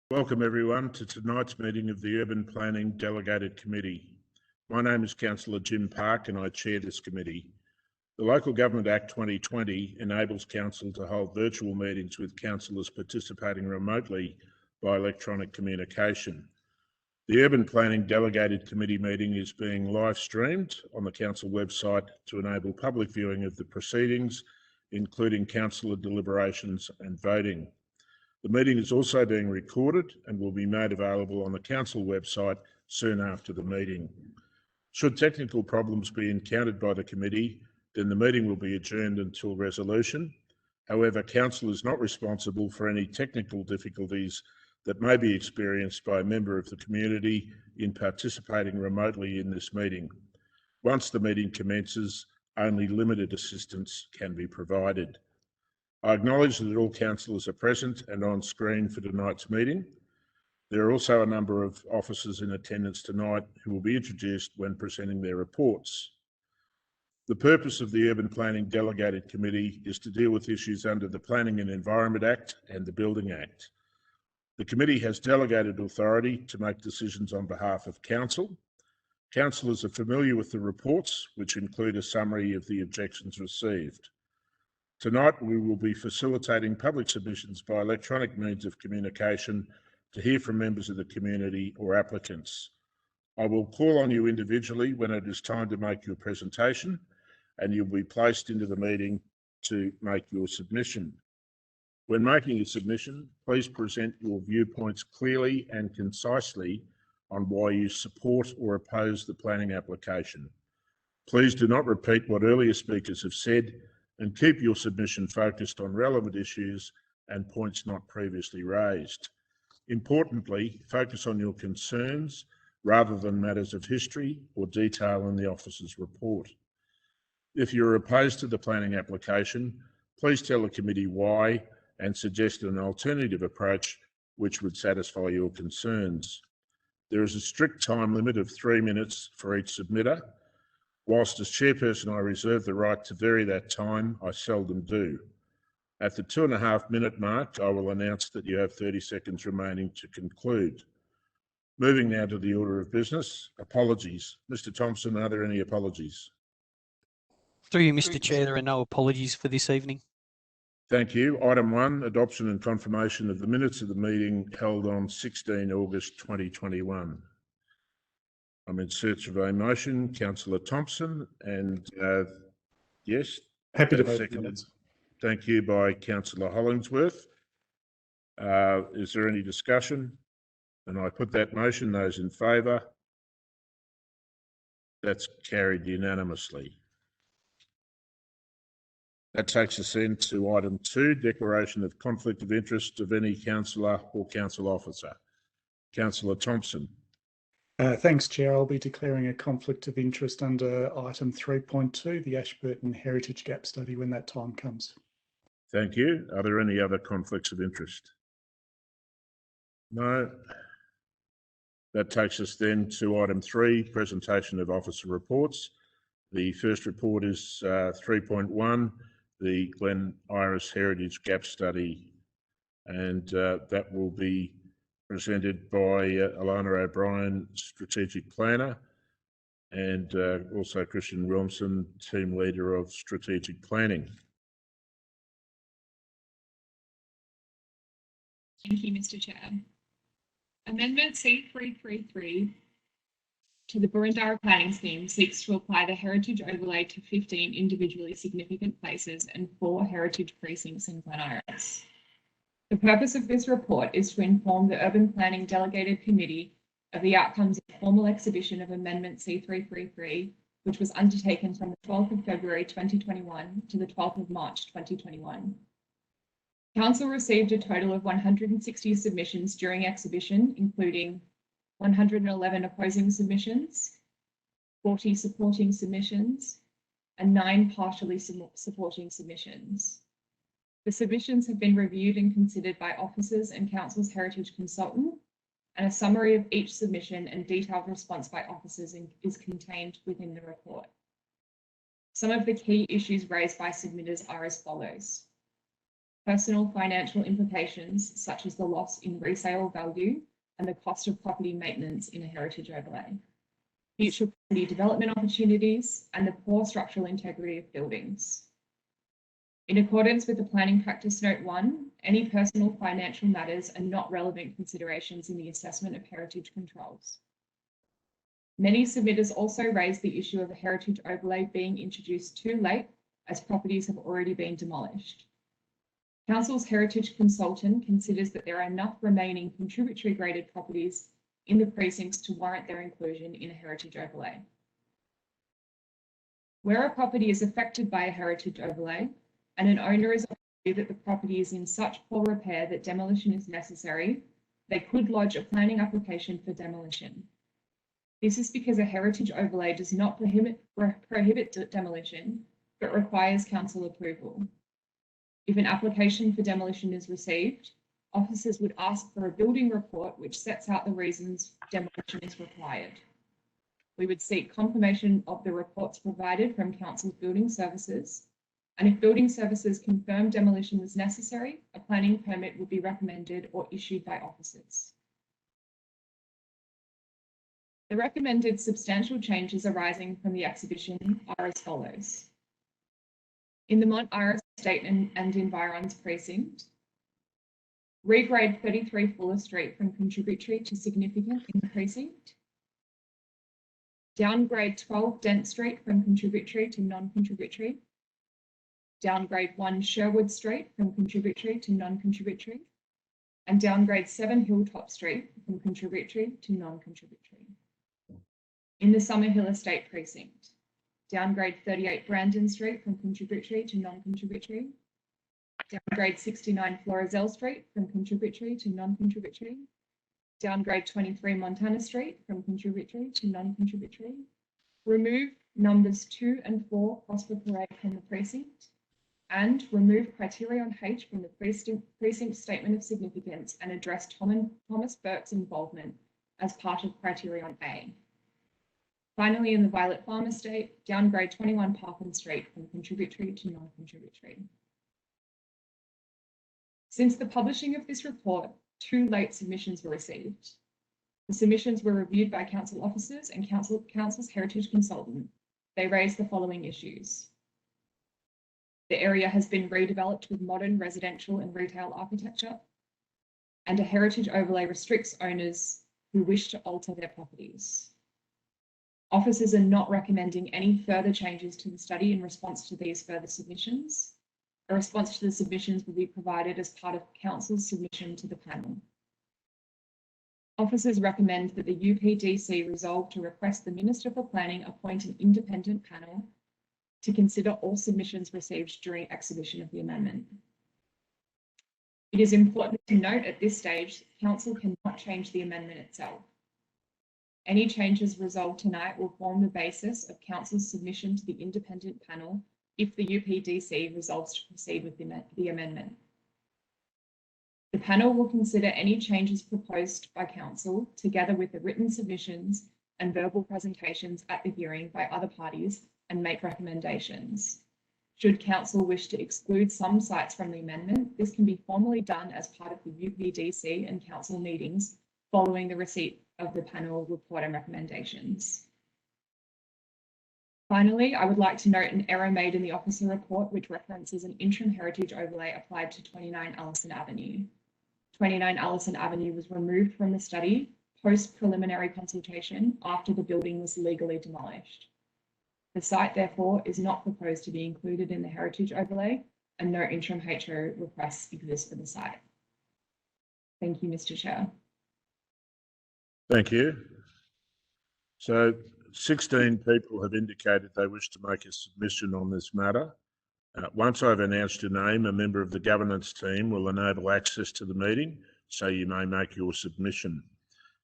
Welcome everyone to tonight's meeting of the Urban Planning Delegated Committee. My name is Councillor Jim Park and I chair this committee. The Local Government Act 2020 enables Council to hold virtual meetings with councillors participating remotely by electronic communication. The Urban Planning Delegated Committee meeting is being live streamed on the Council website to enable public viewing of the proceedings, including councillor deliberations and voting. The meeting is also being recorded and will be made available on the Council website soon after the meeting. Should technical problems be encountered by the committee, then the meeting will be adjourned until resolution. However, Council is not responsible for any technical difficulties that may be experienced by a member of the community in participating remotely in this meeting. Once the meeting commences, only limited assistance can be provided. I acknowledge that all councillors are present and on screen for tonight's meeting. There are also a number of officers in attendance tonight who will be introduced when presenting their reports. The purpose of the Urban Planning Delegated Committee is to deal with issues under the Planning and Environment Act and the Building Act. The committee has delegated authority to make decisions on behalf of Council. Councillors are familiar with the reports, which include a summary of the objections received. Tonight, we will be facilitating public submissions by electronic means of communication to hear from members of the community or applicants. I will call on you individually when it is time to make your presentation, and you'll be placed into the meeting to make your submission. When making a submission, please present your viewpoints clearly and concisely on why you support or oppose the planning application. Please do not repeat what earlier speakers have said, and keep your submission focused on relevant issues and points not previously raised. Importantly, focus on your concerns rather than matters of history or detail in the officer's report. If you're opposed to the planning application, please tell the committee why and suggest an alternative approach which would satisfy your concerns. There is a strict time limit of 3 minutes for each submitter. Whilst as chairperson I reserve the right to vary that time, I seldom do. At the 2.5 minute mark, I will announce that you have 30 seconds remaining to conclude. Moving now to the order of business. Apologies. Mr. Thompson, are there any apologies? Through you, Mr. Chair, there are no apologies for this evening. Thank you. Item 1, adoption and confirmation of the minutes of the meeting held on 16 August 2021. I'm in search of a motion. Councillor Thompson, and yes. Happy to vote. Seconded. Thank you by Councillor Hollingsworth. Is there any discussion? And I put that motion. Those in favour? That's carried unanimously. That takes us then to item 2, declaration of conflict of interest of any councillor or council officer. Councillor Thompson. Thanks, Chair. I'll be declaring a conflict of interest under item 3.2, the Ashburton Heritage Gap Study, when that time comes. Thank you. Are there any other conflicts of interest? No. That takes us then to item 3, presentation of officer reports. The first report is 3.1, the Glen Iris Heritage Gap Study, and that will be presented by Alana O'Brien, Strategic Planner, and also Christian Wilmson, Team Leader of Strategic Planning. Thank you, Mr. Chair. Amendment C333 to the Burundara Planning Scheme seeks to apply the heritage overlay to 15 individually significant places and 4 heritage precincts in Glen Iris. The purpose of this report is to inform the Urban Planning Delegated Committee of the outcomes of the formal exhibition of Amendment C333, which was undertaken from the 12th of February 2021 to the 12th of March 2021. Council received a total of 160 submissions during exhibition, including 111 opposing submissions, 40 supporting submissions, and 9 partially supporting submissions. The submissions have been reviewed and considered by officers and Council's heritage consultant, and a summary of each submission and detailed response by officers is contained within the report. Some of the key issues raised by submitters are as follows. personal financial implications such as the loss in resale value and the cost of property maintenance in a heritage overlay, future property development opportunities, and the poor structural integrity of buildings. In accordance with the Planning Practice Note 1, any personal financial matters are not relevant considerations in the assessment of heritage controls. Many submitters also raised the issue of a heritage overlay being introduced too late as properties have already been demolished. Council's heritage consultant considers that there are enough remaining contributory graded properties in the precincts to warrant their inclusion in a heritage overlay. Where a property is affected by a heritage overlay and an owner is of the view that the property is in such poor repair that demolition is necessary, they could lodge a planning application for demolition. This is because a heritage overlay does not prohibit demolition, but requires council approval. If an application for demolition is received, officers would ask for a building report which sets out the reasons demolition is required. We would seek confirmation of the reports provided from council's building services, and if building services confirm demolition was necessary, a planning permit would be recommended or issued by officers. The recommended substantial changes arising from the exhibition are as follows. In the Mont Iris Estate and Environs precinct, regrade 33 Fuller Street from contributory to significant in the precinct, downgrade 12 Dent Street from contributory to non-contributory, downgrade 1 Sherwood Street from contributory to non-contributory, and downgrade 7 Hilltop Street from contributory to non-contributory. In the Summerhill Estate precinct, downgrade 38 Brandon Street from contributory to non-contributory, downgrade 69 Florizel Street from contributory to non-contributory, downgrade 23 Montana Street from contributory to non-contributory, remove numbers 2 and 4 Prosper Parade from the precinct, and remove Criterion H from the precinct statement of significance and address Thomas Burke's involvement as part of Criterion A. Finally, in the Violet Farm Estate, downgrade 21 Parkin Street from contributory to non-contributory. Since the publishing of this report, 2 late submissions were received. The submissions were reviewed by council officers and council's heritage consultant. They raised the following issues. The area has been redeveloped with modern residential and retail architecture, and a heritage overlay restricts owners who wish to alter their properties. Officers are not recommending any further changes to the study in response to these further submissions. A response to the submissions will be provided as part of council's submission to the panel. Officers recommend that the UPDC resolve to request the Minister for Planning appoint an independent panel to consider all submissions received during exhibition of the amendment. It is important to note at this stage, council cannot change the amendment itself. Any changes resolved tonight will form the basis of council's submission to the independent panel if the UPDC resolves to proceed with the amendment. The panel will consider any changes proposed by council together with the written submissions and verbal presentations at the hearing by other parties and make recommendations. Should council wish to exclude some sites from the amendment, this can be formally done as part of the UPDC and council meetings following the receipt of the panel report and recommendations. Finally, I would like to note an error made in the officer report which references an interim heritage overlay applied to 29 Allison Avenue. 29 Allison Avenue was removed from the study post-preliminary consultation after the building was legally demolished. The site, therefore, is not proposed to be included in the heritage overlay, and no interim HO requests exist for the site. Thank you, Mr. Chair. Thank you. So 16 people have indicated they wish to make a submission on this matter. Once I've announced your name, a member of the governance team will enable access to the meeting, so you may make your submission.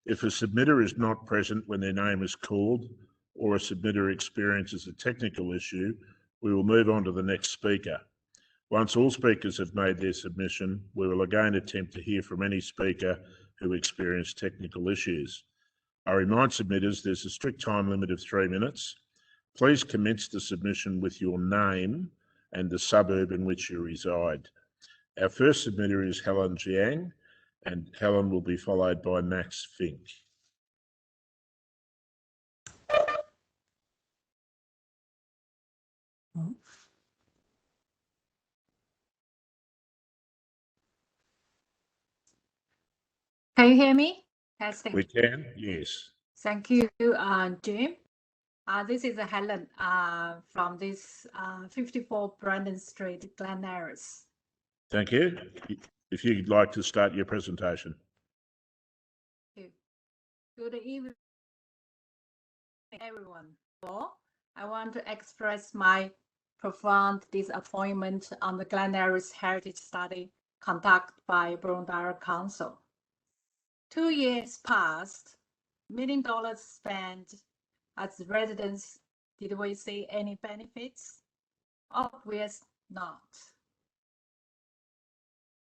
If a submitter is not present when their name is called, or a submitter experiences a technical issue, we will move on to the next speaker. Once all speakers have made their submission, we will again attempt to hear from any speaker who experienced technical issues. I remind submitters there's a strict time limit of 3 minutes. Please commence the submission with your name and the suburb in which you reside. Our first submitter is Helen Jiang, and Helen will be followed by Max Fink. Can you hear me? Testing. We can, yes. Thank you, Jim. This is Helen from this 54 Brandon Street, Glen Iris. Thank you. If you'd like to start your presentation. Good evening, everyone. I want to express my profound disappointment on the Glen Iris Heritage Study conducted by Brundage Council. 2 years passed, $1 million spent as residents. Did we see any benefits? Obviously not.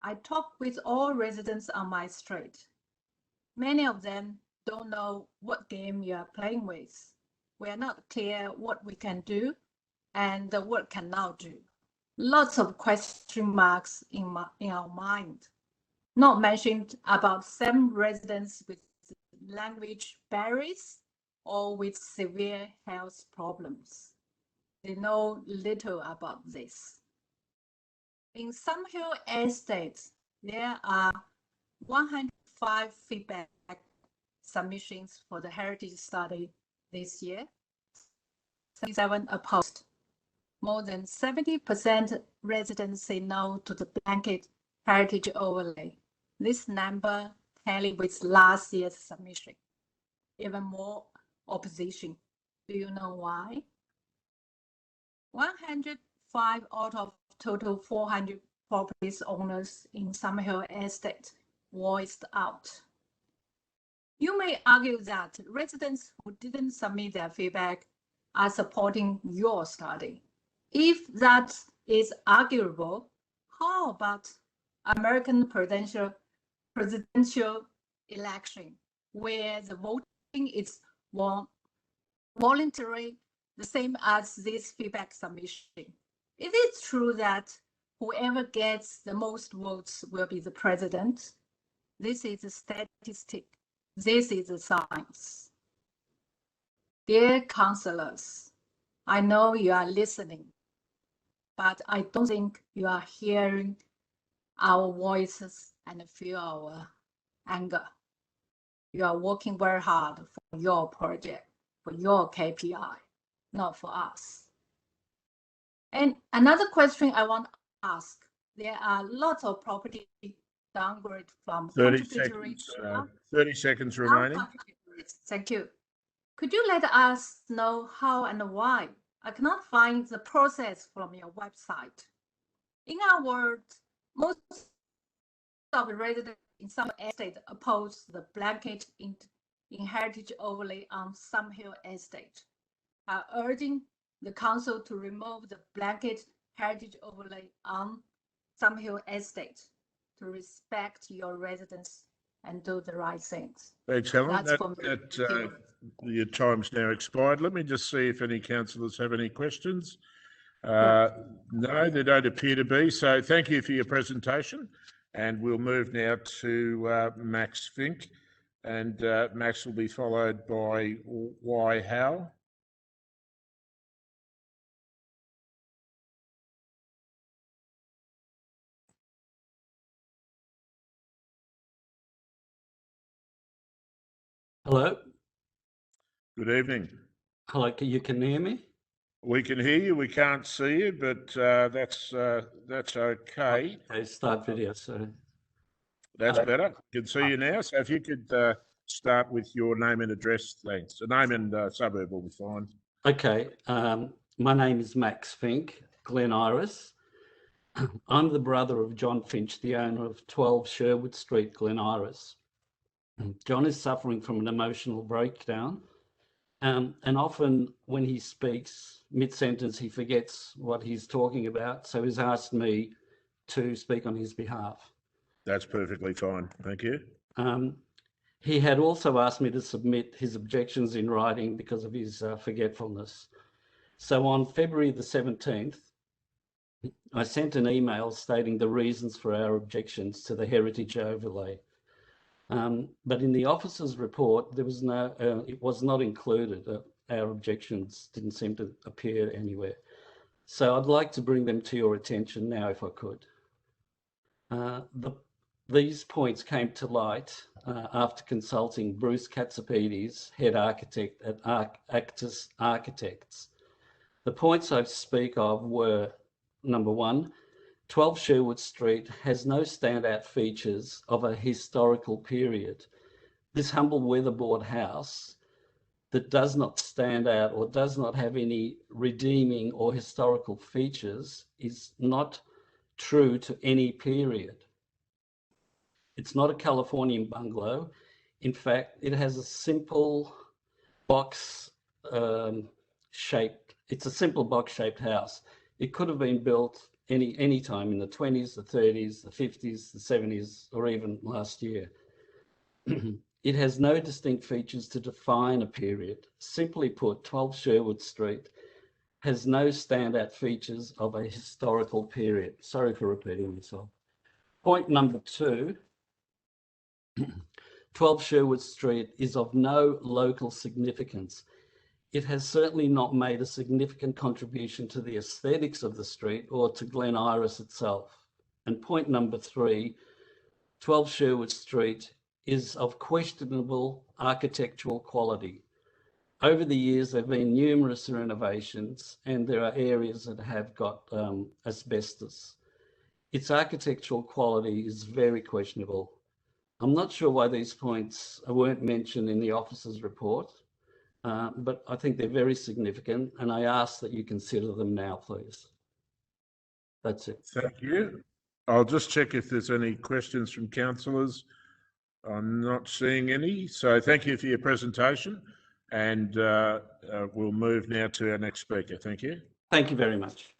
I talked with all residents on my street. Many of them don't know what game you are playing with. We are not clear what we can do and what cannot do. Lots of question marks in our mind. Not mentioned about some residents with language barriers or with severe health problems. They know little about this. In some hill estates, there are 105 feedback submissions for the heritage study this year. 77 opposed. More than 70% residents say no to the blanket heritage overlay. This number tallies with last year's submission. Even more opposition. Do you know why? 105 out of total 400 properties owners in Summerhill Estate voiced out. You may argue that residents who didn't submit their feedback are supporting your study. If that is arguable, how about American presidential election, where the voting is voluntary, the same as this feedback submission? Is it true that whoever gets the most votes will be the president? This is a statistic. This is a science. Dear councillors, I know you are listening, but I don't think you are hearing our voices and feel our anger. You are working very hard for your project, for your KPI, not for us. And another question I want to ask, there are lots of property downgrade from 30 seconds, 30 seconds remaining. Thank you. Could you let us know how and why? I cannot find the process from your website. In our words, most of the residents in some estate oppose the blanket in heritage overlay on some hill estate, are urging the council to remove the blanket heritage overlay on some hill estate to respect your residents and do the right things. Thanks, Helen. Your time's now expired. Let me just see if any councillors have any questions. No, there don't appear to be. So thank you for your presentation. And we'll move now to Max Fink. And Max will be followed by Y. Howe. Hello. Good evening. Hello, you can hear me? We can hear you. We can't see you, but that's okay. Okay, start video. So that's better. Can see you now. So if you could start with your name and address, thanks. The name and suburb will be fine. Okay. My name is Max Fink, Glen Iris. I'm the brother of John Finch, the owner of 12 Sherwood Street, Glen Iris. John is suffering from an emotional breakdown. And often when he speaks mid-sentence, he forgets what he's talking about. So he's asked me to speak on his behalf. That's perfectly fine. Thank you. He had also asked me to submit his objections in writing because of his forgetfulness. So on February the 17th, I sent an email stating the reasons for our objections to the heritage overlay. But in the officer's report, there was no, it was not included. Our objections didn't seem to appear anywhere. So I'd like to bring them to your attention now, if I could. These points came to light after consulting Bruce Katsopedes, head architect at Actus Architects. The points I speak of were, number one, 12 Sherwood Street has no standout features of a historical period. This humble weatherboard house that does not stand out or does not have any redeeming or historical features is not true to any period. It's not a Californian bungalow. In fact, it has a simple box shaped, it's a simple box shaped house. It could have been built any time in the 20s, the 30s, the 50s, the 70s, or even last year. It has no distinct features to define a period. Simply put, 12 Sherwood Street has no standout features of a historical period. Sorry for repeating myself. Point number two, 12 Sherwood Street is of no local significance. It has certainly not made a significant contribution to the aesthetics of the street or to Glen Iris itself. And point number three, 12 Sherwood Street is of questionable architectural quality. Over the years, there have been numerous renovations and there are areas that have got asbestos. Its architectural quality is very questionable. I'm not sure why these points weren't mentioned in the officer's report. But I think they're very significant and I ask that you consider them now, please. That's it. Thank you. I'll just check if there's any questions from councillors. I'm not seeing any. So thank you for your presentation and we'll move now to our next speaker. Thank you. Thank you very much.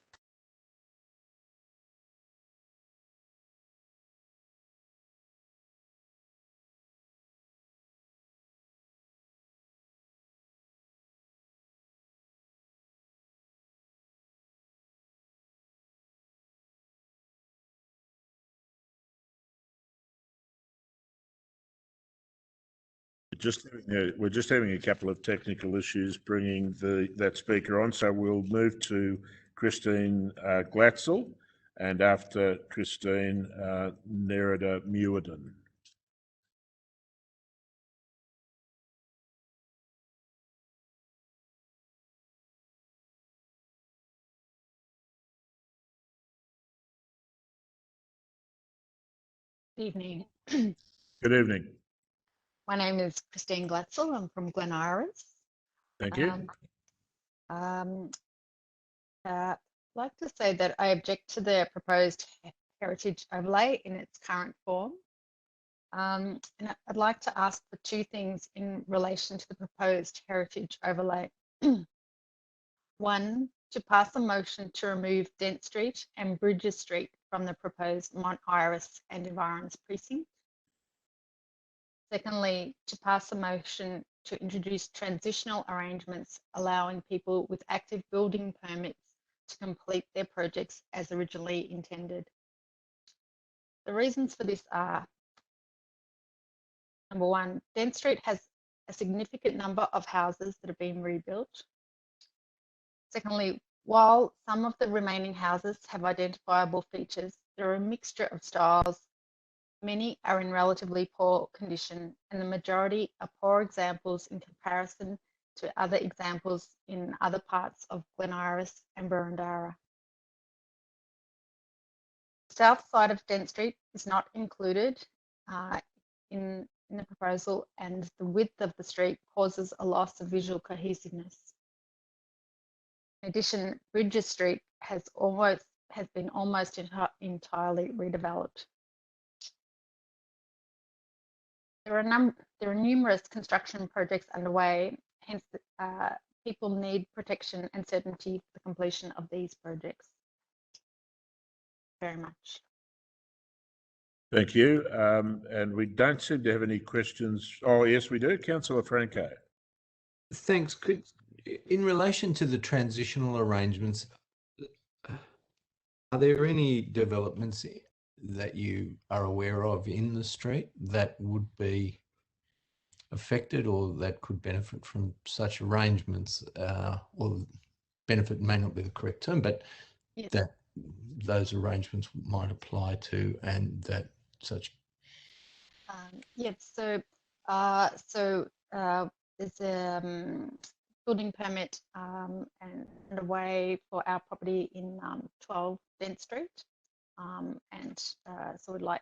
We're just having a couple of technical issues bringing that speaker on, so we'll move to Christine Glatzel, and after Christine, Nerida Muirden. Good evening. Good evening. My name is Christine Glatzel. I'm from Glen Iris. Thank you. I'd like to say that I object to the proposed heritage overlay in its current form. And I'd like to ask for two things in relation to the proposed heritage overlay. One, to pass a motion to remove Dent Street and Bridges Street from the proposed Mont Iris and Environs precinct. Secondly, to pass a motion to introduce transitional arrangements allowing people with active building permits to complete their projects as originally intended. The reasons for this are, number one, Dent Street has a significant number of houses that have been rebuilt. Secondly, while some of the remaining houses have identifiable features, there are a mixture of styles. Many are in relatively poor condition and the majority are poor examples in comparison to other examples in other parts of Glen Iris and Boroondara. The south side of Dent Street is not included in the proposal, and the width of the street causes a loss of visual cohesiveness. In addition, Bridges Street has been almost entirely redeveloped. There are numerous construction projects underway, hence people need protection and certainty for the completion of these projects. Very much. Thank you. And we don't seem to have any questions. Oh, yes, we do. Councillor Franco. Thanks. In relation to the transitional arrangements, Are there any developments that you are aware of in the street that would be affected or that could benefit from such arrangements? Or benefit may not be the correct term, but Yes. that those arrangements might apply to, and that such. Yep. So, there's a building permit and a way for our property in 12 Dent Street, and so we'd like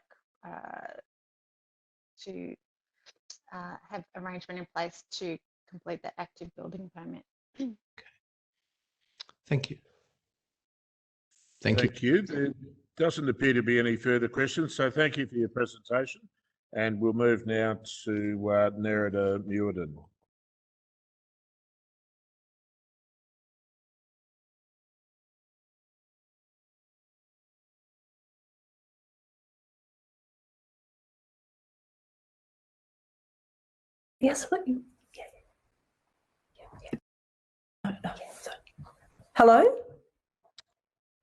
to have arrangement in place to complete the active building permit. Okay. Thank you. Thank you. There doesn't appear to be any further questions, so thank you for your presentation. And we'll move now to Nerida Muirden. Yes, what you? Hello?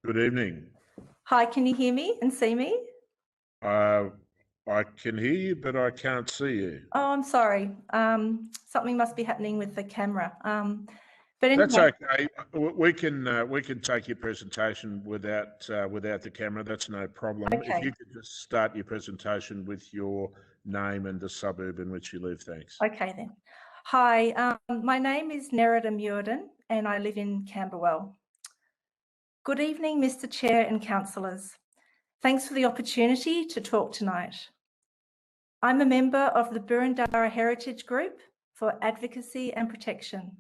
Good evening. Hi, can you hear me and see me? I can hear you, but I can't see you. Oh, I'm sorry. Something must be happening with the camera. But anyway, That's okay. We can take your presentation without the camera. That's no problem. Okay. If you could just start your presentation with your name and the suburb in which you live, thanks. Okay then. Hi, my name is Nerida Muirden and I live in Camberwell. Good evening, Mr. Chair and councillors. Thanks for the opportunity to talk tonight. I'm a member of the Burundara Heritage Group for Advocacy and Protection.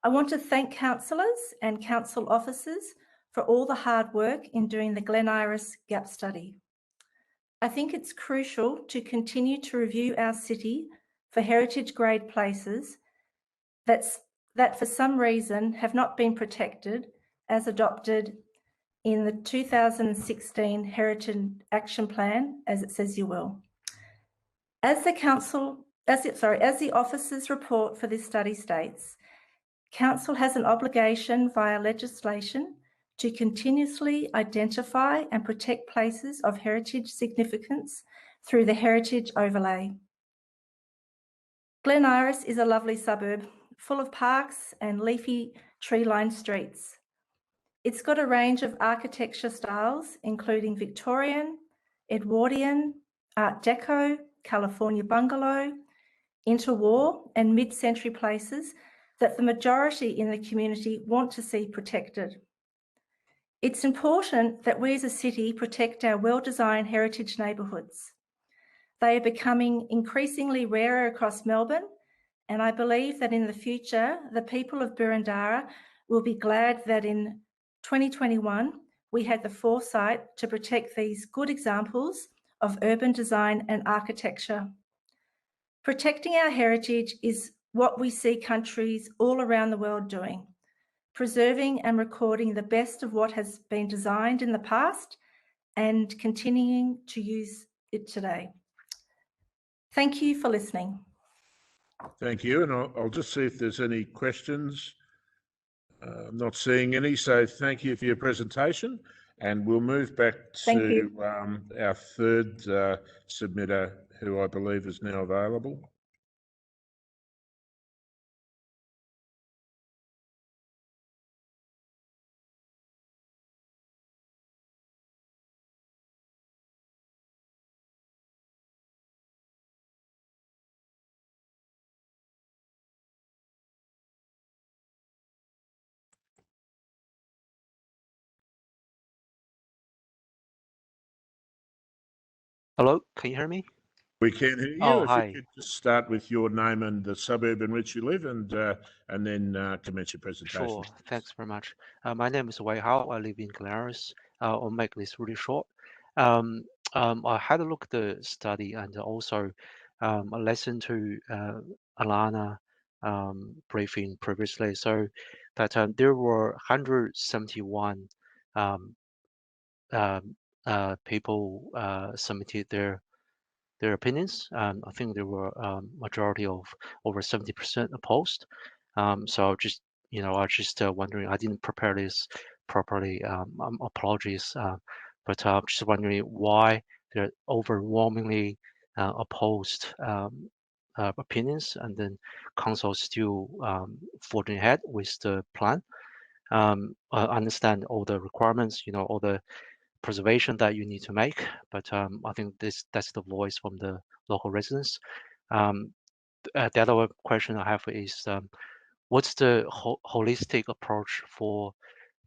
I want to thank councillors and council officers for all the hard work in doing the Glen Iris Gap Study. I think it's crucial to continue to review our city for heritage grade places that for some reason have not been protected as adopted in the 2016 Heritage Action Plan, as it says you will. As the officers' report for this study states, Council has an obligation via legislation to continuously identify and protect places of heritage significance through the heritage overlay. Glen Iris is a lovely suburb full of parks and leafy tree-lined streets. It's got a range of architecture styles, including Victorian, Edwardian, Art Deco, California bungalow, interwar and mid-century places that the majority in the community want to see protected. It's important that we as a city protect our well-designed heritage neighbourhoods. They are becoming increasingly rarer across Melbourne, and I believe that in the future, the people of Burundara will be glad that in 2021, we had the foresight to protect these good examples of urban design and architecture. Protecting our heritage is what we see countries all around the world doing, preserving and recording the best of what has been designed in the past and continuing to use it today. Thank you for listening. Thank you, and I'll just see if there's any questions. I'm not seeing any, so thank you for your presentation. And we'll move back to our third submitter, who I believe is now available. Hello, can you hear me? We can hear you. Oh, if hi. you could just start with your name and the suburb in which you live, and then commence your presentation. Sure, thanks very much. My name is Wei Hao. I live in Glen Iris. I'll make this really short. I had a look at the study and also I listened to Alana briefing previously. So that there were 171 people submitted their opinions. I think there were majority of over 70% opposed. So just I was just wondering. I didn't prepare this properly. Apologies, but I'm just wondering why they're overwhelmingly opposed opinions, and then council still forging ahead with the plan. I understand all the requirements, all the preservation that you need to make, but I think that's the voice from the local residents. The other question I have is, what's the holistic approach for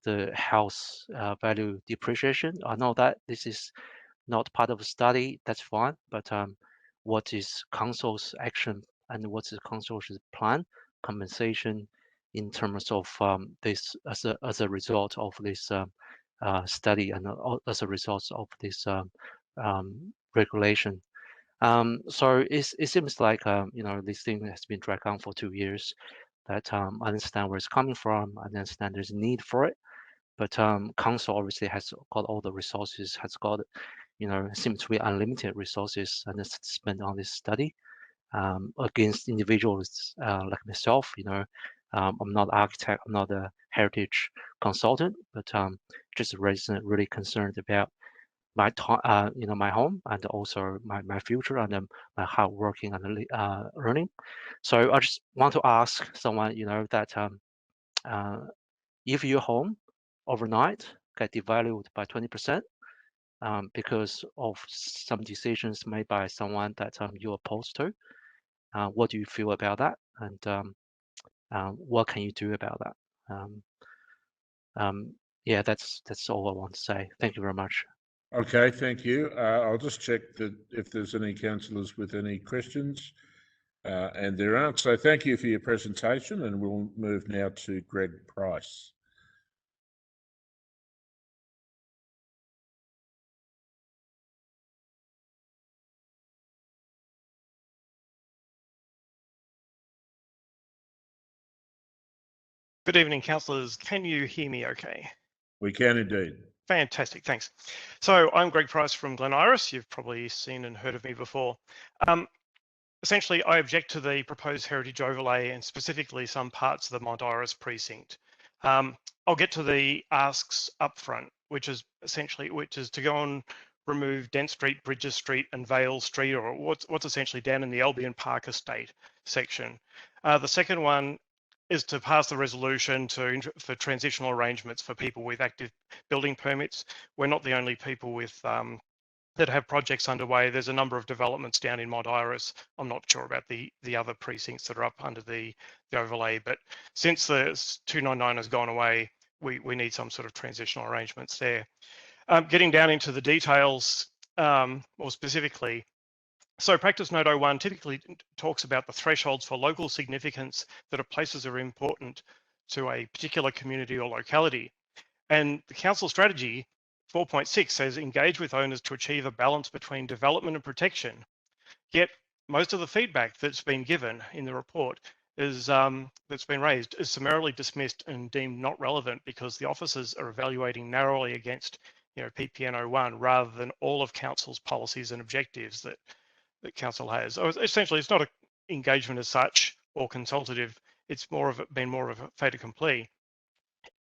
the house value depreciation? I know that this is not part of the study, that's fine, but what is council's action and what's the council's plan, compensation in terms of this as a result of this study and as a result of this regulation? So it seems like this thing has been dragged on for 2 years. That I understand where it's coming from. I understand there's a need for it, but council obviously has got all the resources, has got seems to be unlimited resources and it's spent on this study against individuals like myself. I'm not an architect, I'm not a heritage consultant, but just a resident really concerned about my my home and also my future and my hard working and earning. So I just want to ask someone, that if your home overnight get devalued by 20% because of some decisions made by someone that you're opposed to, what do you feel about that? And what can you do about that? Yeah, that's all I want to say. Thank you very much. Okay, thank you. I'll just check that if there's any councillors with any questions, and there aren't. So thank you for your presentation, and we'll move now to Greg Price. Good evening, councillors. Can you hear me okay? We can indeed. Fantastic, thanks. So I'm Greg Price from Glen Iris. You've probably seen and heard of me before. Essentially, I object to the proposed heritage overlay and specifically some parts of the Mount Iris precinct. I'll get to the asks up front, which is to go and remove Dent Street, Bridges Street and Vale Street, or what's essentially down in the Albion Park Estate section. The second one is to pass the resolution for transitional arrangements for people with active building permits. We're not the only people with that have projects underway. There's a number of developments down in Mount Iris. I'm not sure about the other precincts that are up under the overlay, but since the 299 has gone away, we need some sort of transitional arrangements there. Getting down into the details more specifically, so practice note 01 typically talks about the thresholds for local significance that a places are important to a particular community or locality. And the council strategy 4.6 says engage with owners to achieve a balance between development and protection. Yet most of the feedback that's been given in the report is that's been raised is summarily dismissed and deemed not relevant because the officers are evaluating narrowly against PPN 01 rather than all of council's policies and objectives that council has. So essentially, it's not an engagement as such or consultative. It's been more of a fait accompli.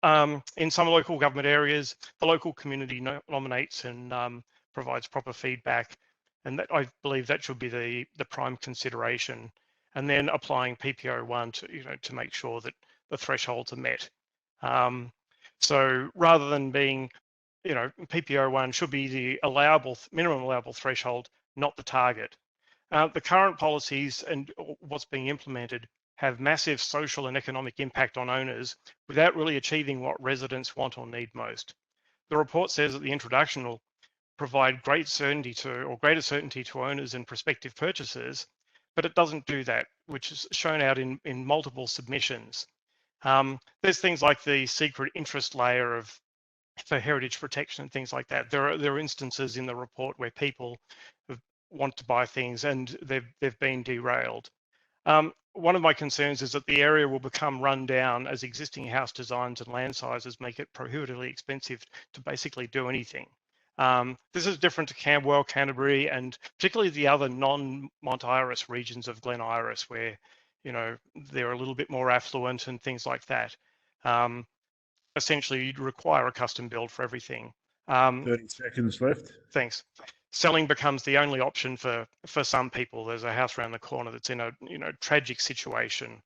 In some local government areas, the local community nominates and provides proper feedback, and that I believe that should be the prime consideration. And then applying PPO1 to make sure that the thresholds are met. So rather than being, PPO1 should be the minimum allowable threshold, not the target. The current policies and what's being implemented have massive social and economic impact on owners without really achieving what residents want or need most. The report says that the introduction will provide greater certainty to owners and prospective purchasers, but it doesn't do that, which is shown out in multiple submissions. There's things like the secret interest layer for heritage protection and things like that. There are instances in the report where people want to buy things and they've been derailed. One of my concerns is that the area will become run down as existing house designs and land sizes make it prohibitively expensive to basically do anything. This is different to Camberwell, Canterbury, and particularly the other non-Mount Iris regions of Glen Iris, where they're a little bit more affluent and things like that. essentially you'd require a custom build for everything. 30 seconds left. Thanks. Selling becomes the only option for some people. There's a house around the corner that's in a tragic situation.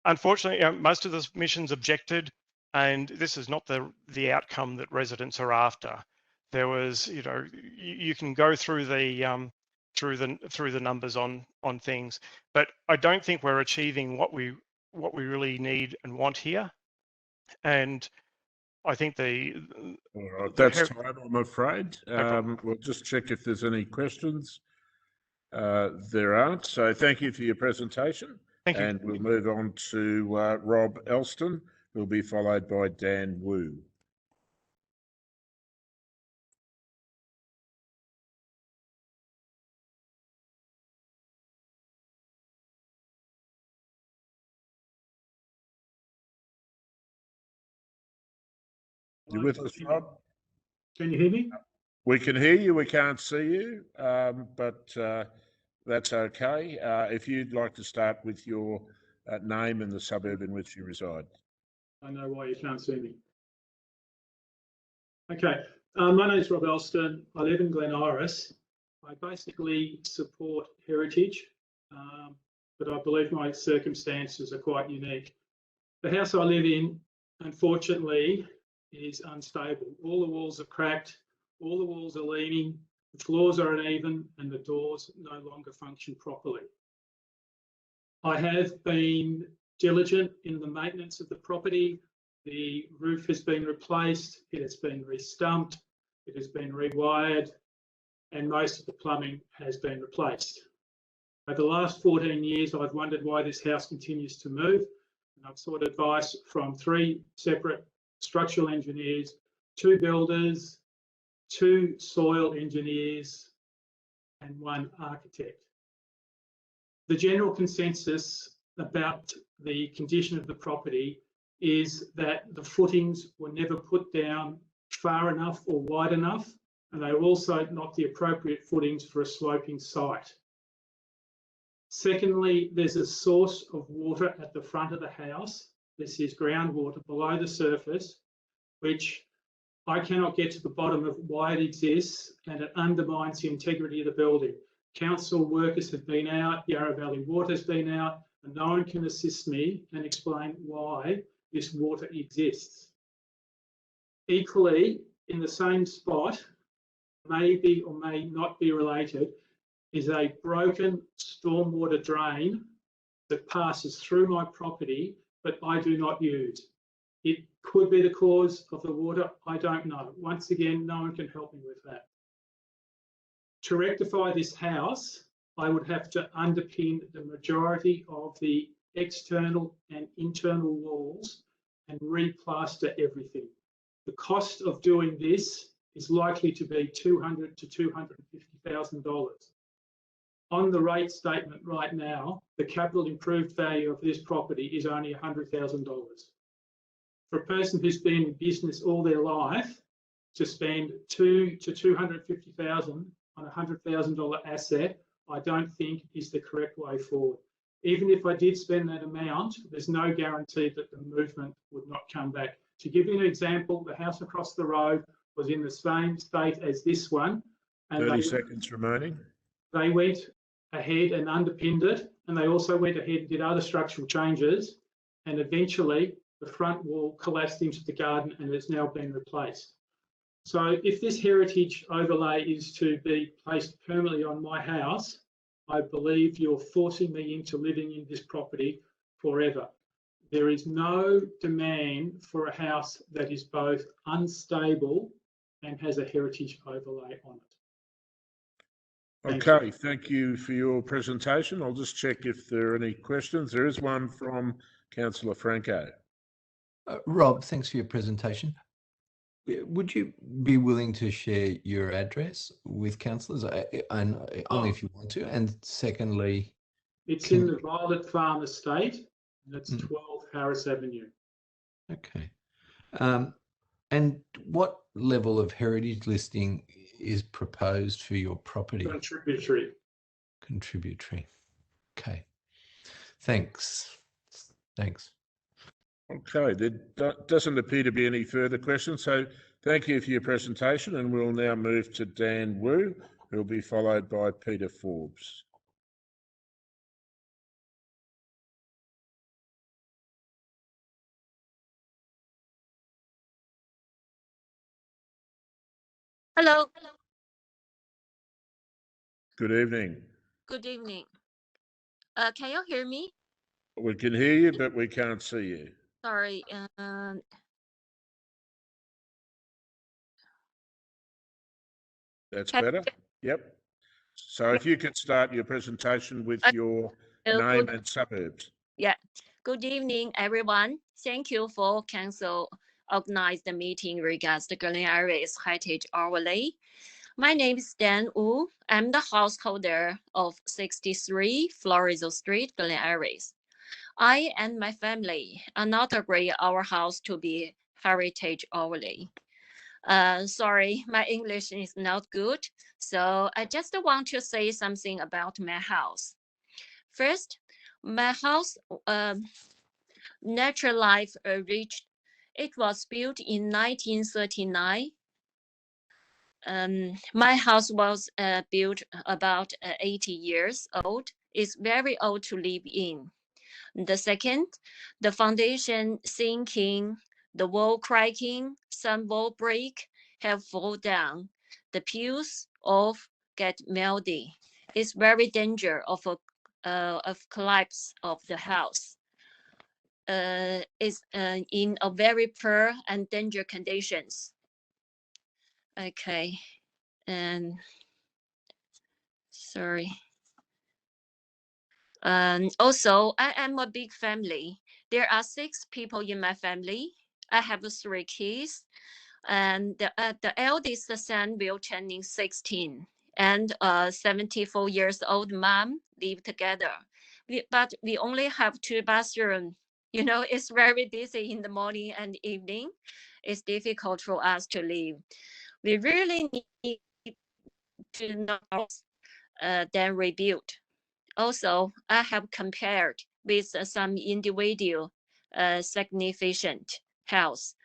Unfortunately, most of the submissions objected, and this is not the outcome that residents are after. There was, you can go through the through the numbers on things, but I don't think we're achieving what we really need and want here. And I think all right, that's time, I'm afraid. We'll just check if there's any questions. There aren't, so thank you for your presentation. Thank you. And we'll move on to Rob Elston, who'll be followed by Dan Wu. You with us, Rob? Can you hear me? We can hear you. We can't see you, but that's okay. If you'd like to start with your name and the suburb in which you reside. I know why you can't see me. Okay, my name's Rob Elston. I live in Glen Iris. I basically support heritage, but I believe my circumstances are quite unique. The house I live in, unfortunately, is unstable. All the walls are cracked, all the walls are leaning, the floors are uneven, and the doors no longer function properly. I have been diligent in the maintenance of the property. The roof has been replaced, it has been re-stumped, it has been rewired, and most of the plumbing has been replaced. Over the last 14 years, I've wondered why this house continues to move, and I've sought advice from 3 separate structural engineers, 2 builders, 2 soil engineers, and 1 architect. The general consensus about the condition of the property is that the footings were never put down far enough or wide enough, and they were also not the appropriate footings for a sloping site. Secondly, there's a source of water at the front of the house. This is groundwater below the surface, which I cannot get to the bottom of why it exists, and it undermines the integrity of the building. Council workers have been out, Yarra Valley Water has been out, and no one can assist me and explain why this water exists. Equally, in the same spot, maybe or may not be related, is a broken stormwater drain that passes through my property, but I do not use. It could be the cause of the water, I don't know. Once again, no one can help me with that. To rectify this house, I would have to underpin the majority of the external and internal walls and replaster everything. The cost of doing this is likely to be $200,000 to $250,000. On the rate statement right now, the capital improved value of this property is only $100,000. For a person who's been in business all their life, to spend $200,000 to $250,000 on a $100,000 asset, I don't think is the correct way forward. Even if I did spend that amount, there's no guarantee that the movement would not come back. To give you an example, the house across the road was in the same state as this one. And 30 seconds remaining. They went ahead and underpinned it, and they also went ahead and did other structural changes, and eventually the front wall collapsed into the garden and it's now been replaced. So if this heritage overlay is to be placed permanently on my house, I believe you're forcing me into living in this property forever. There is no demand for a house that is both unstable and has a heritage overlay on it. Okay, thank you for your presentation. I'll just check if there are any questions. There is one from Councillor Franco. Rob, thanks for your presentation. Would you be willing to share your address with councillors, and only if you want to? And secondly, it's in the Violet Farm Estate, and it's 12 Harris Avenue. Okay. And what level of heritage listing is proposed for your property? Contributory. Contributory. Okay. Thanks. Thanks. Okay, there doesn't appear to be any further questions. So thank you for your presentation, and we'll now move to Dan Wu, who will be followed by Peter Forbes. Hello. Good evening. Good evening. Can you hear me? We can hear you, but we can't see you. Sorry. That's better. Yep. So if you could start your presentation with your name and suburbs. Yeah. Good evening, everyone. Thank you for council organize the meeting regards the Glen Iris Heritage Overlay. My name is Dan Wu. I'm the householder of 63 Florizel Street, Glen Iris. I and my family are not agree our house to be heritage overlay. Sorry, my English is not good, so I just want to say something about my house. First, my house, Natural Life reached. It was built in 1939. My house was built about 80 years old. It's very old to live in. The second, the foundation sinking, the wall cracking, some wall break have fall down. The pews off get melty. It's very danger of collapse of the house. Is in a very poor and danger conditions. Okay, and sorry. Also, I am a big family. There are 6 people in my family. I have 3 kids, and the eldest son will turning 16, and 74 years old mom live together. But we only have 2 bathrooms. You know, it's very busy in the morning and evening. It's difficult for us to live. We really need to know then rebuild. Also, I have compared with some individual significant house.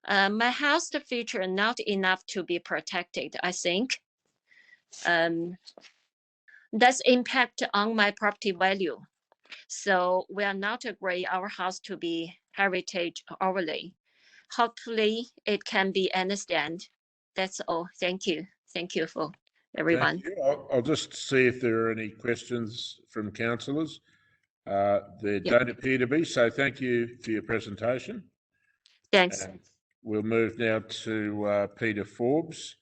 My house feature not enough to be protected, I think. That's impact on my property value. So we are not agree our house to be heritage overlay. Hopefully it can be understand. That's all. Thank you. Thank you for everyone. Thank you. I'll just see if there are any questions from councillors. There don't appear to be, so thank you for your presentation. Thanks. And we'll move now to Peter Forbes,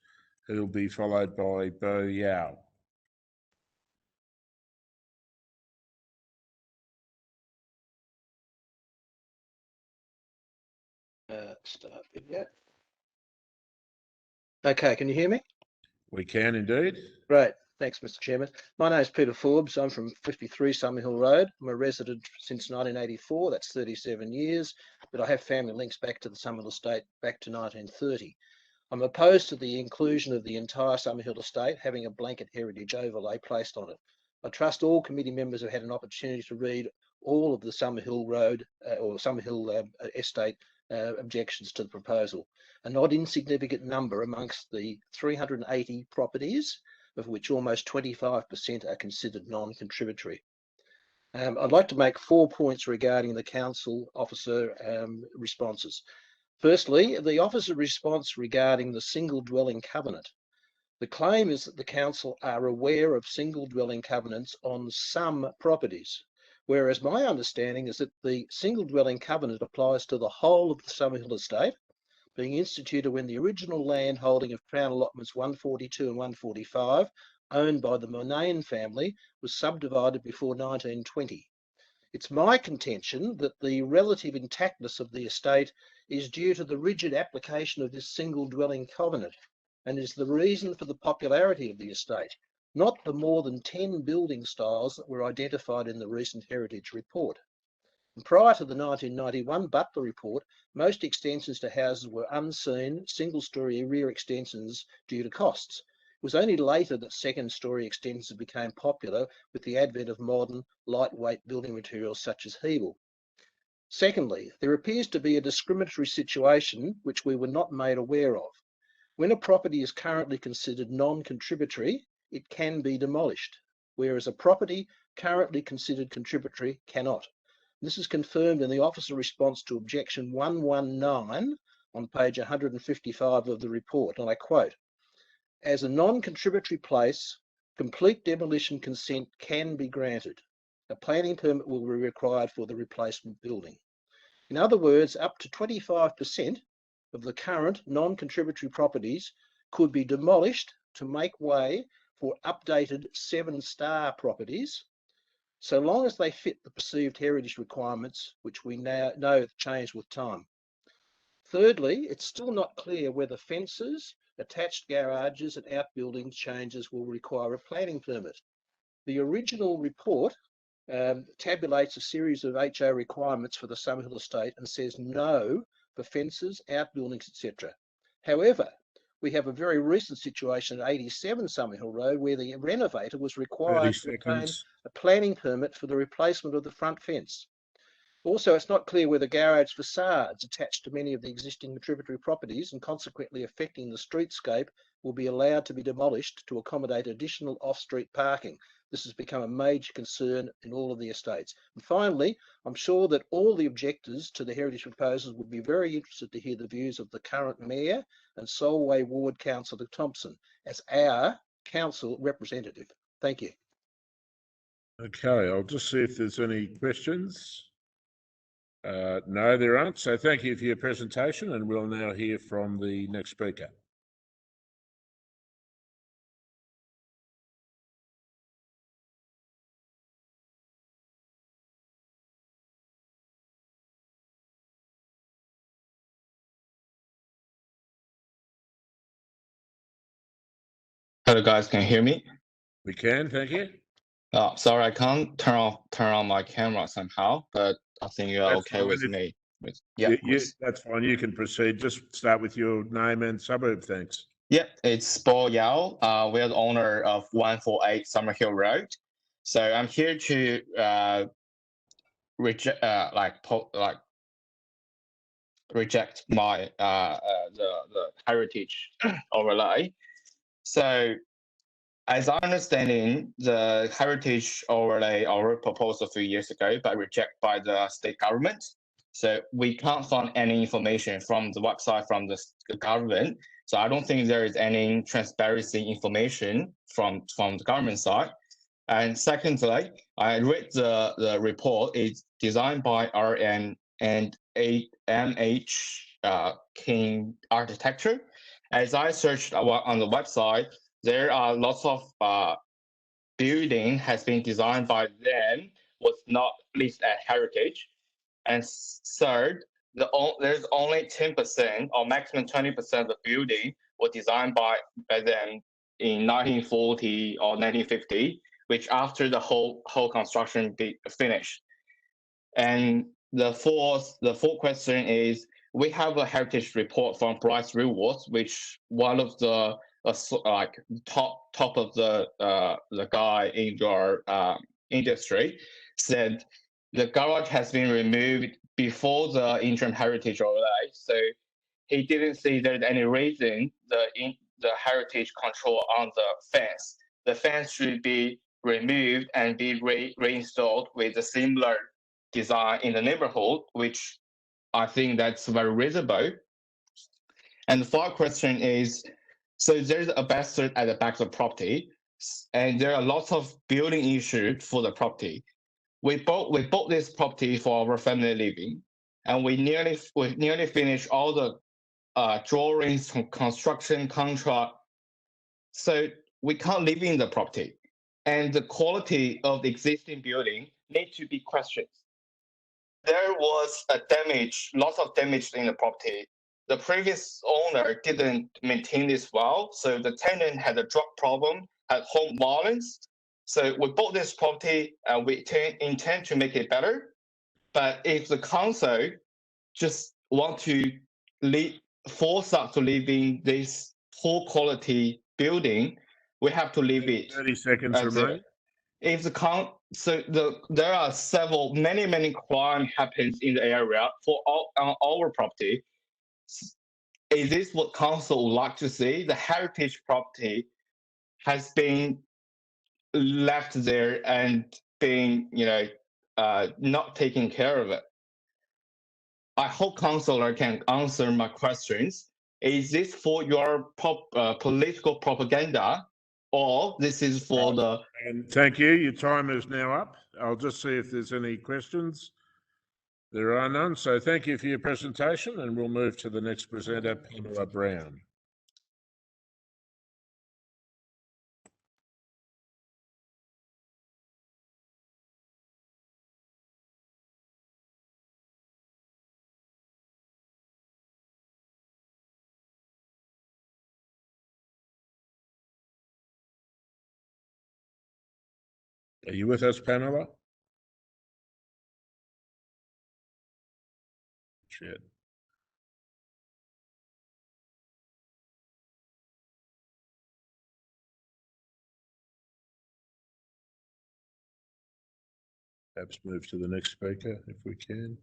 who will be followed by Bo Yao. Start video. Okay, can you hear me? We can indeed. Great, thanks, Mr. Chairman. My name is Peter Forbes. I'm from 53 Summerhill Road. I'm a resident since 1984. That's 37 years, but I have family links back to the Summerhill estate back to 1930. I'm opposed to the inclusion of the entire Summerhill estate having a blanket heritage overlay placed on it. I trust all committee members have had an opportunity to read all of the Summerhill Road or Summerhill estate objections to the proposal. A not insignificant number amongst the 380 properties, of which almost 25% are considered non-contributory. I'd like to make 4 points regarding the council officer responses. Firstly, the officer response regarding the single dwelling covenant. The claim is that the council are aware of single dwelling covenants on some properties, whereas my understanding is that the single dwelling covenant applies to the whole of the Summerhill estate, being instituted when the original land holding of Crown allotments 142 and 145, owned by the Monane family, was subdivided before 1920. It's my contention that the relative intactness of the estate is due to the rigid application of this single dwelling covenant and is the reason for the popularity of the estate, not the more than 10 building styles that were identified in the recent Heritage Report. And prior to the 1991 Butler Report, most extensions to houses were unseen single-storey rear extensions due to costs. It was only later that second-storey extensions became popular with the advent of modern, lightweight building materials such as Hebel. Secondly, there appears to be a discriminatory situation which we were not made aware of. When a property is currently considered non-contributory, it can be demolished, whereas a property currently considered contributory cannot. This is confirmed in the officer response to objection 119 on page 155 of the report, and I quote, "As a non-contributory place, complete demolition consent can be granted. A planning permit will be required for the replacement building." In other words, up to 25% of the current non-contributory properties could be demolished to make way for updated 7-star properties, so long as they fit the perceived heritage requirements, which we now know have changed with time. Thirdly, it's still not clear whether fences, attached garages and outbuilding changes will require a planning permit. The original report tabulates a series of HO requirements for the Summerhill estate and says no for fences, outbuildings, etc. However, we have a very recent situation at 87 Summerhill Road where the renovator was required to obtain a planning permit for the replacement of the front fence. Also, it's not clear whether garage facades attached to many of the existing contributory properties and consequently affecting the streetscape will be allowed to be demolished to accommodate additional off-street parking. This has become a major concern in all of the estates. And finally, I'm sure that all the objectors to the heritage proposals would be very interested to hear the views of the current Mayor and Solway Ward Councillor Thompson as our council representative. Thank you. Okay, I'll just see if there's any questions. No, there aren't. So thank you for your presentation, and we'll now hear from the next speaker. Hello guys, can you hear me? We can, thank you. Oh, sorry, I can't turn on my camera somehow, but I think you're okay with me. That's fine. You can proceed. Just start with your name and suburb, thanks. Yeah, it's Paul Yao. We're the owner of 148 Summerhill Road. So I'm here to reject my the heritage overlay. So as I understanding, the heritage overlay already proposed a few years ago, but rejected by the state government. So we can't find any information from the website from the government. So I don't think there is any transparency information from the government side. And secondly, I read the report. It's designed by RM and AMH King Architecture. As I searched on the website, there are lots of building has been designed by them, was not listed as heritage. And third, there's only 10% or maximum 20% of the building were designed by them in 1940 or 1950, which after the whole construction be finished. And the fourth question is, we have a heritage report from Bryce Rewards, which one of the like top of the guy in your industry said the garage has been removed before the interim heritage overlay, so he didn't see there's any reason the heritage control on the fence. The fence should be removed and be reinstalled with a similar design in the neighborhood, which I think that's very reasonable. And the fourth question is, so there's a bastard at the back of the property, and there are lots of building issues for the property. We bought this property for our family living, and we nearly finished all the drawings, construction contract. So we can't live in the property, and the quality of the existing building need to be questioned. There was lots of damage in the property. The previous owner didn't maintain this well, so the tenant had a drug problem, had home violence. So we bought this property and we intend to make it better. But if the council just want to force us to live in this poor quality building, we have to leave it. 30 seconds remaining. if there are many crime happens in the area on our property. Is this what council would like to see? The heritage property has been left there and being, not taking care of it. I hope councillor can answer my questions. Is this for your political propaganda, or this is for the? And thank you. Your time is now up. I'll just see if there's any questions. There are none. So thank you for your presentation, and we'll move to the next presenter, Pamela Brown. Are you with us, Pamela? Shit. Perhaps move to the next speaker if we can.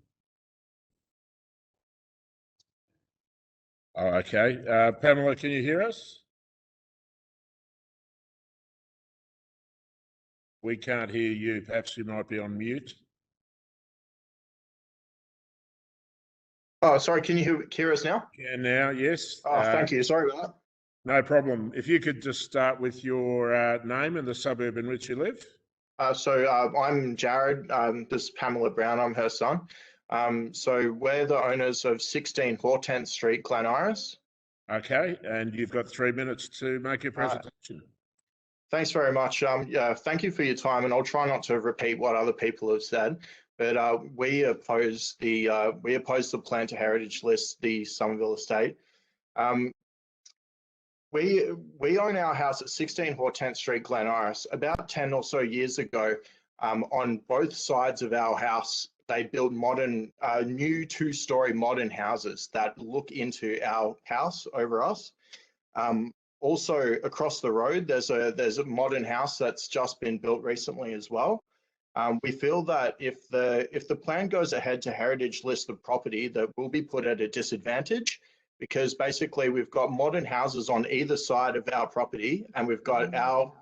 Oh, okay. Pamela, can you hear us? We can't hear you. Perhaps you might be on mute. Oh, sorry. Can you hear us now? Can now, yes. Oh, thank you. Sorry about that. No problem. If you could just start with your name and the suburb in which you live. I'm Jared. This is Pamela Brown. I'm her son. So we're the owners of 16 Hortense Street, Glen Iris. Okay, and you've got 3 minutes to make your presentation. Thanks very much. Yeah, thank you for your time, and I'll try not to repeat what other people have said. But we oppose the plan to heritage list the Somerville estate. We own our house at 16 Hortense Street, Glen Iris. About 10 or so years ago, on both sides of our house, they built modern, new 2-story modern houses that look into our house over us. Also across the road, there's a modern house that's just been built recently as well. We feel that if the plan goes ahead to heritage list the property, that will be put at a disadvantage, because basically we've got modern houses on either side of our property, and we've got our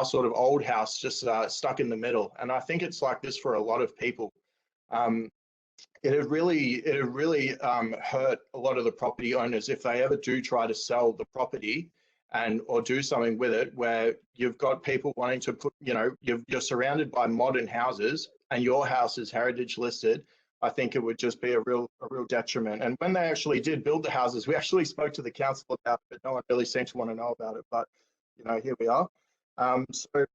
sort of old house just stuck in the middle. And I think it's like this for a lot of people. It really hurt a lot of the property owners if they ever do try to sell the property or do something with it, where you've got people wanting to put, you're surrounded by modern houses and your house is heritage listed. I think it would just be a real detriment. And when they actually did build the houses, we actually spoke to the council about it, but no one really seemed to want to know about it. But here we are. So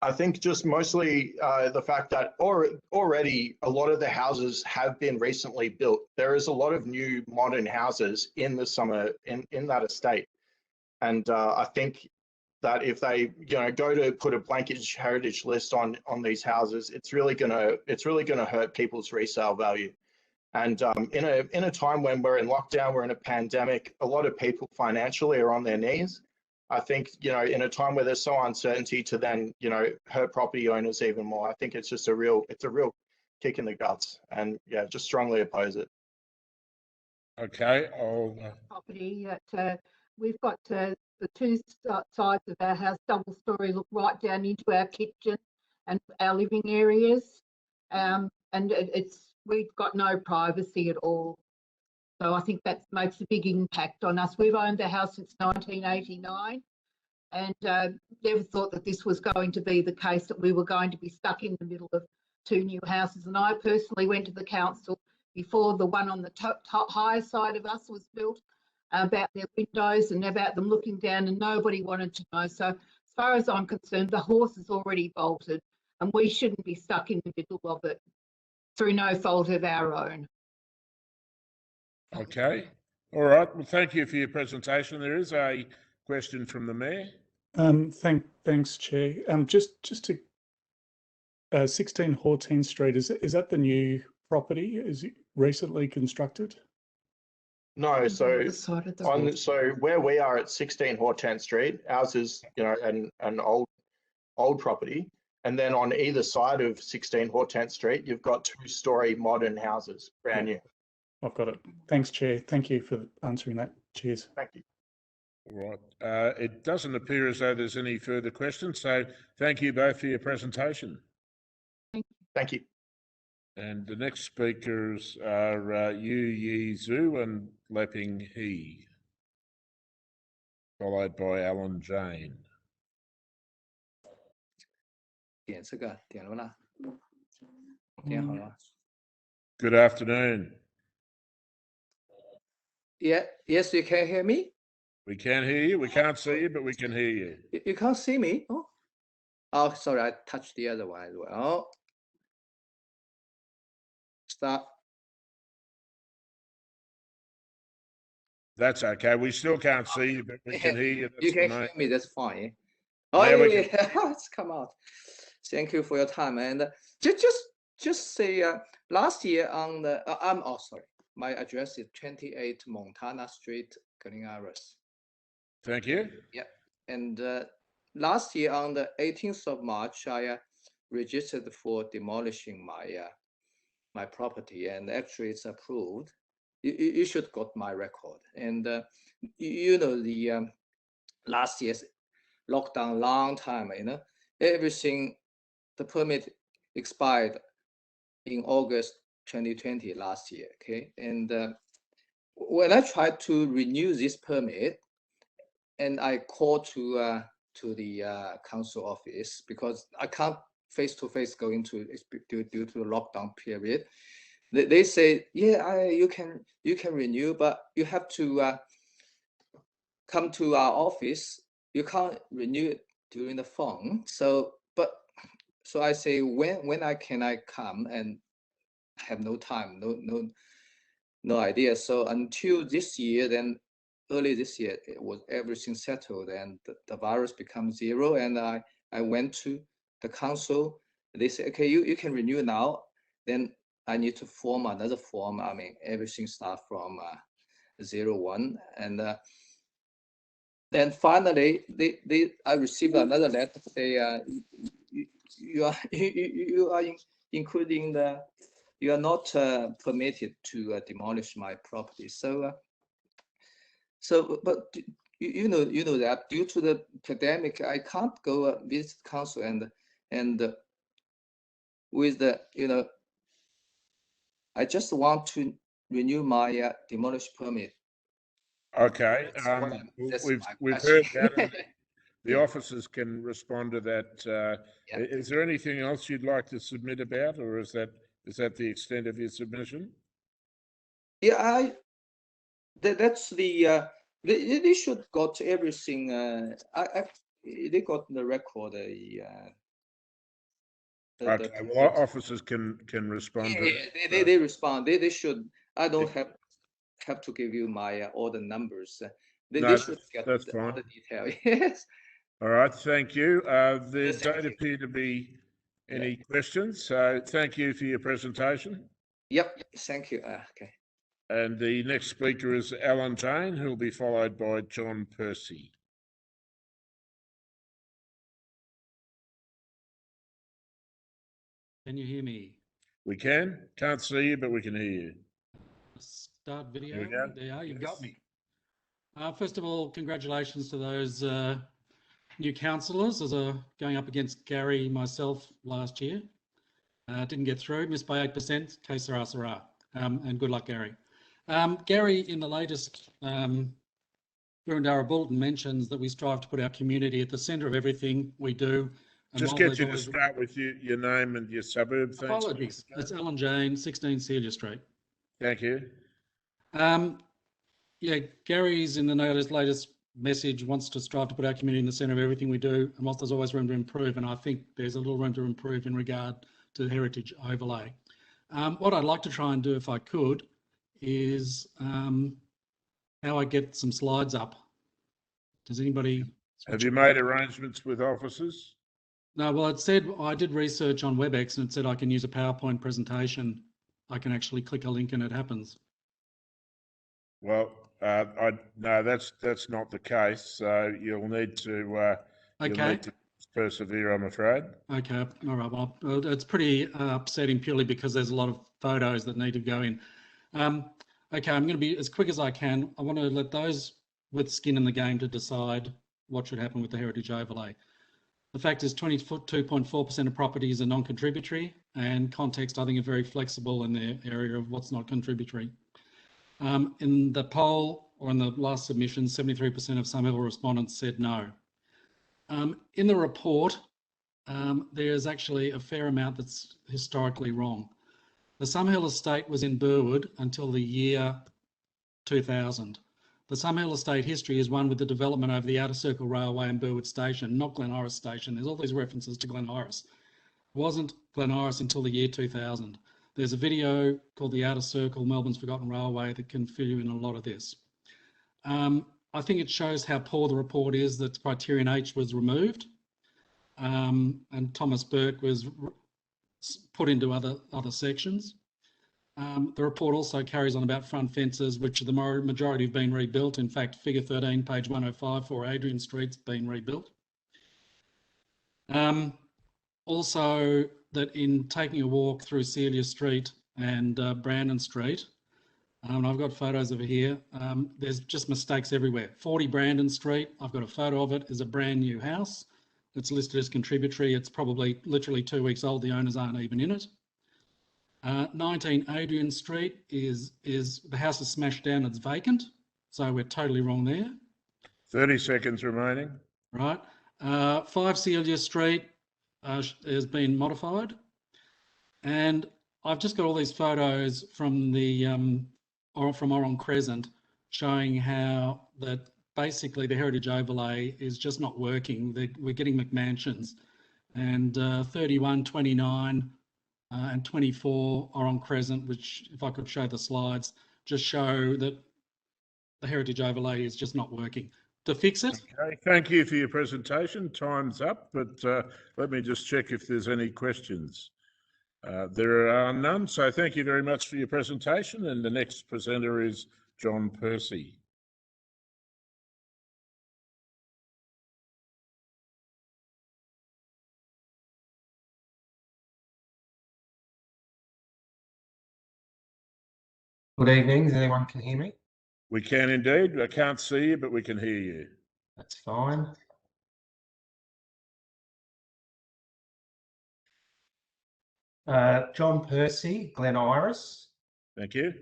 I think just mostly the fact that already a lot of the houses have been recently built. There is a lot of new modern houses in that estate, and I think that if they go to put a blanket heritage list on these houses, it's really gonna hurt people's resale value. And in a time when we're in lockdown, we're in a pandemic, a lot of people financially are on their knees. I think in a time where there's so uncertainty, to then hurt property owners even more, I think it's just a real kick in the guts, and yeah, just strongly oppose it. Okay, property that we've got the 2 sides of our house, double story, look right down into our kitchen and our living areas, and we've got no privacy at all. So I think that makes a big impact on us. We've owned the house since 1989, and never thought that this was going to be the case, that we were going to be stuck in the middle of 2 new houses. And I personally went to the council before the one on the top higher side of us was built, about their windows and about them looking down, and nobody wanted to know. So as far as I'm concerned, the horse is already bolted, and we shouldn't be stuck in the middle of it through no fault of our own. Okay. All right. Well, thank you for your presentation. There is a question from the Mayor. Thanks, Chair. Just to 16 Hortense Street, is that the new property? Is it recently constructed? No, so where we are at 16 Hortense Street, ours is an old property. And then on either side of 16 Hortense Street, you've got 2-story modern houses, brand new. I've got it. Thanks, Chair. Thank you for answering that. Cheers. Thank you. All right. It doesn't appear as though there's any further questions, so thank you both for your presentation. Thank you. And the next speakers are Yu Yi Zhu and Leping He, followed by Alan Jane. 点这个点了吗？点好了。Good afternoon. Yeah, yes, you can hear me. We can hear you. We can't see you, but we can hear you. You can't see me. Oh, sorry, I touched the other one as well. Start. That's okay. We still can't see you, but we can hear you. You can hear me. That's fine. Oh, yeah, it's come out. Thank you for your time. And just say last year on the sorry, my address is 28 Montana Street, Glen Iris. Thank you. Yeah, and last year on the 18th of March, I registered for demolishing my property, and actually it's approved. You should got my record. And you know the last year's lockdown, long time. Everything, the permit expired in August 2020 last year. Okay, and when I tried to renew this permit, and I called to the council office because I can't face-to-face go into due to the lockdown period. They say, yeah, you can renew, but you have to come to our office. You can't renew it during the phone. So I say, when can I come? And I have no time, no idea. So until this year, then early this year, it was everything settled, and the virus becomes 0. And I went to the council. They say, okay, you can renew now. Then I need to form another form. I mean, everything starts from 01. And then finally, I received another letter. You are including you are not permitted to demolish my property. But you know that due to the pandemic, I can't go visit council and with the I just want to renew my demolish permit. Okay, we've heard that. And the officers can respond to that. Is there anything else you'd like to submit about, or is that the extent of your submission? Yeah, that's the they should got everything. They got the record. Okay, well, officers can respond. Yeah, they respond. They should. I don't have to give you my all the numbers. They should get that's all fine. the detail. Yes. All right, thank you. There don't appear to be any questions, so thank you for your presentation. Yep, thank you. Okay. And the next speaker is Alan Jane, who will be followed by John Percy. Can you hear me? We can. Can't see you, but we can hear you. Start video. There we go. There you got me. First of all, congratulations to those new councillors as going up against Gary, myself last year. Didn't get through, missed by 8%. Que sera, sera. And good luck, Gary. Gary, in the latest Burundara Bulletin, mentions that we strive to put our community at the centre of everything we do. And just get you to start with your name and your suburb. Thanks. Apologies. It's Alan Jane, 16 Celia Street. Thank you. Yeah, Gary's in the latest message wants to strive to put our community in the centre of everything we do, and whilst there's always room to improve, and I think there's a little room to improve in regard to the heritage overlay. What I'd like to try and do, if I could, is how I get some slides up. Does anybody? Have you made arrangements with officers? No, well, it said I did research on WebEx and it said I can use a PowerPoint presentation. I can actually click a link and it happens. Well, no, that's not the case. So you'll need to persevere, I'm afraid. Okay, all right. Well, it's pretty upsetting purely because there's a lot of photos that need to go in. Okay, I'm going to be as quick as I can. I want to let those with skin in the game to decide what should happen with the heritage overlay. The fact is 22.4% of properties are non-contributory, and context, I think, are very flexible in the area of what's not contributory. In the poll, or in the last submission, 73% of Summerhill respondents said no. In the report, there's actually a fair amount that's historically wrong. The Summerhill estate was in Burwood until the year 2000. The Summerhill estate history is one with the development over the Outer Circle Railway and Burwood Station, not Glen Iris Station. There's all these references to Glen Iris. It wasn't Glen Iris until the year 2000. There's a video called The Outer Circle, Melbourne's Forgotten Railway, that can fill you in a lot of this. I think it shows how poor the report is that criterion H was removed, and Thomas Burke was put into other sections. The report also carries on about front fences, which the majority have been rebuilt. In fact, figure 13, page 105 for Adrian Street's been rebuilt. Also, that in taking a walk through Celia Street and Brandon Street, and I've got photos over here, there's just mistakes everywhere. 40 Brandon Street, I've got a photo of it, is a brand new house. It's listed as contributory. It's probably literally 2 weeks old. The owners aren't even in it. 19 Adrian Street is the house is smashed down. It's vacant. So we're totally wrong there. 30 seconds remaining. Right. 5 Celia Street has been modified. And I've just got all these photos from from Oron Crescent showing how that basically the heritage overlay is just not working. We're getting McMansions. And 31, 29, and 24 are on Crescent, which, if I could show the slides, just show that the heritage overlay is just not working. To fix it. Okay, thank you for your presentation. Time's up, but let me just check if there's any questions. There are none, so thank you very much for your presentation. And the next presenter is John Percy. Good evening. Does anyone can hear me? We can indeed. I can't see you, but we can hear you. That's fine. John Percy, Glen Iris. Thank you.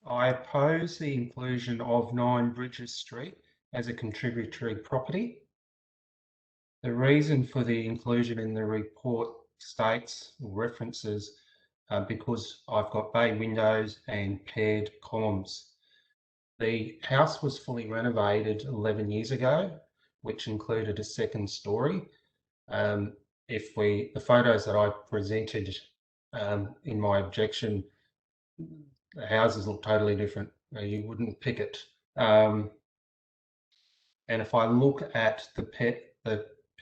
I oppose the inclusion of 9 Bridges Street as a contributory property. The reason for the inclusion in the report states or references because I've got bay windows and paired columns. The house was fully renovated 11 years ago, which included a second story. The photos that I presented in my objection, the houses look totally different. You wouldn't pick it. And if I look at the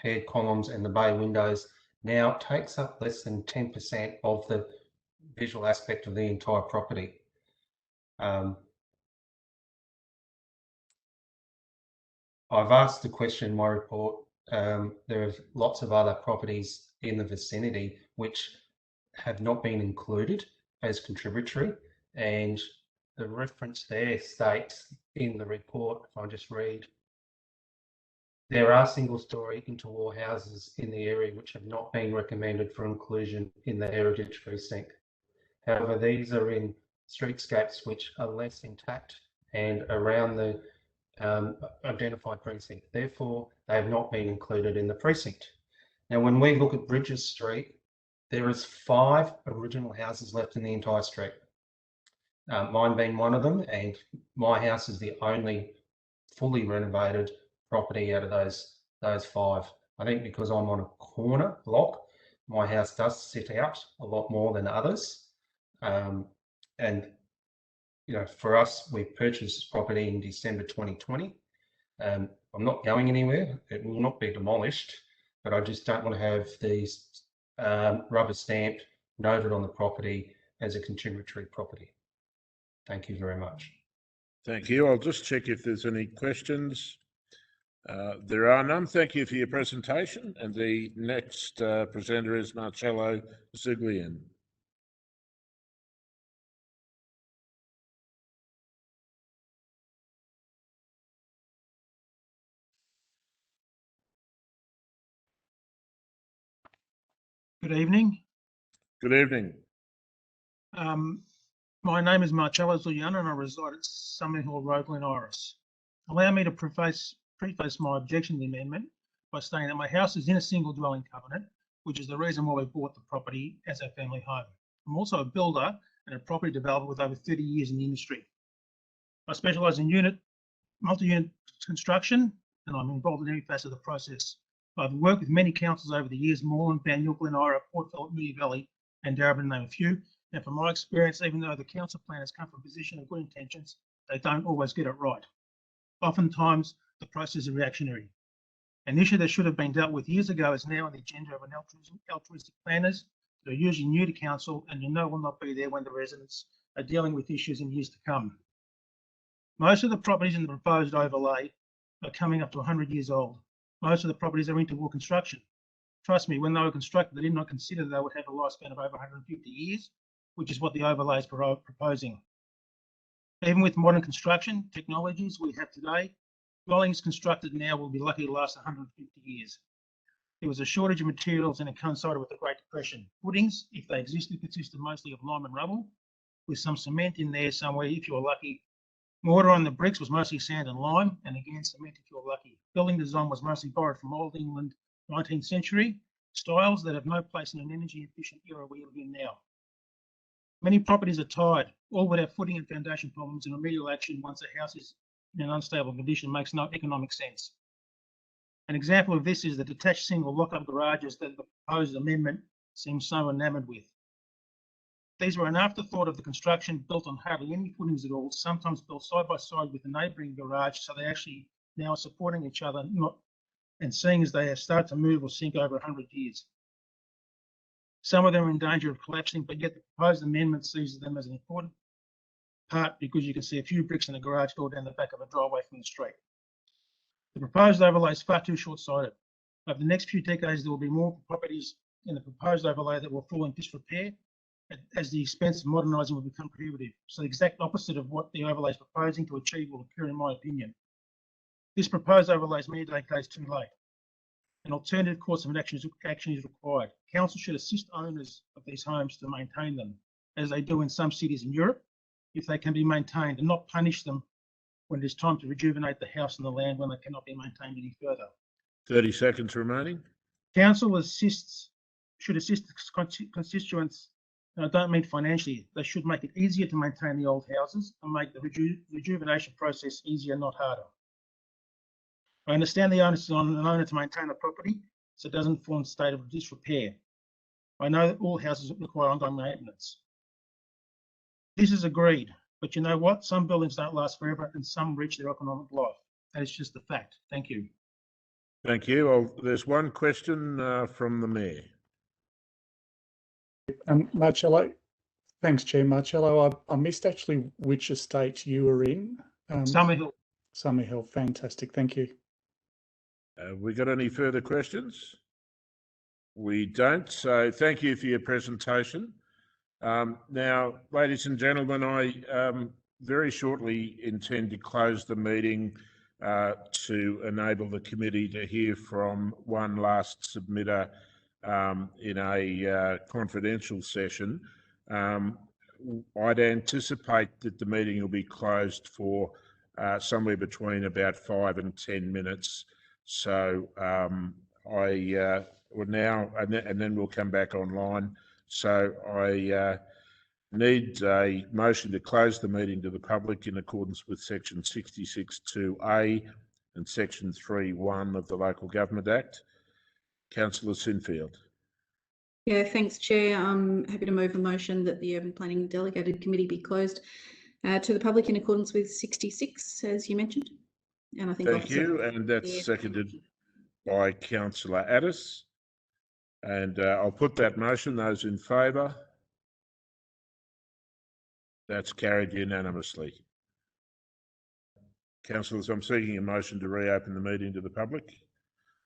paired columns and the bay windows, now it takes up less than 10% of the visual aspect of the entire property. I've asked the question in my report. There are lots of other properties in the vicinity which have not been included as contributory, and the reference there states in the report, if I just read, there are single-storey interwar houses in the area which have not been recommended for inclusion in the heritage precinct. However, these are in streetscapes which are less intact and around the identified precinct. Therefore, they have not been included in the precinct. Now, when we look at Bridges Street, there is 5 original houses left in the entire street. Mine being one of them, and my house is the only fully renovated property out of those 5. I think because I'm on a corner block, my house does sit out a lot more than others. And you know, for us, we purchased this property in December 2020. I'm not going anywhere. It will not be demolished, but I just don't want to have these rubber stamped, noted on the property as a contributory property. Thank you very much. Thank you. I'll just check if there's any questions. There are none. Thank you for your presentation. And the next presenter is Marcello Zuglian. Good evening. Good evening. My name is Marcello Zugliano and I reside at Summer Hill Road, Glen Iris. Allow me to preface my objection to the amendment by saying that my house is in a single dwelling covenant, which is the reason why we bought the property as our family home. I'm also a builder and a property developer with over 30 years in the industry. I specialise in multi-unit construction, and I'm involved in every facet of the process. I've worked with many councils over the years: Moreland, Banyule, Glen Ira, Port Phillip, Moonee Valley, and Darebin, to name a few. And from my experience, even though the council planners come from a position of good intentions, they don't always get it right. Oftentimes, the process is reactionary. An issue that should have been dealt with years ago is now on the agenda of altruistic planners that are usually new to council and will not be there when the residents are dealing with issues in years to come. Most of the properties in the proposed overlay are coming up to 100 years old. Most of the properties are interwar construction. Trust me, when they were constructed, they did not consider they would have a lifespan of over 150 years, which is what the overlay is proposing. Even with modern construction technologies we have today, dwellings constructed now will be lucky to last 150 years. There was a shortage of materials and it coincided with the Great Depression. Footings, if they existed, consisted mostly of lime and rubble, with some cement in there somewhere if you were lucky. Mortar on the bricks was mostly sand and lime, and again cement if you were lucky. Building design was mostly borrowed from Old England 19th century styles that have no place in an energy efficient era we live in now. Many properties are tired, all without footing and foundation problems, and remedial action once a house is in an unstable condition makes no economic sense. An example of this is the detached single lock-up garages that the proposed amendment seems so enamoured with. These were an afterthought of the construction, built on hardly any footings at all, sometimes built side by side with the neighbouring garage, so they actually now are supporting each other, and seeing as they have started to move or sink over 100 years. Some of them are in danger of collapsing, but yet the proposed amendment sees them as an important part because you can see a few bricks in the garage door down the back of a driveway from the street. The proposed overlay is far too short-sighted. Over the next few decades, there will be more properties in the proposed overlay that will fall in disrepair as the expense of modernising will become prohibitive. So the exact opposite of what the overlay is proposing to achieve will occur, in my opinion. This proposed overlay is many decades too late. An alternative course of action is required. Council should assist owners of these homes to maintain them, as they do in some cities in Europe, if they can be maintained, and not punish them when it is time to rejuvenate the house and the land when they cannot be maintained any further. 30 seconds remaining. Council should assist constituents, and I don't mean financially. They should make it easier to maintain the old houses and make the rejuvenation process easier, not harder. I understand the onus is on an owner to maintain the property so it doesn't fall in a state of disrepair. I know that all houses require ongoing maintenance. This is agreed, but you know what? Some buildings don't last forever and some reach their economic life. That is just the fact. Thank you. Thank you. Well, there's one question from the Mayor. Marcello, thanks, Chair. Marcello, I missed actually which estate you were in. Summerhill. Summerhill, fantastic. Thank you. We got any further questions? We don't. So thank you for your presentation. Now, ladies and gentlemen, I very shortly intend to close the meeting to enable the committee to hear from one last submitter in a confidential session. I'd anticipate that the meeting will be closed for somewhere between about 5 and 10 minutes. So I will now, and then we'll come back online. So I need a motion to close the meeting to the public in accordance with section 66(2)(a) and section 3(1) of the Local Government Act. Councillor Sinfield. Yeah, thanks, Chair. I'm happy to move a motion that the Urban Planning Delegated Committee be closed to the public in accordance with 66, as you mentioned. And I think thank you, and that's seconded by Councillor Addis. And I'll put that motion. Those in favour? That's carried unanimously. Councillors, I'm seeking a motion to reopen the meeting to the public.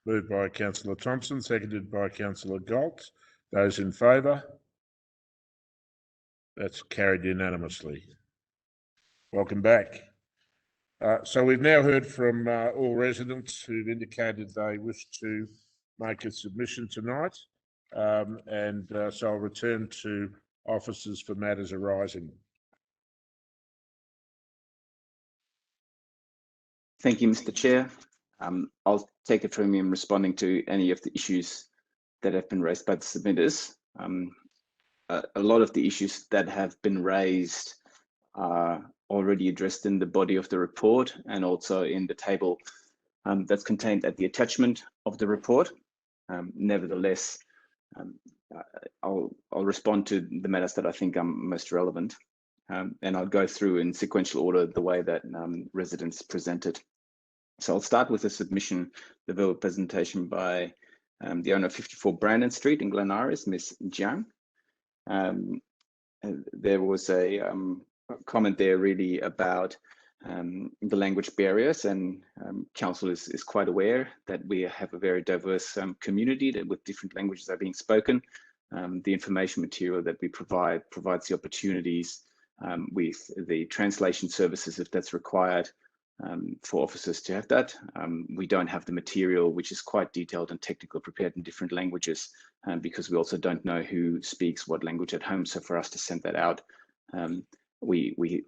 Moved by Councillor Thompson, seconded by Councillor Galt. Those in favour? That's carried unanimously. Welcome back. So we've now heard from all residents who've indicated they wish to make a submission tonight. So I'll return to officers for matters arising. Thank you, Mr. Chair. I'll take it from you in responding to any of the issues that have been raised by the submitters. A lot of the issues that have been raised are already addressed in the body of the report and also in the table that's contained at the attachment of the report. Nevertheless, I'll respond to the matters that I think are most relevant, and I'll go through in sequential order the way that residents presented. So I'll start with a submission, the verbal presentation by the owner of 54 Brandon Street in Glen Iris, Ms. Jiang. There was a comment there really about the language barriers, and council is quite aware that we have a very diverse community that with different languages are being spoken. The information material that we provides the opportunities with the translation services if that's required for officers to have that. We don't have the material, which is quite detailed and technical, prepared in different languages, because we also don't know who speaks what language at home. So for us to send that out, we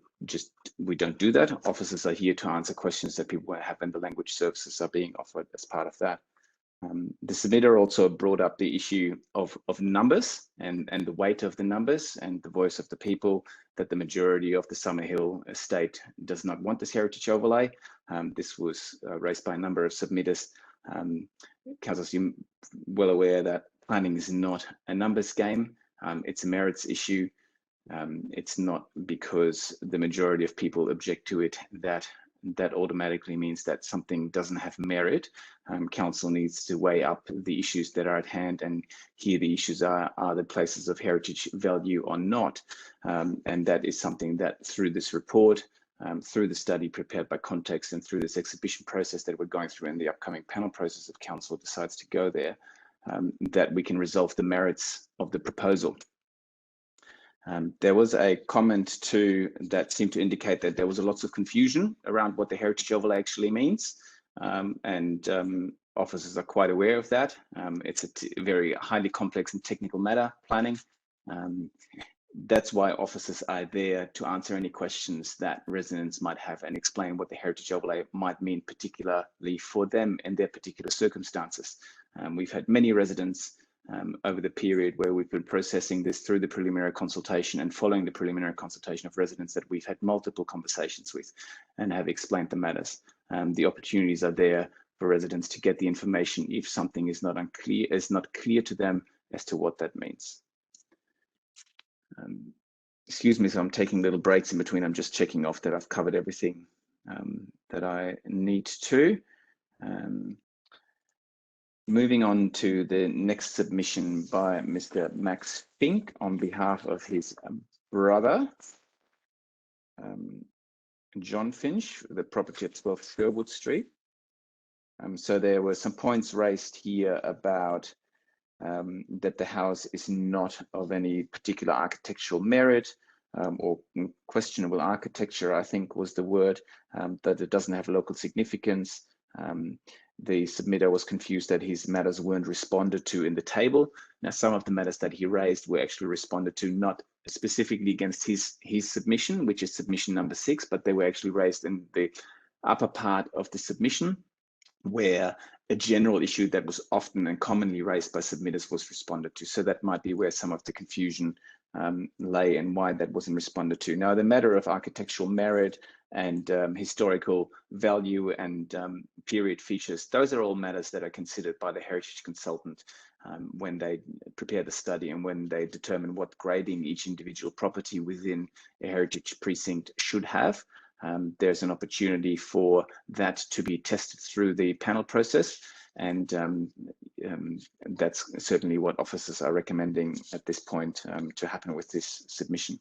don't do that. Officers are here to answer questions that people have, and the language services are being offered as part of that. The submitter also brought up the issue of numbers and the weight of the numbers and the voice of the people, that the majority of the Summerhill estate does not want this heritage overlay. This was raised by a number of submitters. Councillors, you're well aware that planning is not a numbers game. It's a merits issue. It's not because the majority of people object to it that automatically means that something doesn't have merit. Council needs to weigh up the issues that are at hand, and here the issues are the places of heritage value or not. And that is something that through this report, through the study prepared by Context, and through this exhibition process that we're going through in the upcoming panel process, if council decides to go there, that we can resolve the merits of the proposal. There was a comment too that seemed to indicate that there was lots of confusion around what the heritage overlay actually means, and officers are quite aware of that. It's a very highly complex and technical matter, planning. That's why officers are there to answer any questions that residents might have and explain what the heritage overlay might mean, particularly for them and their particular circumstances. We've had many residents over the period where we've been processing this through the preliminary consultation and following the preliminary consultation of residents that we've had multiple conversations with and have explained the matters. The opportunities are there for residents to get the information if something is not clear to them as to what that means. Excuse me, so I'm taking little breaks in between. I'm just checking off that I've covered everything that I need to. Moving on to the next submission by Mr. Max Fink on behalf of his brother, John Finch, the property at 12 Sherwood Street. So there were some points raised here about that the house is not of any particular architectural merit or questionable architecture, I think was the word, that it doesn't have local significance. The submitter was confused that his matters weren't responded to in the table. Now, some of the matters that he raised were actually responded to, not specifically against his submission, which is submission number 6, but they were actually raised in the upper part of the submission, where a general issue that was often and commonly raised by submitters was responded to. So that might be where some of the confusion lay and why that wasn't responded to. Now, the matter of architectural merit and historical value and period features, those are all matters that are considered by the heritage consultant when they prepare the study and when they determine what grading each individual property within a heritage precinct should have. There's an opportunity for that to be tested through the panel process, and that's certainly what officers are recommending at this point to happen with this submission.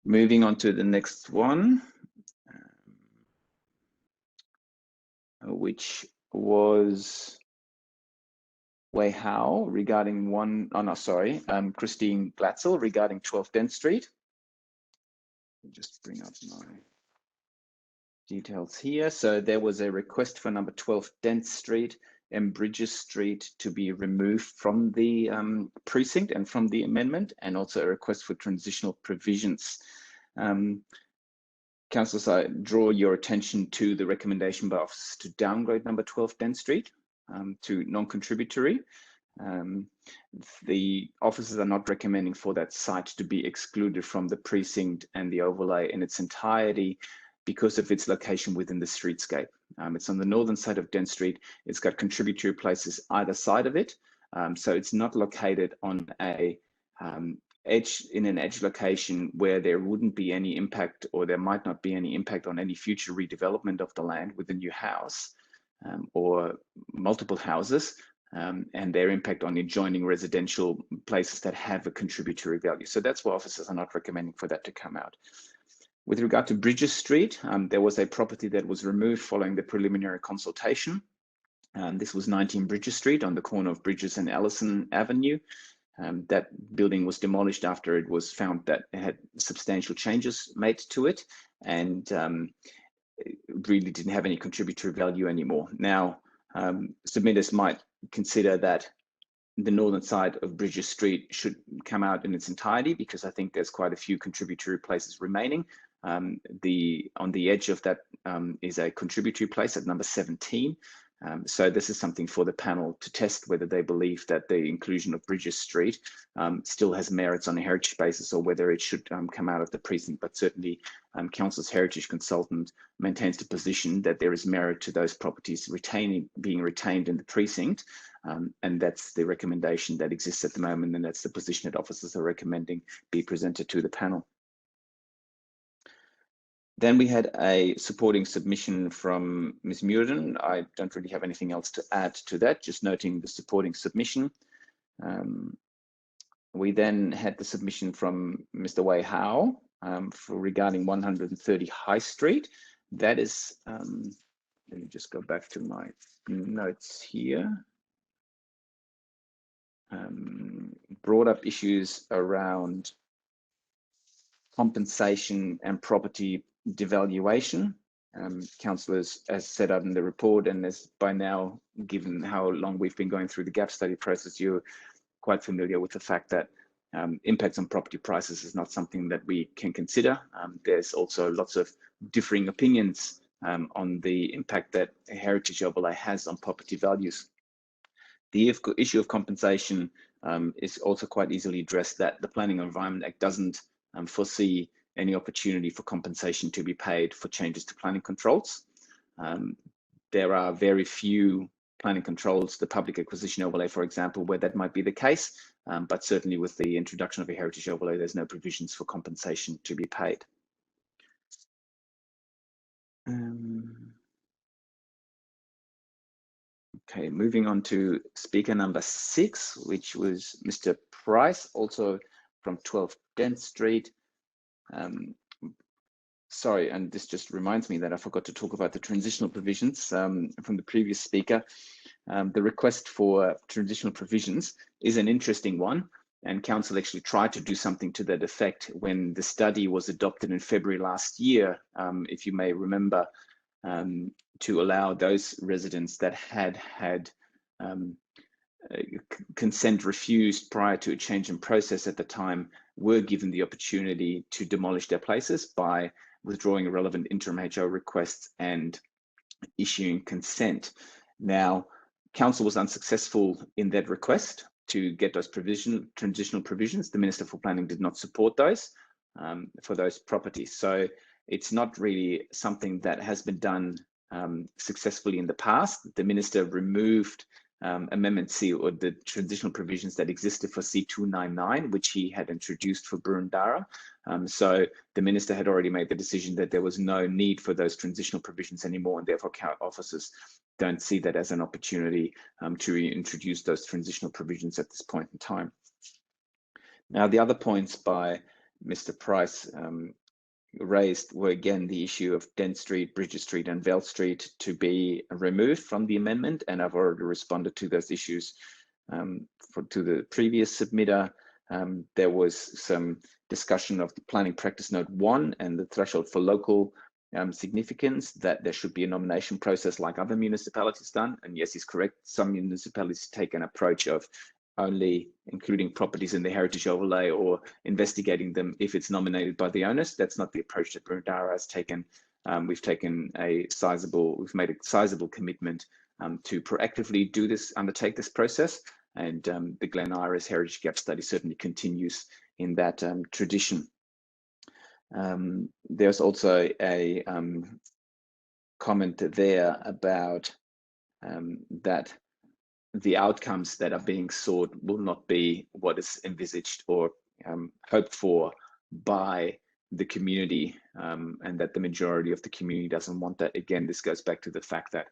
Moving on to the next one. which was Wei Hao regarding Christine Glatzel regarding 12 Dent Street. Just bring up my details here. So there was a request for number 12 Dent Street and Bridges Street to be removed from the precinct and from the amendment, and also a request for transitional provisions. Councillors, I draw your attention to the recommendation by officers to downgrade number 12 Dent Street to non-contributory. The officers are not recommending for that site to be excluded from the precinct and the overlay in its entirety because of its location within the streetscape. It's on the northern side of Dent Street. It's got contributory places either side of it. So it's not located on a in an edge location where there wouldn't be any impact, or there might not be any impact on any future redevelopment of the land with a new house or multiple houses, and their impact on adjoining residential places that have a contributory value. So that's why officers are not recommending for that to come out. With regard to Bridges Street, there was a property that was removed following the preliminary consultation. This was 19 Bridges Street on the corner of Bridges and Ellison Avenue. That building was demolished after it was found that it had substantial changes made to it, and it really didn't have any contributory value anymore. Now, submitters might consider that the northern side of Bridges Street should come out in its entirety, because I think there's quite a few contributory places remaining. On the edge of that is a contributory place at number 17. So this is something for the panel to test whether they believe that the inclusion of Bridges Street still has merits on a heritage basis, or whether it should come out of the precinct. But certainly Council's heritage consultant maintains the position that there is merit to those properties being retained in the precinct, and that's the recommendation that exists at the moment, and that's the position that officers are recommending be presented to the panel. Then we had a supporting submission from Ms. Muirden. I don't really have anything else to add to that, just noting the supporting submission. We then had the submission from Mr. Wei Hao regarding 130 High Street. That is, let me just go back to my notes here. Brought up issues around compensation and property devaluation. Councillors, as set out in the report, and as by now, given how long we've been going through the gap study process, you're quite familiar with the fact that impacts on property prices is not something that we can consider. There's also lots of differing opinions on the impact that a heritage overlay has on property values. The issue of compensation is also quite easily addressed, that the Planning and Environment Act doesn't foresee any opportunity for compensation to be paid for changes to planning controls. There are very few planning controls, the public acquisition overlay, for example, where that might be the case, but certainly with the introduction of a heritage overlay, there's no provisions for compensation to be paid. Okay, moving on to speaker number 6, which was Mr. Price, also from 12 Dent Street. Sorry, and this just reminds me that I forgot to talk about the transitional provisions from the previous speaker. The request for transitional provisions is an interesting one, and Council actually tried to do something to that effect when the study was adopted in February last year, if you may remember, to allow those residents that had consent refused prior to a change in process at the time were given the opportunity to demolish their places by withdrawing relevant interim HO requests and issuing consent. Now, Council was unsuccessful in that request to get those transitional provisions. The Minister for Planning did not support those for those properties. So it's not really something that has been done successfully in the past. The Minister removed Amendment C, or the transitional provisions that existed for C299, which he had introduced for Burundara. So the Minister had already made the decision that there was no need for those transitional provisions anymore, and therefore officers don't see that as an opportunity to reintroduce those transitional provisions at this point in time. Now, the other points by Mr. Price raised were again the issue of Dent Street, Bridget Street, and Vale Street to be removed from the amendment, and I've already responded to those issues to the previous submitter. There was some discussion of the planning practice note 1 and the threshold for local significance, that there should be a nomination process like other municipalities done. And yes, he's correct. Some municipalities take an approach of only including properties in the heritage overlay or investigating them if it's nominated by the owners. That's not the approach that Brundara has taken. We've made a sizable commitment to proactively do this, undertake this process. And the Glen Iris Heritage Gap Study certainly continues in that tradition. There's also a comment there about that the outcomes that are being sought will not be what is envisaged or hoped for by the community, and that the majority of the community doesn't want that. Again, this goes back to the fact that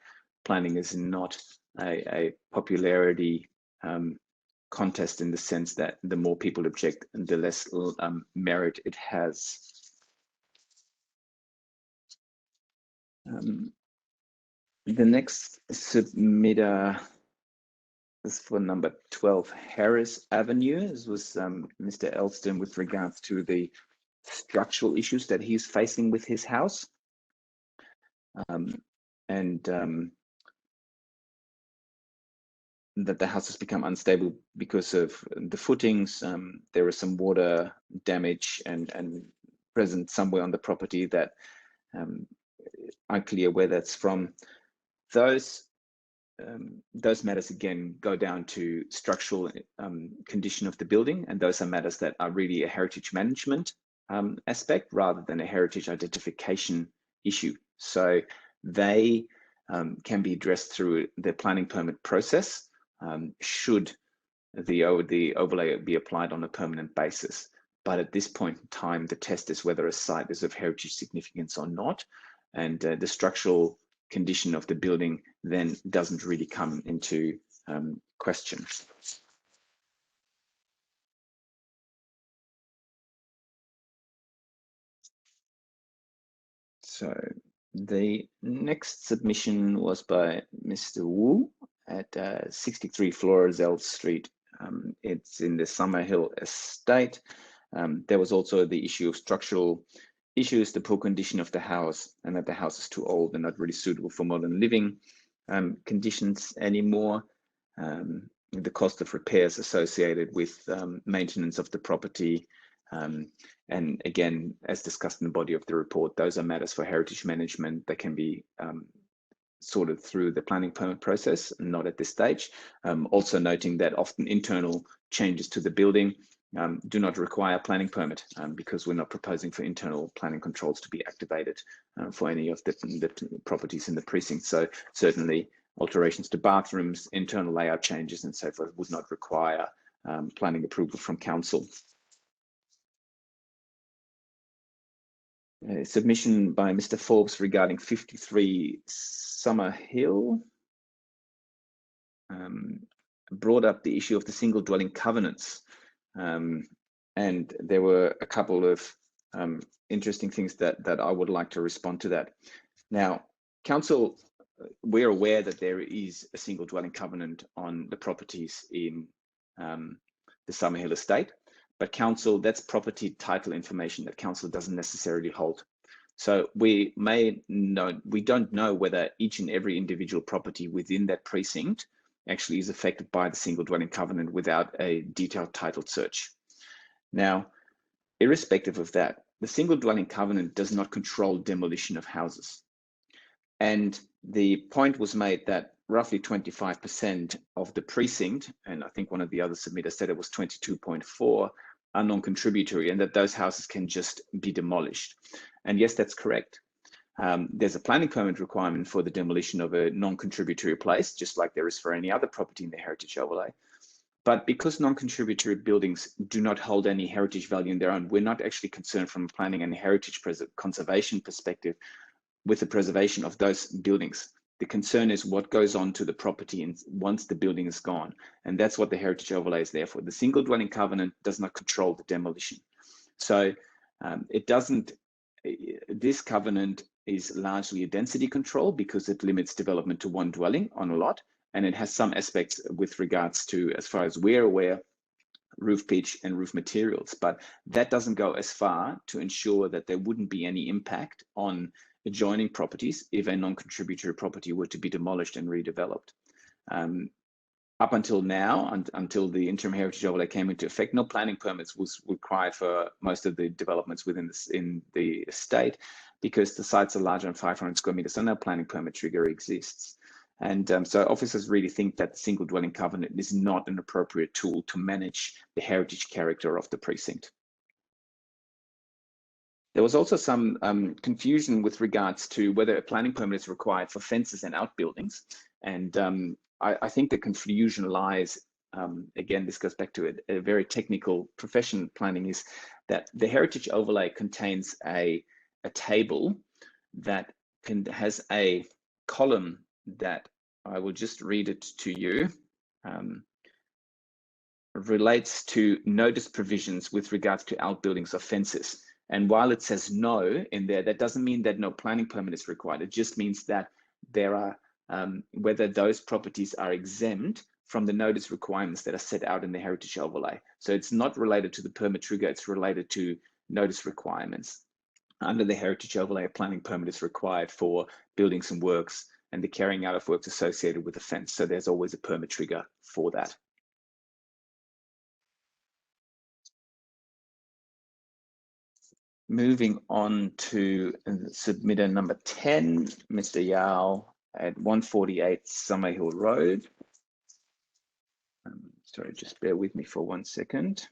planning is not a popularity contest, in the sense that the more people object, the less merit it has. The next submitter is for number 12 Harris Avenue. This was Mr. Elston with regards to the structural issues that he's facing with his house. That the house has become unstable because of the footings. There is some water damage and present somewhere on the property that unclear where that's from. Those matters again go down to structural condition of the building, and those are matters that are really a heritage management aspect rather than a heritage identification issue. So they can be addressed through the planning permit process, should the overlay be applied on a permanent basis. But at this point in time, the test is whether a site is of heritage significance or not, and the structural condition of the building then doesn't really come into question. So the next submission was by Mr. Wu at 63 Florizel Street. It's in the Summerhill estate. There was also the issue of structural issues, the poor condition of the house, and that the house is too old and not really suitable for modern living conditions anymore. The cost of repairs associated with maintenance of the property. And again, as discussed in the body of the report, those are matters for heritage management that can be sorted through the planning permit process, not at this stage. Also noting that often internal changes to the building do not require a planning permit because we're not proposing for internal planning controls to be activated for any of the properties in the precinct. So certainly alterations to bathrooms, internal layout changes and so forth would not require planning approval from council. A submission by Mr. Forbes regarding 53 Summerhill brought up the issue of the single dwelling covenants. And there were a couple of interesting things that I would like to respond to that. Now, council, we're aware that there is a single dwelling covenant on the properties in the Summerhill estate, but council, that's property title information that council doesn't necessarily hold. So we don't know whether each and every individual property within that precinct actually is affected by the single dwelling covenant without a detailed titled search. Now, irrespective of that, the single dwelling covenant does not control demolition of houses. And the point was made that roughly 25% of the precinct, and I think one of the other submitters said it was 22.4, are non-contributory, and that those houses can just be demolished. And yes, that's correct. There's a planning permit requirement for the demolition of a non-contributory place, just like there is for any other property in the heritage overlay. But because non-contributory buildings do not hold any heritage value in their own, we're not actually concerned from a planning and heritage conservation perspective with the preservation of those buildings. The concern is what goes on to the property once the building is gone. And that's what the heritage overlay is there for. The single dwelling covenant does not control the demolition. So it doesn't this covenant is largely a density control because it limits development to one dwelling on a lot, and it has some aspects with regards to, as far as we're aware, roof pitch and roof materials, but that doesn't go as far to ensure that there wouldn't be any impact on adjoining properties if a non-contributory property were to be demolished and redeveloped. Up until now, until the interim heritage overlay came into effect, no planning permits was required for most of the developments within the estate, because the sites are larger than 500 square meters, so no planning permit trigger exists. And so officers really think that the single dwelling covenant is not an appropriate tool to manage the heritage character of the precinct. There was also some confusion with regards to whether a planning permit is required for fences and outbuildings. And I think the confusion lies, again, this goes back to a very technical profession planning, is that the heritage overlay contains a table that has a column that, I will just read it to you, relates to notice provisions with regards to outbuildings or fences. And while it says no in there, that doesn't mean that no planning permit is required. It just means that there are, whether those properties are exempt from the notice requirements that are set out in the heritage overlay. So it's not related to the permit trigger, it's related to notice requirements. Under the heritage overlay, a planning permit is required for buildings and works and the carrying out of works associated with the fence. So there's always a permit trigger for that. Moving on to submitter number 10, Mr. Yao at 148 Summerhill Road. Sorry, just bear with me for 1 second.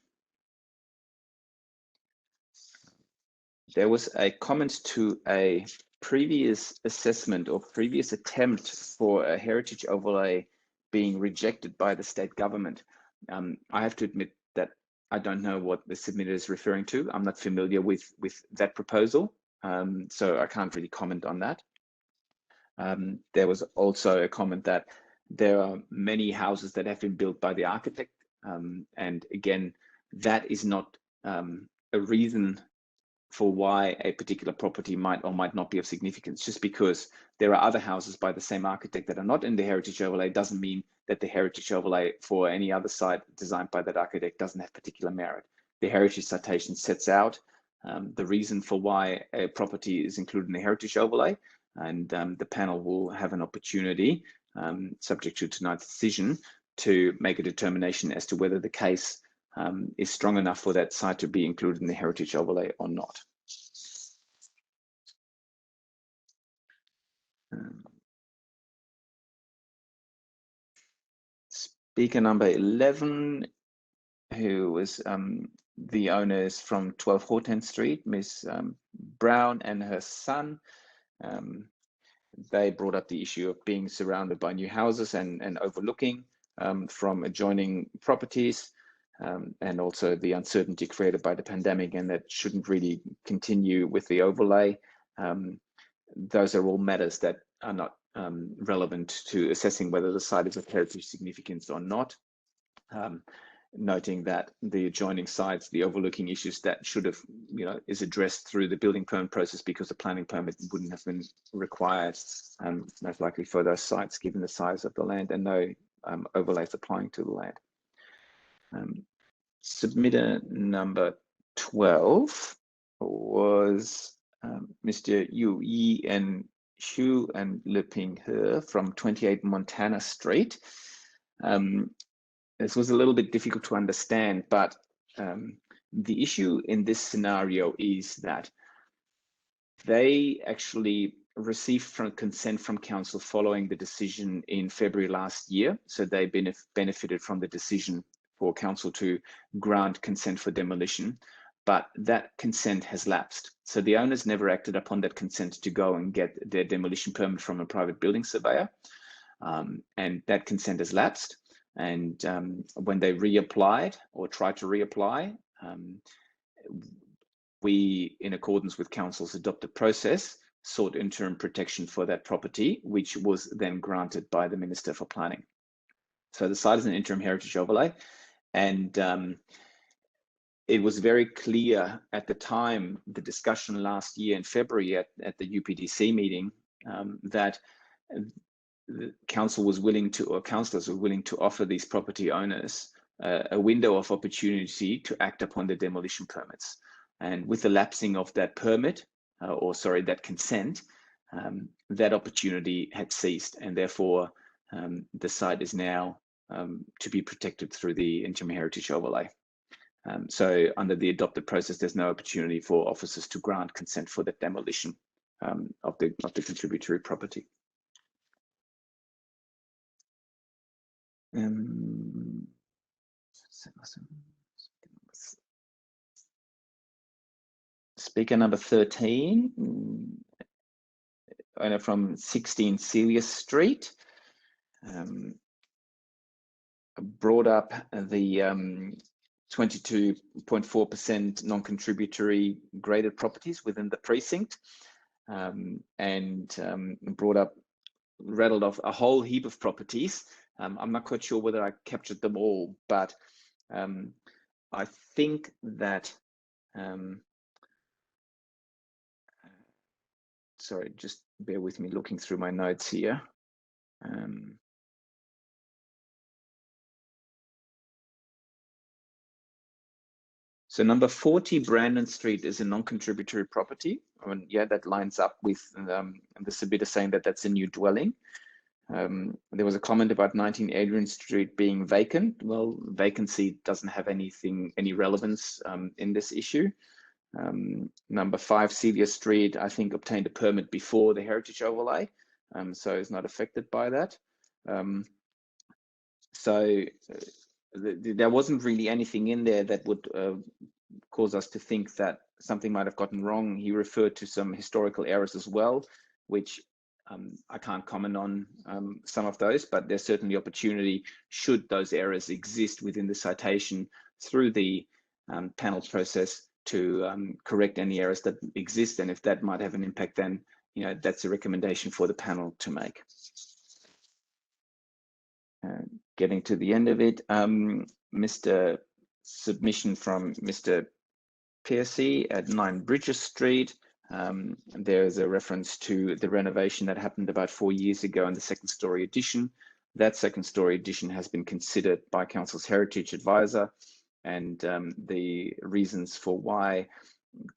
There was a comment to a previous assessment or previous attempt for a heritage overlay being rejected by the state government. I have to admit that I don't know what the submitter is referring to. I'm not familiar with that proposal, so I can't really comment on that. There was also a comment that there are many houses that have been built by the architect, and again, that is not a reason for why a particular property might or might not be of significance. Just because there are other houses by the same architect that are not in the heritage overlay doesn't mean that the heritage overlay for any other site designed by that architect doesn't have particular merit. The heritage citation sets out the reason for why a property is included in the heritage overlay, and the panel will have an opportunity, subject to tonight's decision, to make a determination as to whether the case is strong enough for that site to be included in the heritage overlay or not. Speaker number 11, who was the owner, is from 12 Horton Street, Ms. Brown and her son. They brought up the issue of being surrounded by new houses and overlooking from adjoining properties. And also the uncertainty created by the pandemic, and that shouldn't really continue with the overlay. Those are all matters that are not relevant to assessing whether the site is of heritage significance or not. Noting that the adjoining sites, the overlooking issues, that should have, is addressed through the building permit process, because the planning permit wouldn't have been required, most likely for those sites, given the size of the land and no overlays applying to the land. Submitter number 12 was Mr. Yu Yi and Xu and Leping He from 28 Montana Street. This was a little bit difficult to understand, but the issue in this scenario is that they actually received consent from council following the decision in February last year. So they benefited from the decision for council to grant consent for demolition, but that consent has lapsed. So the owners never acted upon that consent to go and get their demolition permit from a private building surveyor. And that consent has lapsed. And when they reapplied or tried to reapply, we, in accordance with council's adopted process, sought interim protection for that property, which was then granted by the Minister for Planning. So the site is an interim heritage overlay, and it was very clear at the time, the discussion last year in February at the UPDC meeting, that the council was willing to, or councillors were willing to offer these property owners a window of opportunity to act upon the demolition permits. And with the lapsing of that permit, that consent, that opportunity had ceased, and therefore the site is now to be protected through the interim heritage overlay. So under the adopted process, there's no opportunity for officers to grant consent for the demolition of the contributory property. Speaker number 13, owner from 16 Celia Street, brought up the 22.4% non-contributory graded properties within the precinct, and rattled off a whole heap of properties. I'm not quite sure whether I captured them all, but I think that, sorry, just bear with me looking through my notes here. So number 40 Brandon Street is a non-contributory property. I mean, yeah, that lines up with the submitter saying that that's a new dwelling. There was a comment about 19 Adrian Street being vacant. Well, vacancy doesn't have any relevance in this issue. Number 5 Celia Street, I think, obtained a permit before the heritage overlay, so is not affected by that. There wasn't really anything in there that would cause us to think that something might have gotten wrong. He referred to some historical errors as well, which I can't comment on some of those, but there's certainly opportunity should those errors exist within the citation through the panel process to correct any errors that exist. And if that might have an impact, then that's a recommendation for the panel to make. Getting to the end of it, Mr. Submission from Mr. Piercy at 9 Bridges Street. There's a reference to the renovation that happened about 4 years ago in the second story addition. That second story addition has been considered by Council's Heritage Advisor, and the reasons for why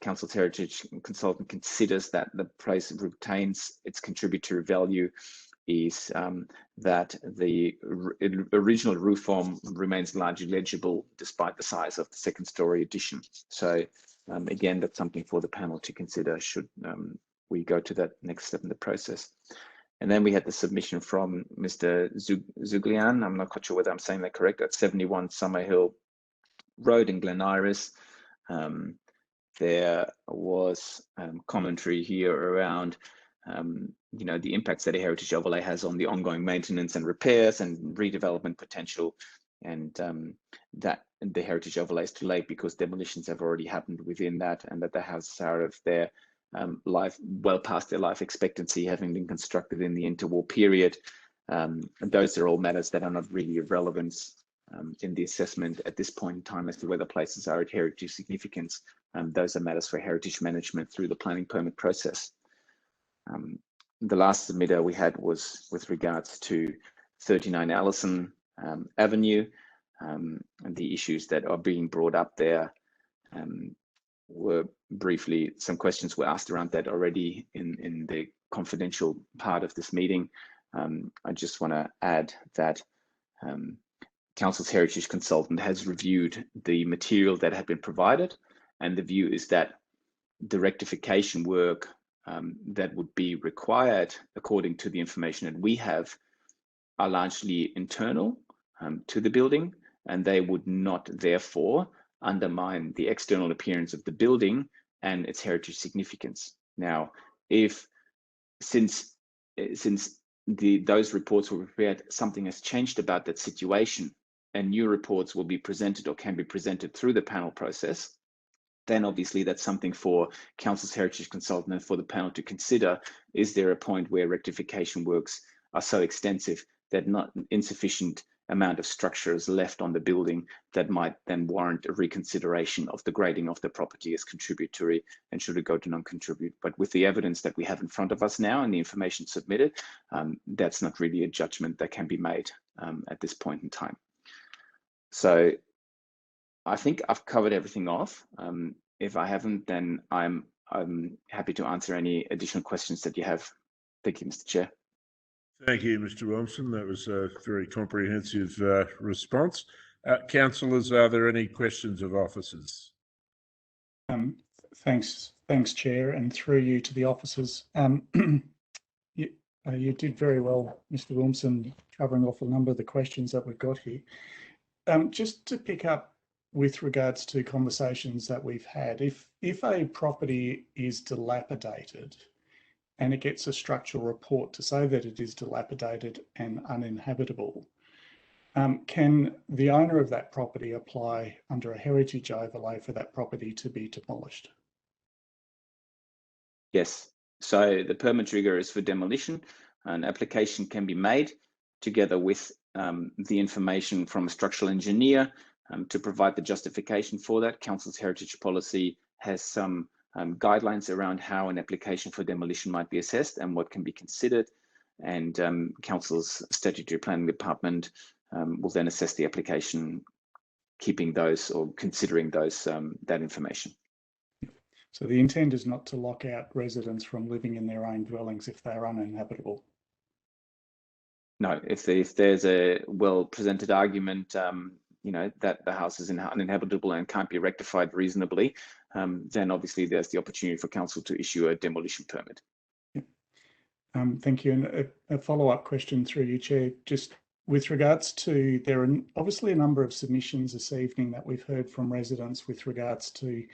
Council's Heritage Consultant considers that the place retains its contributory value is that the original roof form remains largely legible despite the size of the second story addition. So again, that's something for the panel to consider should we go to that next step in the process. And then we had the submission from Mr. Zuglian. I'm not quite sure whether I'm saying that correct. At 71 Summerhill Road in Glen Iris. There was commentary here around the impacts that a heritage overlay has on the ongoing maintenance and repairs and redevelopment potential, and that the heritage overlay is too late because demolitions have already happened within that, and that the houses are of their life well past their life expectancy, having been constructed in the interwar period. And those are all matters that are not really of relevance in the assessment at this point in time as to whether places are at heritage significance. Those are matters for heritage management through the planning permit process. The last submitter we had was with regards to 39 Allison Avenue, and the issues that are being brought up there were briefly, some questions were asked around that already in the confidential part of this meeting. I just want to add that Council's Heritage Consultant has reviewed the material that had been provided, and the view is that the rectification work that would be required according to the information that we have are largely internal to the building, and they would not therefore undermine the external appearance of the building and its heritage significance. Now, since those reports were prepared, something has changed about that situation, and new reports will be presented or can be presented through the panel process, then obviously that's something for Council's Heritage Consultant and for the panel to consider. Is there a point where rectification works are so extensive that not insufficient amount of structures left on the building that might then warrant a reconsideration of the grading of the property as contributory and should it go to non-contribute. But with the evidence that we have in front of us now and the information submitted, that's not really a judgment that can be made at this point in time. So I think I've covered everything off. If I haven't, then I'm happy to answer any additional questions that you have. Thank you, Mr. Chair. Thank you, Mr. Wilson. That was a very comprehensive response. Councillors, are there any questions of officers? Thanks, Chair, and through you to the officers. You did very well, Mr. Wilson, covering off a number of the questions that we've got here. Just to pick up with regards to conversations that we've had, if a property is dilapidated and it gets a structural report to say that it is dilapidated and uninhabitable, can the owner of that property apply under a heritage overlay for that property to be demolished? Yes. So the permit trigger is for demolition. An application can be made together with the information from a structural engineer to provide the justification for that. Council's heritage policy has some guidelines around how an application for demolition might be assessed and what can be considered. And Council's statutory planning department will then assess the application, keeping those or considering those that information. So the intent is not to lock out residents from living in their own dwellings if they are uninhabitable. No, if there's a well-presented argument, you know, that the house is uninhabitable and can't be rectified reasonably, then obviously there's the opportunity for council to issue a demolition permit. Thank you. And a follow-up question through you, Chair, just with regards to, there are obviously a number of submissions this evening that we've heard from residents with regards to,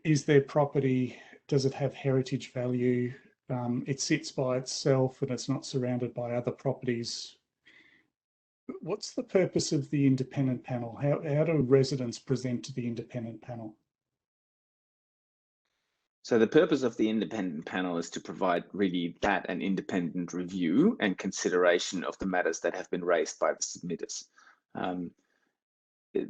is their property, does it have heritage value? It sits by itself and it's not surrounded by other properties. What's the purpose of the independent panel? How do residents present to the independent panel? So the purpose of the independent panel is to provide really that an independent review and consideration of the matters that have been raised by the submitters.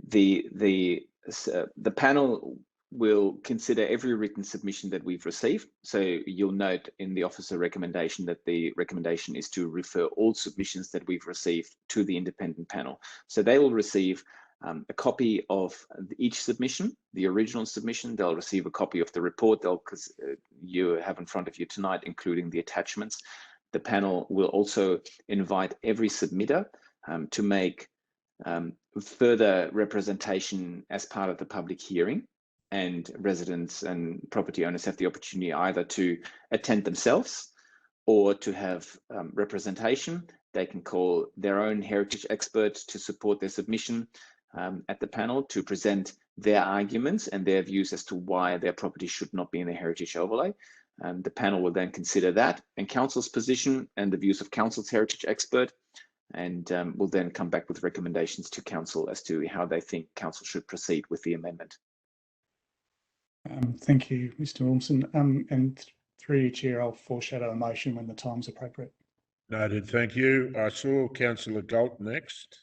The panel will consider every written submission that we've received. So you'll note in the officer recommendation that the recommendation is to refer all submissions that we've received to the independent panel. So they will receive a copy of each submission, the original submission. They'll receive a copy of the report you have in front of you tonight, including the attachments. The panel will also invite every submitter to make further representation as part of the public hearing, and residents and property owners have the opportunity either to attend themselves or to have representation. They can call their own heritage experts to support their submission at the panel to present their arguments and their views as to why their property should not be in the heritage overlay. The panel will then consider that and council's position and the views of council's heritage expert, and will then come back with recommendations to council as to how they think council should proceed with the amendment. Thank you, Mr. Wilson. And through you, Chair, I'll foreshadow a motion when the time's appropriate. Noted, thank you. I saw Councillor Galt next.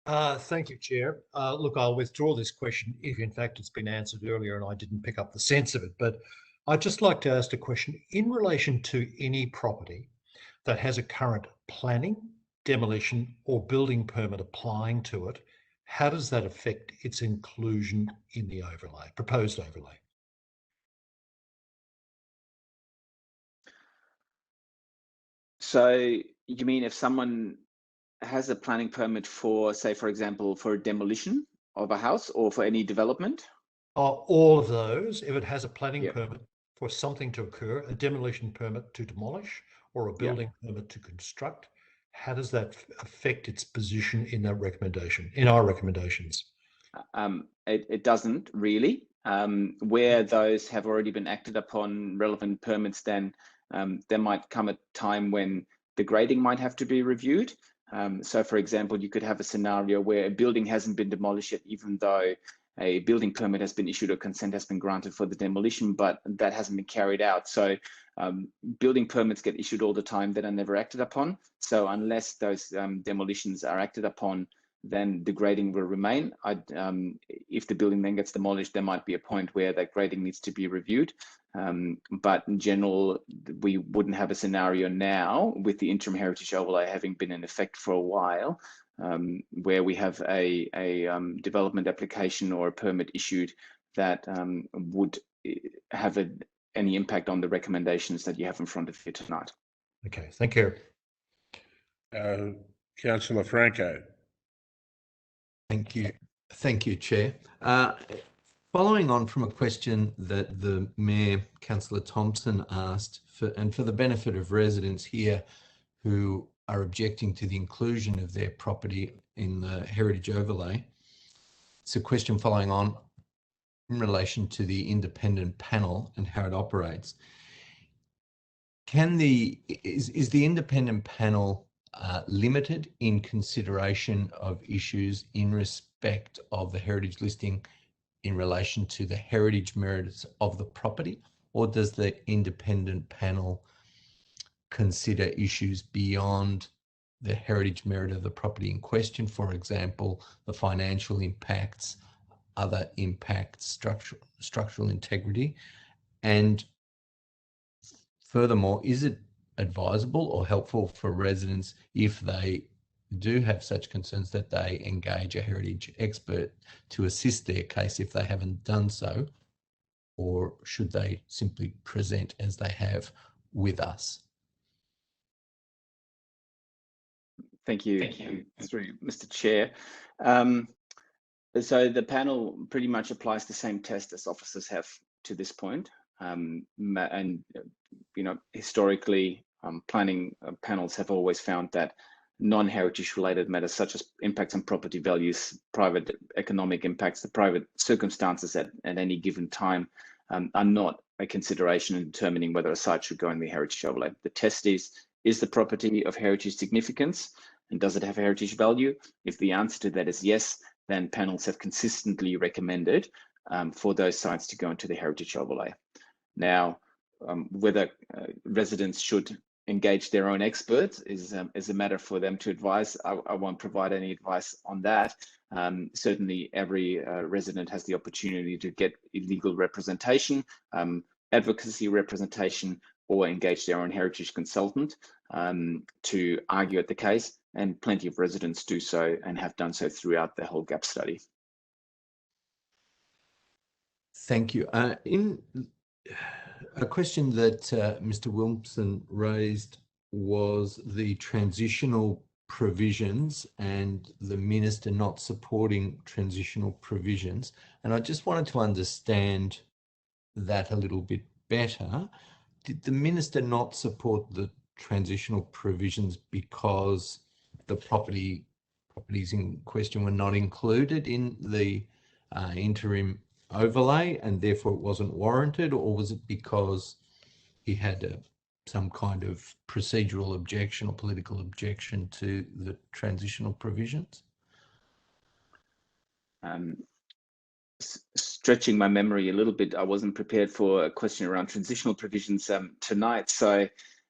Thank you, Chair. Look, I'll withdraw this question if in fact it's been answered earlier and I didn't pick up the sense of it, but I'd just like to ask a question in relation to any property that has a current planning, demolition or building permit applying to it. How does that affect its inclusion in the overlay, proposed overlay? So you mean if someone has a planning permit for, say, for example, for a demolition of a house or for any development? All of those, if it has a planning permit for something to occur, a demolition permit to demolish or a building permit to construct, how does that affect its position in that recommendation, in our recommendations? It doesn't really. Where those have already been acted upon, relevant permits, then there might come a time when the grading might have to be reviewed. So for example, you could have a scenario where a building hasn't been demolished yet, even though a building permit has been issued or consent has been granted for the demolition, but that hasn't been carried out. So building permits get issued all the time that are never acted upon. So unless those demolitions are acted upon, then the grading will remain. If the building then gets demolished, there might be a point where that grading needs to be reviewed. But in general, we wouldn't have a scenario now with the interim heritage overlay having been in effect for a while, where we have a development application or a permit issued that would have any impact on the recommendations that you have in front of you tonight. Okay, thank you. Councillor Franco. Thank you. Thank you, Chair. Following on from a question that the Mayor, Councillor Thompson, asked, for the benefit of residents here who are objecting to the inclusion of their property in the heritage overlay, it's a question following on in relation to the independent panel and how it operates. Is the independent panel limited in consideration of issues in respect of the heritage listing in relation to the heritage merits of the property, or does the independent panel consider issues beyond the heritage merit of the property in question? For example, the financial impacts, other impacts, structural integrity, and furthermore, is it advisable or helpful for residents, if they do have such concerns, that they engage a heritage expert to assist their case if they haven't done so, or should they simply present as they have with us? Thank you, through Mr. Chair. So the panel pretty much applies the same test as officers have to this point. And, you know, historically, planning panels have always found that non-heritage related matters such as impacts on property values, private economic impacts, the private circumstances at any given time are not a consideration in determining whether a site should go in the heritage overlay. The test is the property of heritage significance, and does it have heritage value? If the answer to that is yes, then panels have consistently recommended for those sites to go into the heritage overlay. Now, whether residents should engage their own experts is a matter for them to advise. I won't provide any advice on that. Certainly, every resident has the opportunity to get legal representation, advocacy representation, or engage their own heritage consultant to argue at the case, and plenty of residents do so and have done so throughout the whole GAP study. Thank you. In a question that Mr. Wilmson raised was the transitional provisions and the minister not supporting transitional provisions. And I just wanted to understand that a little bit better. Did the minister not support the transitional provisions because the properties in question were not included in the interim overlay and therefore it wasn't warranted, or was it because he had some kind of procedural objection or political objection to the transitional provisions? Stretching my memory a little bit, I wasn't prepared for a question around transitional provisions tonight, so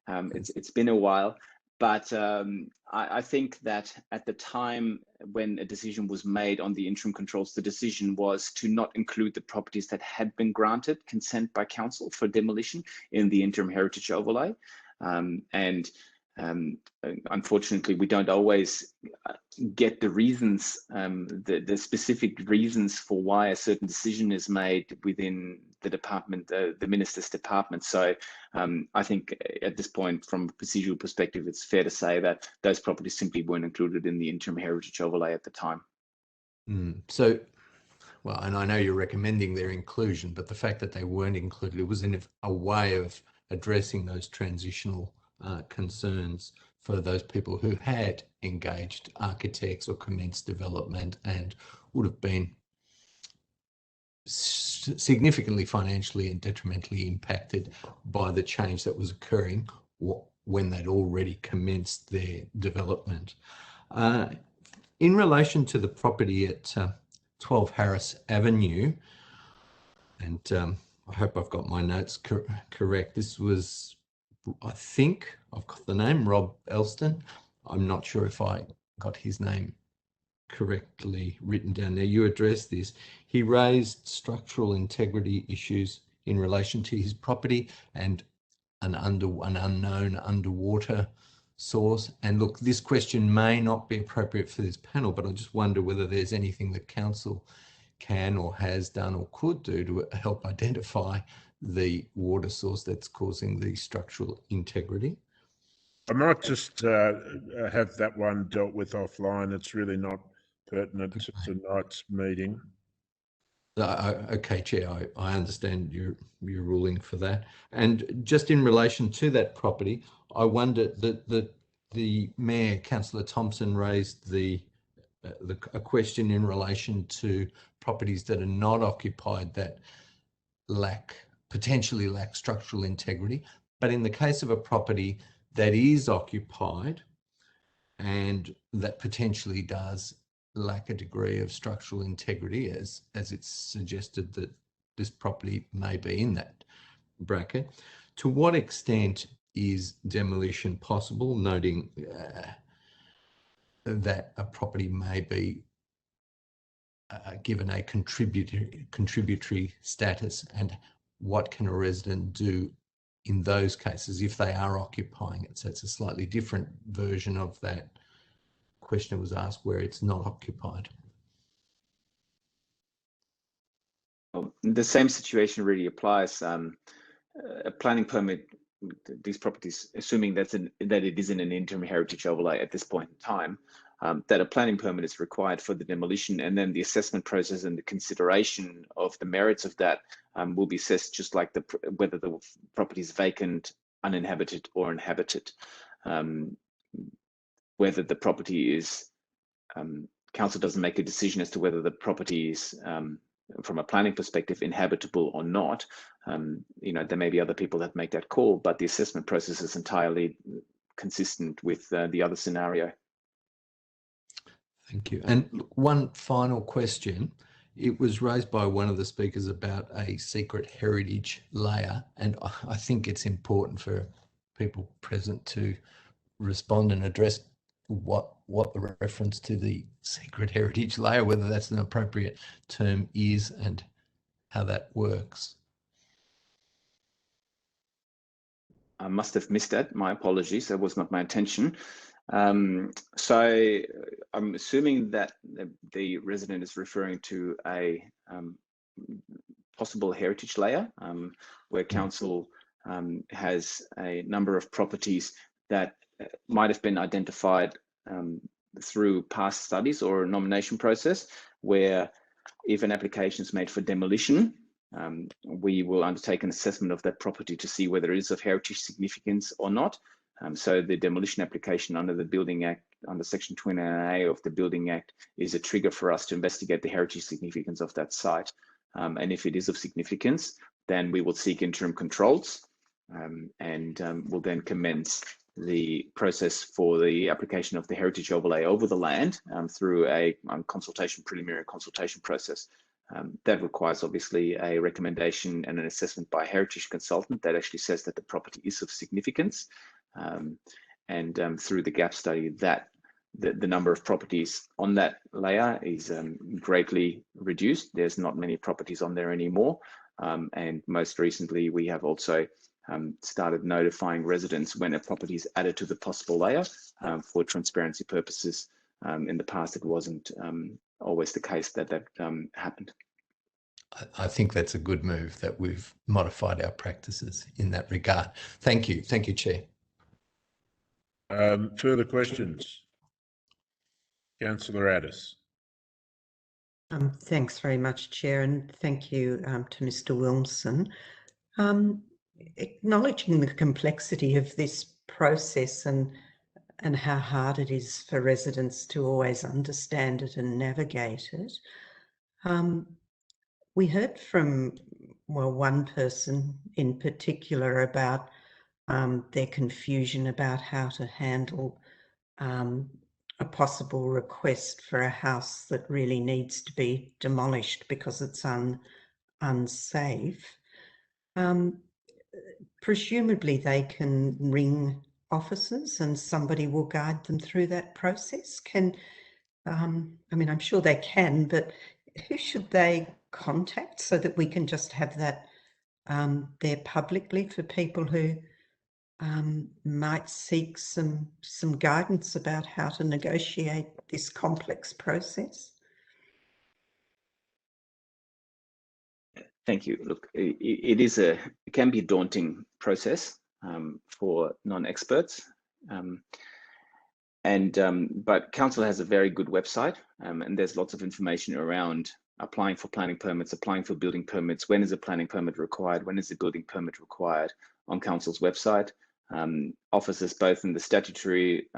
it's been a while. But I think that at the time when a decision was made on the interim controls, the decision was to not include the properties that had been granted consent by council for demolition in the interim heritage overlay. Unfortunately, we don't always get the reasons, the specific reasons for why a certain decision is made within the department, the minister's department. So I think at this point, from a procedural perspective, it's fair to say that those properties simply weren't included in the interim heritage overlay at the time. So, well, and I know you're recommending their inclusion, but the fact that they weren't included, it was in a way of addressing those transitional concerns for those people who had engaged architects or commenced development and would have been significantly financially and detrimentally impacted by the change that was occurring when they'd already commenced their development. In relation to the property at 12 Harris Avenue. And I hope I've got my notes correct. This was, I think I've got the name, Rob Elston. I'm not sure if I got his name correctly written down there. You addressed this. He raised structural integrity issues in relation to his property and an unknown underwater source. And look, this question may not be appropriate for this panel, but I just wonder whether there's anything that council can or has done or could do to help identify the water source that's causing the structural integrity. I might just have that one dealt with offline. It's really not pertinent to tonight's meeting. Okay, Chair, I understand your ruling for that. And just in relation to that property, I wonder that the Mayor, Councillor Thompson, raised a question in relation to properties that are not occupied that potentially lack structural integrity. But in the case of a property that is occupied and that potentially does lack a degree of structural integrity, as it's suggested that this property may be in that bracket, to what extent is demolition possible, noting that a property may be given a contributory status, and what can a resident do in those cases if they are occupying it? So it's a slightly different version of that question that was asked where it's not occupied. Well, the same situation really applies. A planning permit, these properties, assuming that it is in an interim heritage overlay at this point in time, that a planning permit is required for the demolition, and then the assessment process and the consideration of the merits of that will be assessed just like whether the property is vacant, uninhabited, or inhabited. Whether the property is, council doesn't make a decision as to whether the property is, from a planning perspective, inhabitable or not. There may be other people that make that call, but the assessment process is entirely consistent with the other scenario. Thank you. And look, one final question. It was raised by one of the speakers about a secret heritage layer, and I think it's important for people present to respond and address what the reference to the secret heritage layer, whether that's an appropriate term, is and how that works. I must have missed that. My apologies. That was not my intention. So I'm assuming that the resident is referring to a possible heritage layer where council has a number of properties that might have been identified through past studies or a nomination process, where if an application is made for demolition, we will undertake an assessment of that property to see whether it is of heritage significance or not. So the demolition application under the Building Act, under Section 29A of the Building Act, is a trigger for us to investigate the heritage significance of that site. And if it is of significance, then we will seek interim controls and will then commence the process for the application of the heritage overlay over the land through a preliminary consultation process. That requires obviously a recommendation and an assessment by a heritage consultant that actually says that the property is of significance. And through the gap study, that the number of properties on that layer is greatly reduced. There's not many properties on there anymore. And most recently, we have also started notifying residents when a property is added to the possible layer for transparency purposes. In the past, it wasn't always the case that happened. I think that's a good move, that we've modified our practices in that regard. Thank you. Thank you, Chair. Further questions? Councillor Addis. Thanks very much, Chair, and thank you to Mr. Wilmson. Acknowledging the complexity of this process and how hard it is for residents to always understand it and navigate it, we heard from, well, one person in particular about their confusion about how to handle a possible request for a house that really needs to be demolished because it's unsafe, presumably they can ring officers and somebody will guide them through that process. I mean, I'm sure they can, but who should they contact so that we can just have that there publicly for people who might seek some guidance about how to negotiate this complex process? Thank you. Look, it can be a daunting process for non-experts, but council has a very good website, and there's lots of information around applying for planning permits, applying for building permits. When is a planning permit required? When is a building permit required? On council's website, officers both in the statutory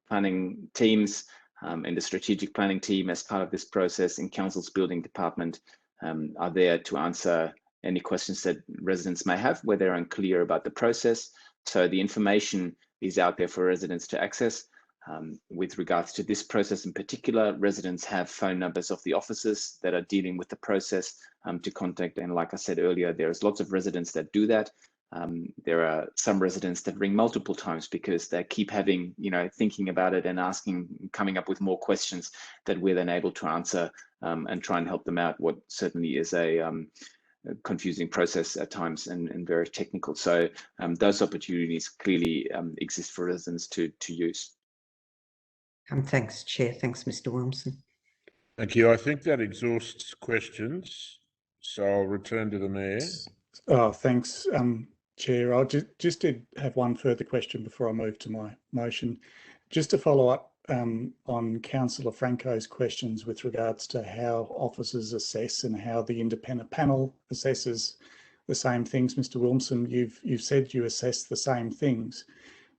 planning teams and the strategic planning team, as part of this process, in council's building department, are there to answer any questions that residents may have where they're unclear about the process. So the information is out there for residents to access. With regards to this process in particular, residents have phone numbers of the officers that are dealing with the process to contact. And like I said earlier, there's lots of residents that do that. There are some residents that ring multiple times because they keep having, thinking about it and asking, coming up with more questions that we're then able to answer and try and help them out. What certainly is a confusing process at times and very technical. So those opportunities clearly exist for residents to use. Thanks, Chair. Thanks, Mr. Wilmson. Thank you. I think that exhausts questions, so I'll return to the Mayor. Oh, thanks, Chair. I just did have one further question before I move to my motion. Just to follow up on Councillor Franco's questions with regards to how officers assess and how the independent panel assesses the same things. Mr. Wilmson, you've said you assess the same things,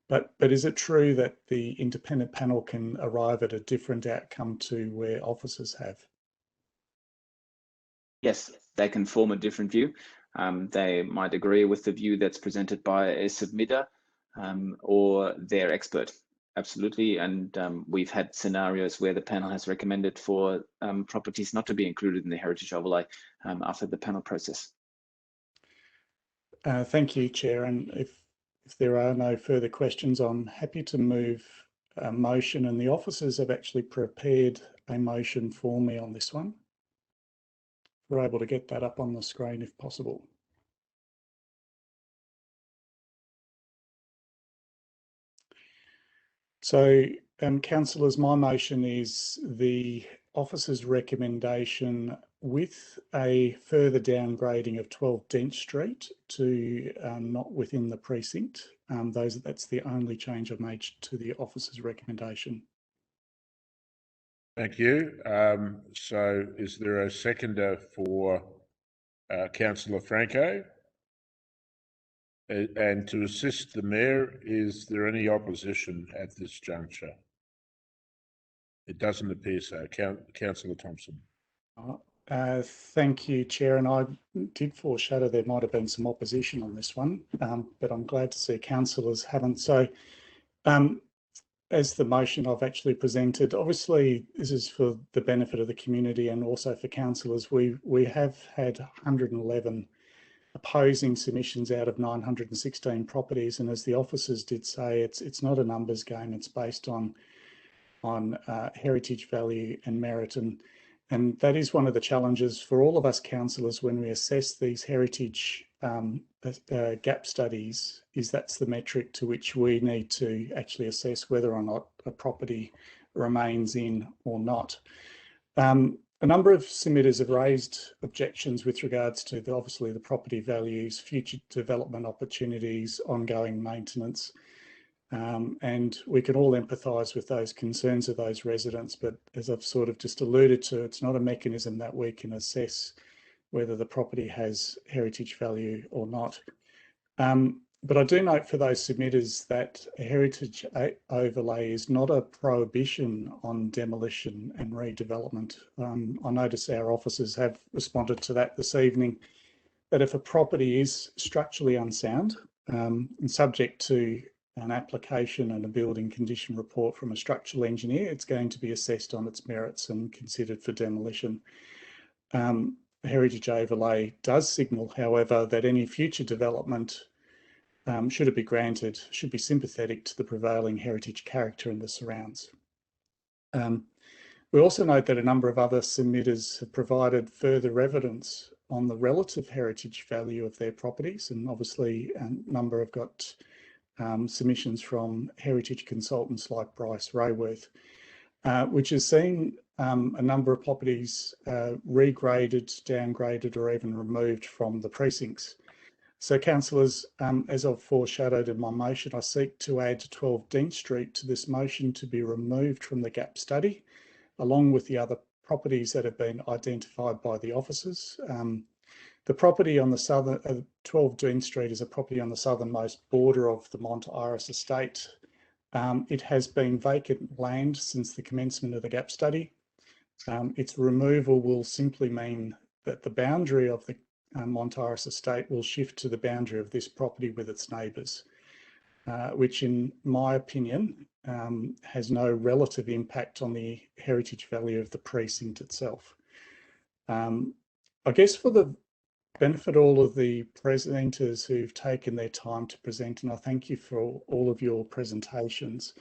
but is it true that the independent panel can arrive at a different outcome to where officers have? Yes, they can form a different view. They might agree with the view that's presented by a submitter or their expert. Absolutely. And we've had scenarios where the panel has recommended for properties not to be included in the heritage overlay after the panel process. Thank you, Chair. And if there are no further questions, I'm happy to move a motion, and the officers have actually prepared a motion for me on this one. We're able to get that up on the screen if possible. So, councillors, my motion is the officer's recommendation with a further downgrading of 12 Dent Street to not within the precinct. That's the only change I've made to the officer's recommendation. Thank you. So is there a seconder for Councillor Franco? And to assist the Mayor, is there any opposition at this juncture? It doesn't appear so. Councillor Thompson. Thank you, Chair. And I did foreshadow there might have been some opposition on this one, but I'm glad to see councillors haven't. So as the motion I've actually presented, obviously this is for the benefit of the community and also for councillors. We have had 111 opposing submissions out of 916 properties, and as the officers did say, it's not a numbers game. It's based on heritage value and merit, and that is one of the challenges for all of us councillors when we assess these heritage gap studies. That's the metric to which we need to actually assess whether or not a property remains in or not. A number of submitters have raised objections with regards to obviously the property values, future development opportunities, ongoing maintenance, and we can all empathise with those concerns of those residents. But as I've sort of just alluded to, it's not a mechanism that we can assess whether the property has heritage value or not. But I do note for those submitters that a heritage overlay is not a prohibition on demolition and redevelopment. I notice our officers have responded to that this evening, that if a property is structurally unsound and subject to an application and a building condition report from a structural engineer, it's going to be assessed on its merits and considered for demolition. Heritage overlay does signal, however, that any future development, should it be granted, should be sympathetic to the prevailing heritage character in the surrounds. We also note that a number of other submitters have provided further evidence on the relative heritage value of their properties, and obviously a number have got submissions from heritage consultants like Bryce Rayworth, which has seen a number of properties regraded, downgraded, or even removed from the precincts. So, councillors, as I've foreshadowed in my motion, I seek to add 12 Dean Street to this motion to be removed from the gap study, along with the other properties that have been identified by the officers. The property on the southern, 12 Dean Street is a property on the southernmost border of the Mont Iris estate. It has been vacant land since the commencement of the gap study. Its removal will simply mean that the boundary of the Mont Iris estate will shift to the boundary of this property with its neighbours, which in my opinion has no relative impact on the heritage value of the precinct itself. I guess for the benefit all of the presenters who've taken their time to present, and I thank you for all of your presentations.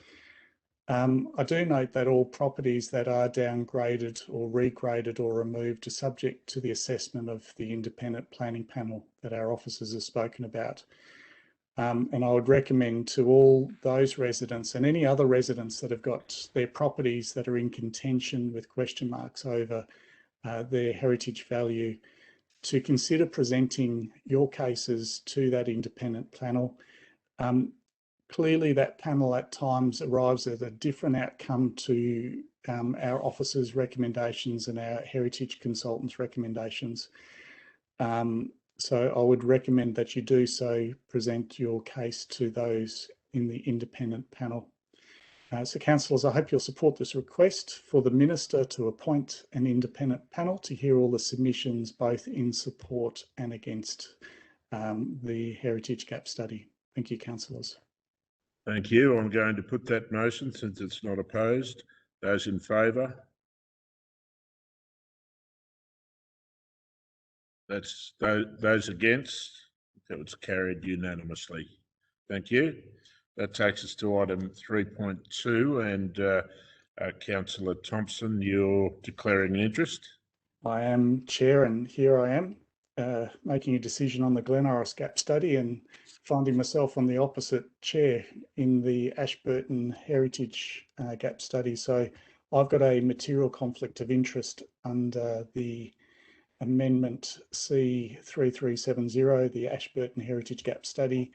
I do note that all properties that are downgraded or regraded or removed are subject to the assessment of the independent planning panel that our officers have spoken about. And I would recommend to all those residents and any other residents that have got their properties that are in contention with question marks over their heritage value to consider presenting your cases to that independent panel. Clearly, that panel at times arrives at a different outcome to our officers' recommendations and our heritage consultants' recommendations. So I would recommend that you do so, present your case to those in the independent panel. So councillors, I hope you'll support this request for the Minister to appoint an independent panel to hear all the submissions, both in support and against the Heritage Gap Study. Thank you, councillors. Thank you. I'm going to put that motion since it's not opposed. Those in favour? That's those against. That was carried unanimously. Thank you. That takes us to item 3.2, and Councillor Thompson, you're declaring an interest. I am Chair, and here I am making a decision on the Glen Iris Gap Study and finding myself on the opposite chair in the Ashburton Heritage Gap Study. So I've got a material conflict of interest under the Amendment C3370, the Ashburton Heritage Gap Study.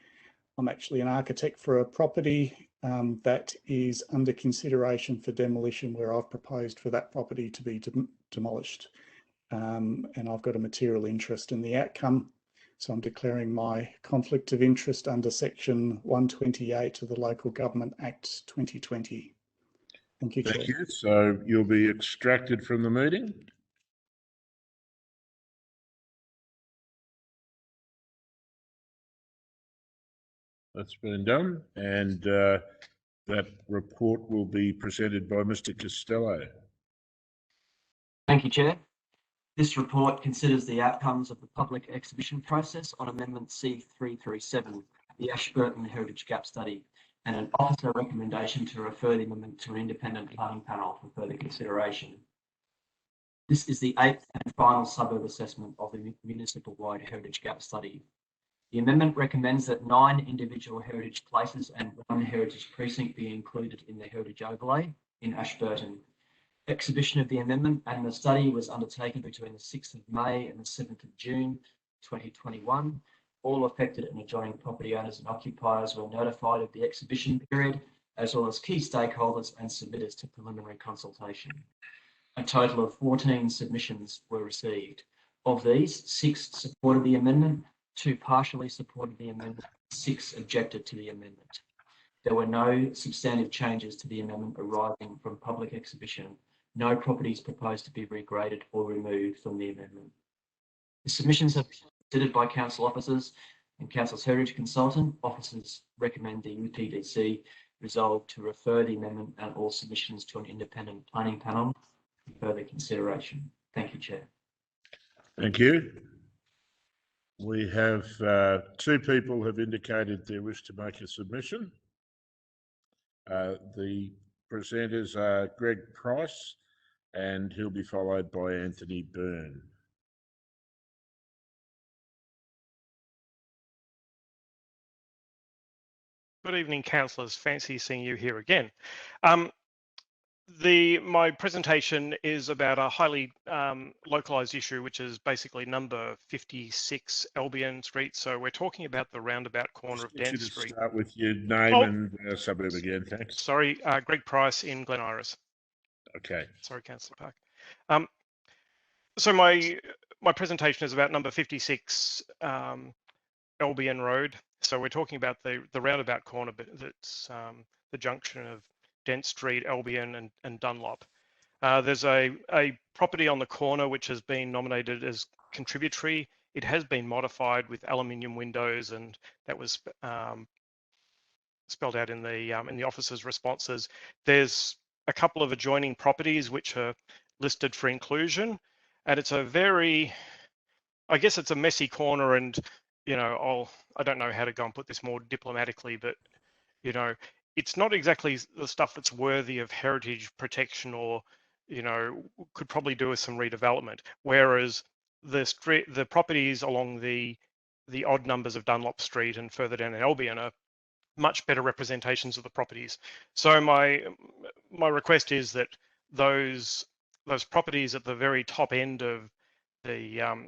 I'm actually an architect for a property that is under consideration for demolition, where I've proposed for that property to be demolished. And I've got a material interest in the outcome. So I'm declaring my conflict of interest under Section 128 of the Local Government Act 2020. Thank you, Chair. Thank you. So you'll be extracted from the meeting. That's been done, and that report will be presented by Mr. Costello. Thank you, Chair. This report considers the outcomes of the public exhibition process on Amendment C337, the Ashburton Heritage Gap Study, and an officer recommendation to refer the amendment to an independent planning panel for further consideration. This is the 8th and final suburb assessment of the municipal-wide Heritage Gap Study. The amendment recommends that 9 individual heritage places and 1 heritage precinct be included in the heritage overlay in Ashburton. Exhibition of the amendment and the study was undertaken between the 6th of May and the 7th of June 2021. All affected and adjoining property owners and occupiers were notified of the exhibition period, as well as key stakeholders and submitters to preliminary consultation. A total of 14 submissions were received. Of these, 6 supported the amendment, 2 partially supported the amendment, 6 objected to the amendment. There were no substantive changes to the amendment arising from public exhibition. No properties proposed to be regraded or removed from the amendment. The submissions have been considered by council officers, and Council's Heritage Consultant, officers recommend the UPDC resolve to refer the amendment and all submissions to an independent planning panel for further consideration. Thank you, Chair. Thank you. We have 2 people have indicated their wish to make a submission. The presenters are Greg Price, and he'll be followed by Anthony Byrne. Good evening, councillors. Fancy seeing you here again. My presentation is about a highly localised issue, which is basically number 56 Albion Street. So we're talking about the roundabout corner of Dent Street. Start with your name and suburb again, thanks. Sorry, Greg Price in Glen Iris. Okay. Sorry, Councillor Park. So my presentation is about number 56 Albion Road. So we're talking about the roundabout corner that's the junction of Dent Street, Albion and Dunlop. There's a property on the corner which has been nominated as contributory. It has been modified with aluminium windows, and that was spelled out in the officers' responses. There's a couple of adjoining properties which are listed for inclusion, and it's a very, I guess it's a messy corner, and you know, I don't know how to go and put this more diplomatically, but you know, it's not exactly the stuff that's worthy of heritage protection, or you know, could probably do with some redevelopment. Whereas the properties along the odd numbers of Dunlop Street and further down in Albion are much better representations of the properties. So my request is that those properties at the very top end of the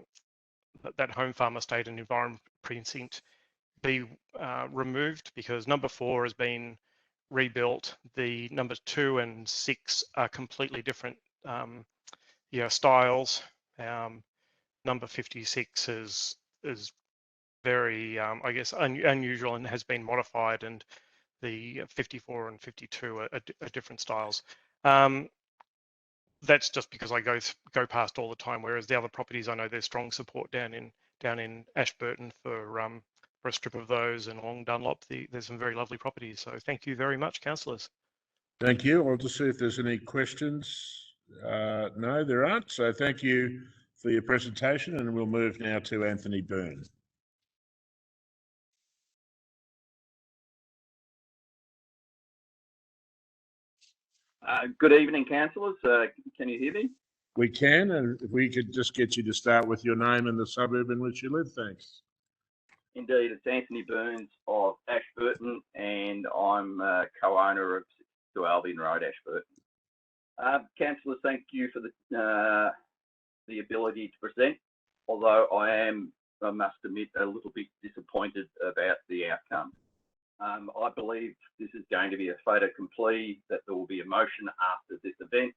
that home farm estate and environment precinct be removed, because number 4 has been rebuilt. The numbers 2 and 6 are completely different styles. Number 56 is very I guess unusual and has been modified, and the 54 and 52 are different styles. That's just because I go past all the time, whereas the other properties, I know there's strong support down in Ashburton for a strip of those, and along Dunlop there's some very lovely properties. So thank you very much, councillors. Thank you. I'll just see if there's any questions. No, there aren't. So thank you for your presentation, and we'll move now to Anthony Byrne. Good evening, councillors. Can you hear me? We can, and if we could just get you to start with your name and the suburb in which you live, thanks. Indeed, it's Anthony Burns of Ashburton, and I'm co-owner of 62 Albion Road, Ashburton. Councillors, thank you for the ability to present, although I must admit, a little bit disappointed about the outcome. I believe this is going to be a fait accompli, that there will be a motion after this event,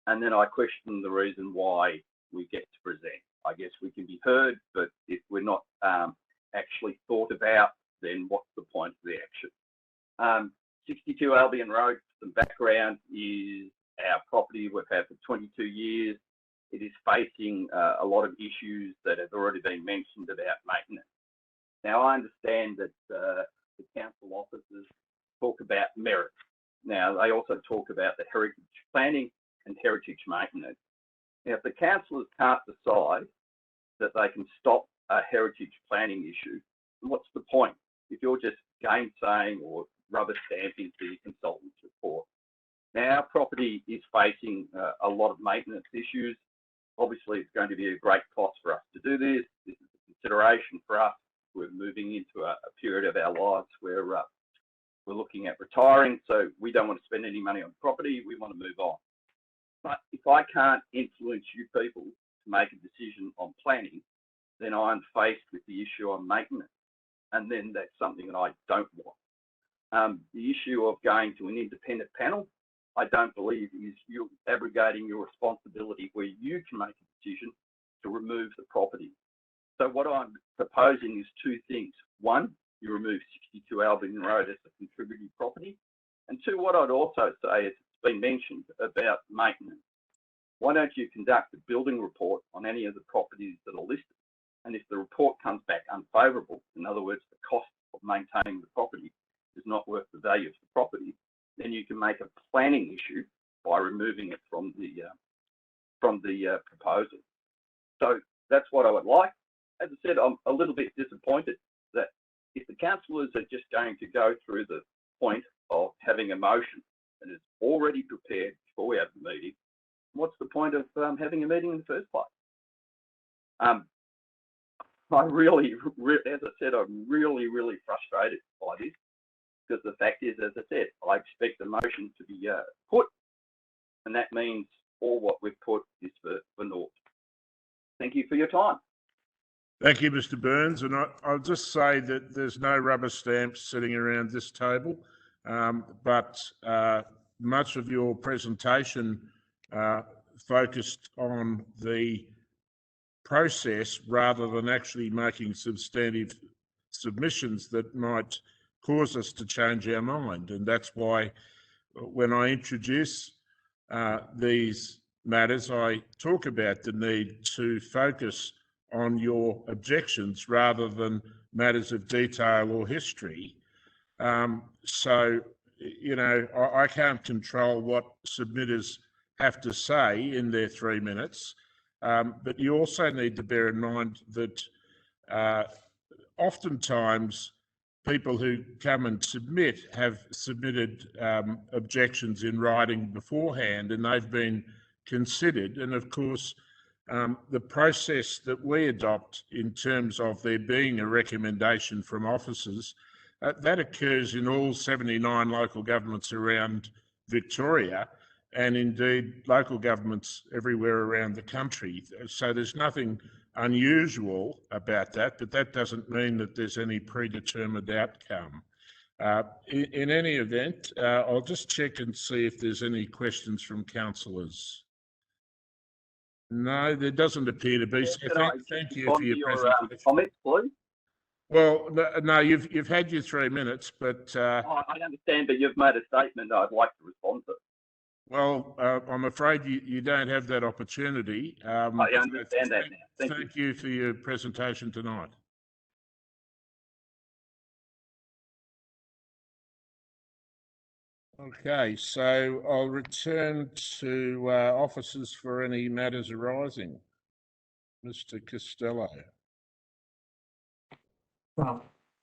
and then I question the reason why we get to present. I guess we can be heard, but if we're not actually thought about, then what's the point of the action? 62 Albion Road, some background, is our property we've had for 22 years. It is facing a lot of issues that have already been mentioned about maintenance. Now, I understand that the council officers talk about merit. Now, they also talk about the heritage planning and heritage maintenance. Now, if the councillors can't decide that they can stop a heritage planning issue, what's the point? If you're just gainsaying or rubber stamping the consultant's report. Now, our property is facing a lot of maintenance issues. Obviously, it's going to be a great cost for us to do this. This is a consideration for us. We're moving into a period of our lives where we're looking at retiring, so we don't want to spend any money on property. We want to move on. But if I can't influence you people to make a decision on planning, then I'm faced with the issue on maintenance, and then that's something that I don't want. The issue of going to an independent panel, I don't believe is you abrogating your responsibility where you can make a decision to remove the property. So what I'm proposing is 2 things. 1, you remove 62 Albion Road as a contributing property. And 2, what I'd also say is, it's been mentioned about maintenance. Why don't you conduct a building report on any of the properties that are listed And if the report comes back unfavourable, in other words, the cost of maintaining the property is not worth the value of the property, then you can make a planning issue by removing it from the proposal. So that's what I would like. As I said, I'm a little bit disappointed that if the councillors are just going to go through the point of having a motion that is already prepared before we have the meeting, what's the point of having a meeting in the first place? I really, as I said, I'm really frustrated by this, because the fact is, as I said, I expect the motion to be put, and that means all what we've put is for naught. Thank you for your time. Thank you, Mr. Burns. And I'll just say that there's no rubber stamps sitting around this table, but much of your presentation focused on the process rather than actually making substantive submissions that might cause us to change our mind. And that's why when I introduce these matters, I talk about the need to focus on your objections rather than matters of detail or history. So, you know, I can't control what submitters have to say in their 3 minutes, but you also need to bear in mind that oftentimes people who come and submit have submitted objections in writing beforehand, and they've been considered. And of course, the process that we adopt in terms of there being a recommendation from officers, that occurs in all 79 local governments around Victoria, and indeed local governments everywhere around the country. So there's nothing unusual about that, but that doesn't mean that there's any predetermined outcome. In any event, I'll just check and see if there's any questions from councillors. No, there doesn't appear to be. So thank you for your presentation. Comments, please. Well, no, you've had your 3 minutes, but I understand, but you've made a statement I'd like to respond to. Well, I'm afraid you don't have that opportunity. I understand that now. Thank you for your presentation tonight. Okay, so I'll return to officers for any matters arising. Mr. Costello.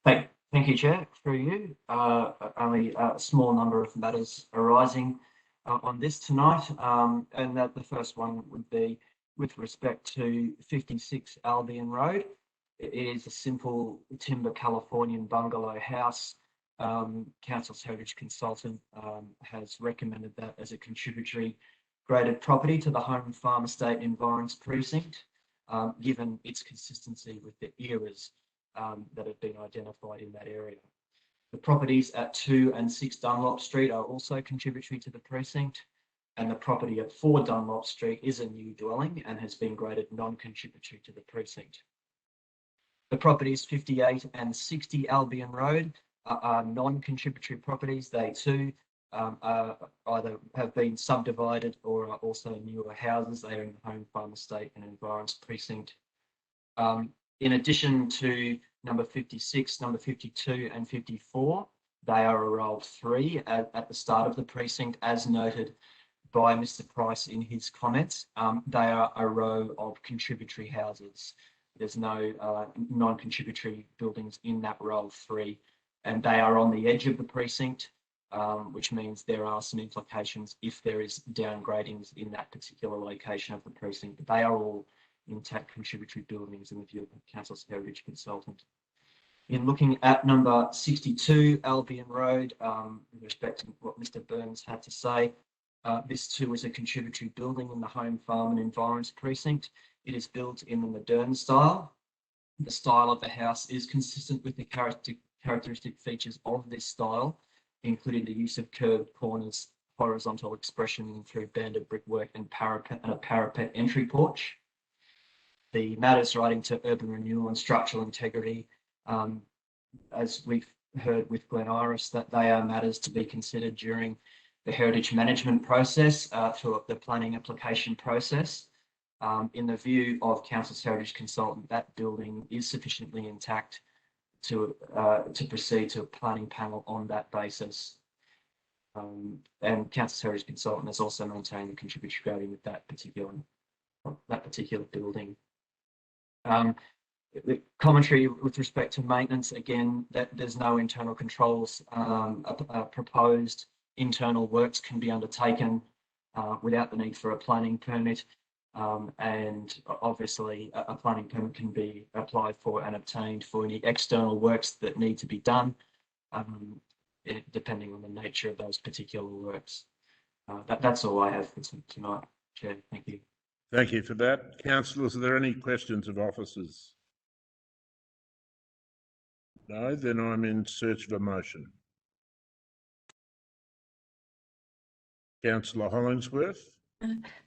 Thank you, Chair. Through you, only a small number of matters arising on this tonight, and that the first one would be with respect to 56 Albion Road. It is a simple timber Californian bungalow house. Council's heritage consultant has recommended that as a contributory graded property to the home farm estate environs precinct, given its consistency with the eras that have been identified in that area. The properties at 2 and 6 Dunlop Street are also contributory to the precinct, and the property at 4 Dunlop Street is a new dwelling and has been graded non-contributory to the precinct. The properties 58 and 60 Albion Road are non-contributory properties. They too either have been subdivided or are also newer houses. They are in the home farm estate and environs precinct. In addition to number 56, number 52 and 54, they are a roll 3 at the start of the precinct, as noted by Mr. Price in his comments. They are a row of contributory houses. There's no non-contributory buildings in that roll 3, and they are on the edge of the precinct, which means there are some implications if there is downgradings in that particular location of the precinct. But they are all intact contributory buildings in the view of the Council's heritage consultant. In looking at number 62 Albion Road, with respect to what Mr. Burns had to say, this too is a contributory building in the home farm and environs precinct. It is built in the modern style. The style of the house is consistent with the characteristic features of this style, including the use of curved corners, horizontal expression through banded brickwork and a parapet entry porch. The matters relating to urban renewal and structural integrity, as we've heard with Glen Iris, that they are matters to be considered during the heritage management process through the planning application process. In the view of Council's heritage consultant, that building is sufficiently intact to proceed to a planning panel on that basis. And Council's heritage consultant has also maintained the contributory value with that particular building. The commentary with respect to maintenance, again, that there's no internal controls proposed. Internal works can be undertaken without the need for a planning permit. And obviously a planning permit can be applied for and obtained for any external works that need to be done, depending on the nature of those particular works. That's all I have for tonight, Chair. Thank you. Thank you for that. Councillors, are there any questions of officers? No, then I'm in search of a motion. Councillor Hollingsworth.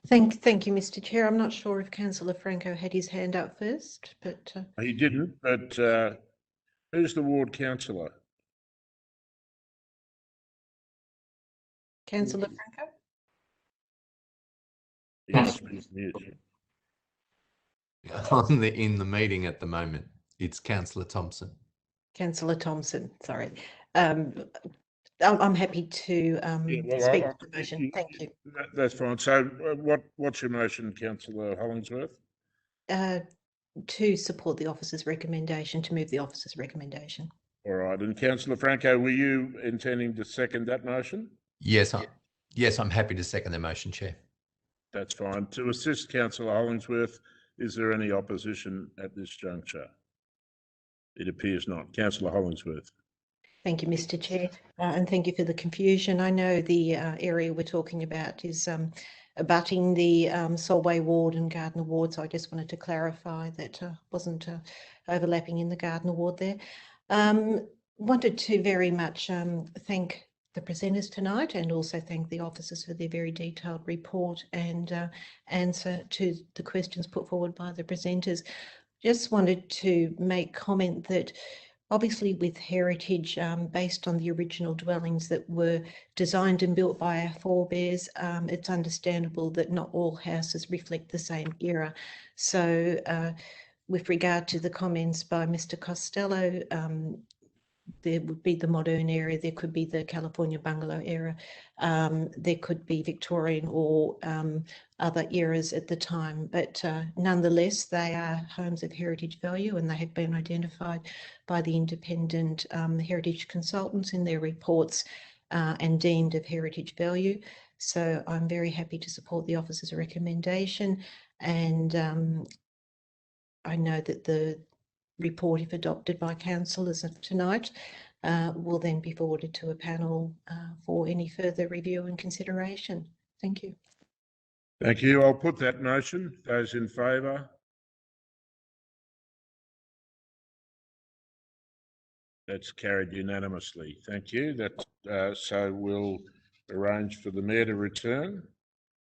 Thank you, Mr. Chair. I'm not sure if Councillor Franco had his hand up first, but He didn't, but who's the ward councillor? Councillor Franco? He must be mute. In the meeting at the moment, it's Councillor Thompson. Councillor Thompson, sorry. I'm happy to speak to the motion. Thank you. That's fine. So what's your motion, Councillor Hollingsworth? To support the officer's recommendation, to move the officer's recommendation. All right. And Councillor Franco, were you intending to second that motion? Yes, I'm happy to second the motion, Chair. That's fine. To assist Councillor Hollingsworth, is there any opposition at this juncture? It appears not. Councillor Hollingsworth. Thank you, Mr. Chair, and thank you for the confusion. I know the area we're talking about is abutting the Solway ward and Gardner ward, so I just wanted to clarify that wasn't overlapping in the Gardner ward there. Wanted to very much thank the presenters tonight and also thank the officers for their very detailed report and answer to the questions put forward by the presenters. Just wanted to make comment that obviously with heritage, based on the original dwellings that were designed and built by our forebears, it's understandable that not all houses reflect the same era. So with regard to the comments by Mr. Costello, there would be the modern era, there could be the California bungalow era, there could be Victorian or other eras at the time, but nonetheless they are homes of heritage value and they have been identified by the independent heritage consultants in their reports and deemed of heritage value. So I'm very happy to support the officer's recommendation, and I know that the report, if adopted by councillors tonight, will then be forwarded to a panel for any further review and consideration. Thank you. Thank you. I'll put that motion. Those in favour? That's carried unanimously. Thank you. So we'll arrange for the Mayor to return,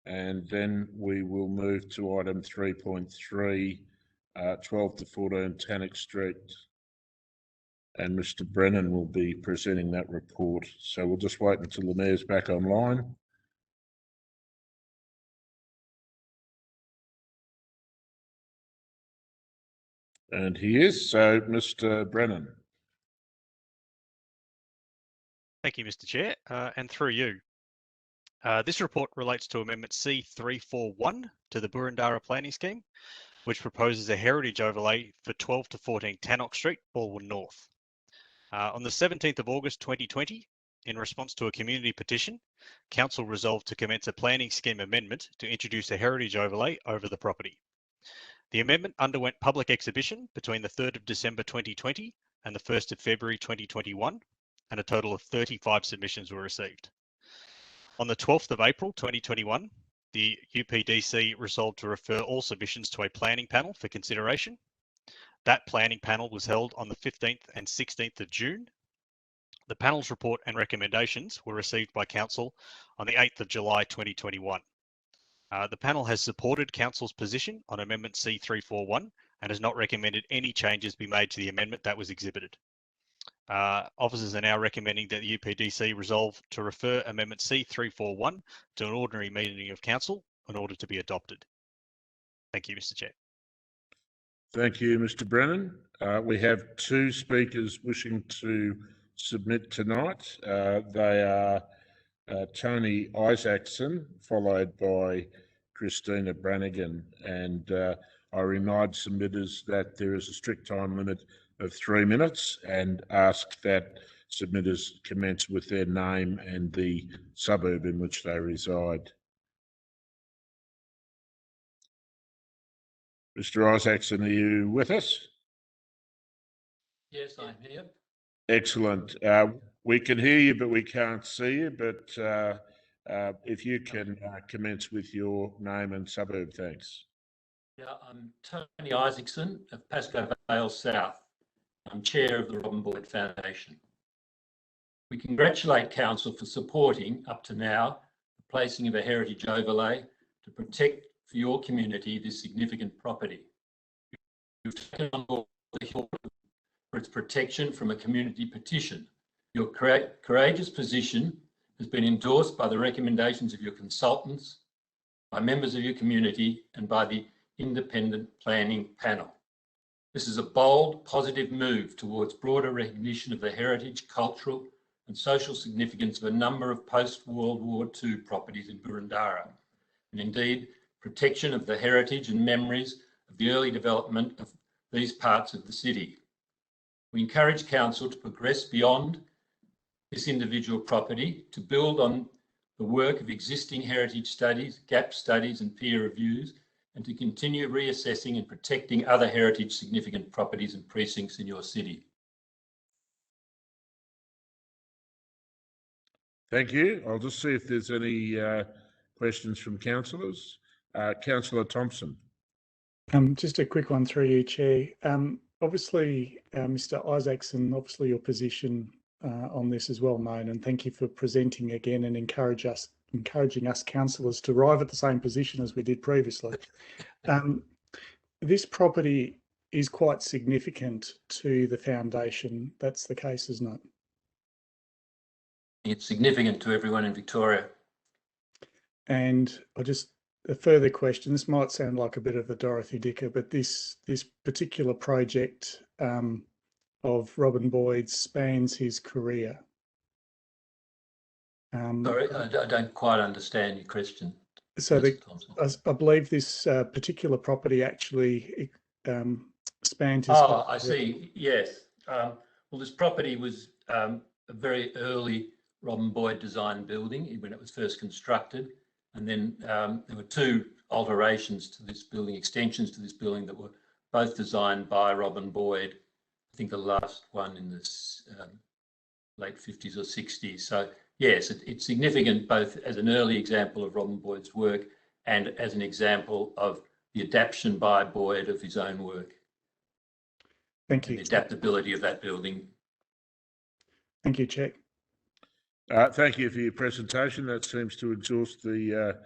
and then we will move to item 3.3, 12 to 14 Tannock Street. And Mr. Brennan will be presenting that report. So we'll just wait until the Mayor's back online. And he is. So, Mr. Brennan. Thank you, Mr. Chair, and through you. This report relates to Amendment C341 to the Burundara Planning Scheme, which proposes a heritage overlay for 12 to 14 Tannock Street, Balwyn North. On the 17th of August 2020, in response to a community petition, Council resolved to commence a planning scheme amendment to introduce a heritage overlay over the property. The amendment underwent public exhibition between the 3rd of December 2020 and the 1st of February 2021, and a total of 35 submissions were received. On the 12th of April 2021, the UPDC resolved to refer all submissions to a planning panel for consideration. That planning panel was held on the 15th and 16th of June. The panel's report and recommendations were received by Council on the 8th of July 2021. The panel has supported Council's position on Amendment C341 and has not recommended any changes be made to the amendment that was exhibited. Officers are now recommending that the UPDC resolve to refer Amendment C341 to an ordinary meeting of Council in order to be adopted. Thank you, Mr. Chair. Thank you, Mr. Brennan. We have 2 speakers wishing to submit tonight. They are Tony Isaacson, followed by Christina Brannigan. And I remind submitters that there is a strict time limit of 3 minutes and ask that submitters commence with their name and the suburb in which they reside. Mr. Isaacson, are you with us? Yes, I'm here. Excellent. We can hear you, but we can't see you. But if you can commence with your name and suburb, thanks. Yeah, I'm Tony Isaacson of Pascoe Vale South. I'm chair of the Robin Boyd Foundation. We congratulate Council for supporting, up to now, the placing of a heritage overlay to protect for your community this significant property. You've taken on board the hill for its protection from a community petition. Your courageous position has been endorsed by the recommendations of your consultants, by members of your community, and by the independent planning panel. This is a bold, positive move towards broader recognition of the heritage, cultural, and social significance of a number of post-World War II properties in Boroondara, and indeed protection of the heritage and memories of the early development of these parts of the city. We encourage Council to progress beyond this individual property, to build on the work of existing heritage studies, gap studies and peer reviews, and to continue reassessing and protecting other heritage significant properties and precincts in your city. Thank you. I'll just see if there's any questions from councillors. Councillor Thompson. Just a quick one through you, Chair. Obviously, Mr. Isaacson, obviously your position on this is well known, and thank you for presenting again and encouraging us councillors to arrive at the same position as we did previously. This property is quite significant to the foundation. That's the case, isn't it? It's significant to everyone in Victoria. And a further question, this might sound like a bit of a Dorothy Dicker, but this particular project of Robin Boyd's spans his career. Sorry, I don't quite understand your question. So I believe this particular property actually spanned his career. I see, yes. Well, this property was a very early Robin Boyd designed building when it was first constructed. And then there were 2 alterations to this building, extensions to this building that were both designed by Robin Boyd. I think the last one in the late 50s or 60s. So yes, it's significant both as an early example of Robin Boyd's work and as an example of the adaptation by Boyd of his own work. Thank you. The adaptability of that building. Thank you, Chair. Thank you for your presentation. That seems to exhaust the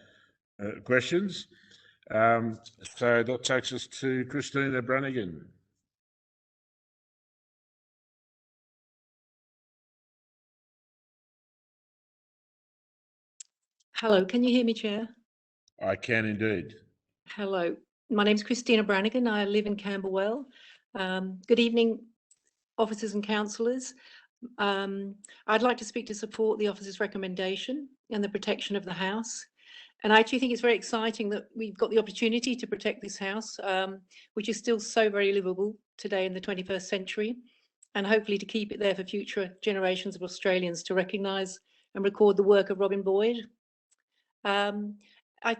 questions. So that takes us to Christina Brannigan. Hello, can you hear me, Chair? I can indeed. Hello, my name's Christina Brannigan. I live in Camberwell. Good evening, officers and councillors. I'd like to speak to support the officer's recommendation and the protection of the house. And I actually think it's very exciting that we've got the opportunity to protect this house, which is still so very livable today in the 21st century, and hopefully to keep it there for future generations of Australians to recognise and record the work of Robin Boyd. I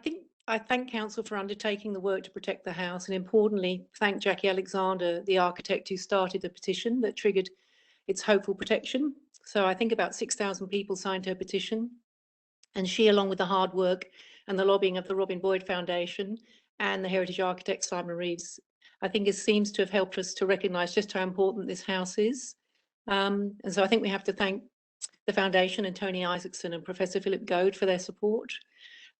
thank Council for undertaking the work to protect the house, and importantly, thank Jackie Alexander, the architect who started the petition that triggered its hopeful protection. So I think about 6,000 people signed her petition, and she, along with the hard work and the lobbying of the Robin Boyd Foundation and the heritage architect Simon Reeves, I think it seems to have helped us to recognise just how important this house is. And so I think we have to thank the Foundation and Tony Isaacson and Professor Philip Goad for their support.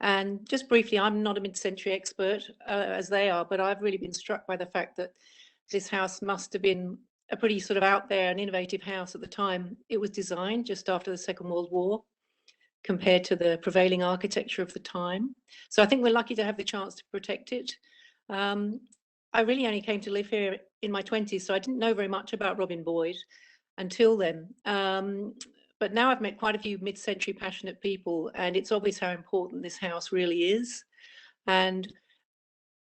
And just briefly, I'm not a mid-century expert as they are, but I've really been struck by the fact that this house must have been a pretty sort of out there and innovative house at the time it was designed, just after the Second World War, compared to the prevailing architecture of the time. So I think we're lucky to have the chance to protect it. I really only came to live here in my 20s, so I didn't know very much about Robin Boyd until then. But now I've met quite a few mid-century passionate people, and it's obvious how important this house really is. And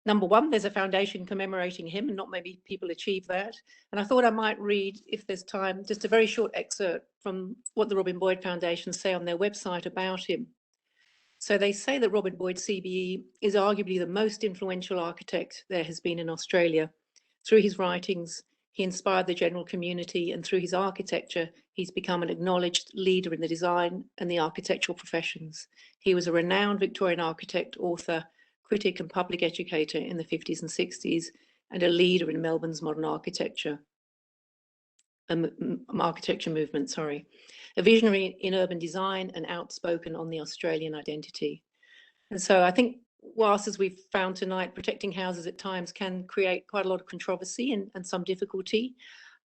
number one, there's a foundation commemorating him, and not many people achieve that. And I thought I might read, if there's time, just a very short excerpt from what the Robin Boyd Foundation say on their website about him. So they say that Robin Boyd CBE is arguably the most influential architect there has been in Australia. Through his writings, he inspired the general community, and through his architecture, he's become an acknowledged leader in the design and the architectural professions. He was a renowned Victorian architect, author, critic and public educator in the 50s and 60s, and a leader in Melbourne's modern architecture movement, sorry. A visionary in urban design and outspoken on the Australian identity. And so I think, whilst, as we've found tonight, protecting houses at times can create quite a lot of controversy and some difficulty,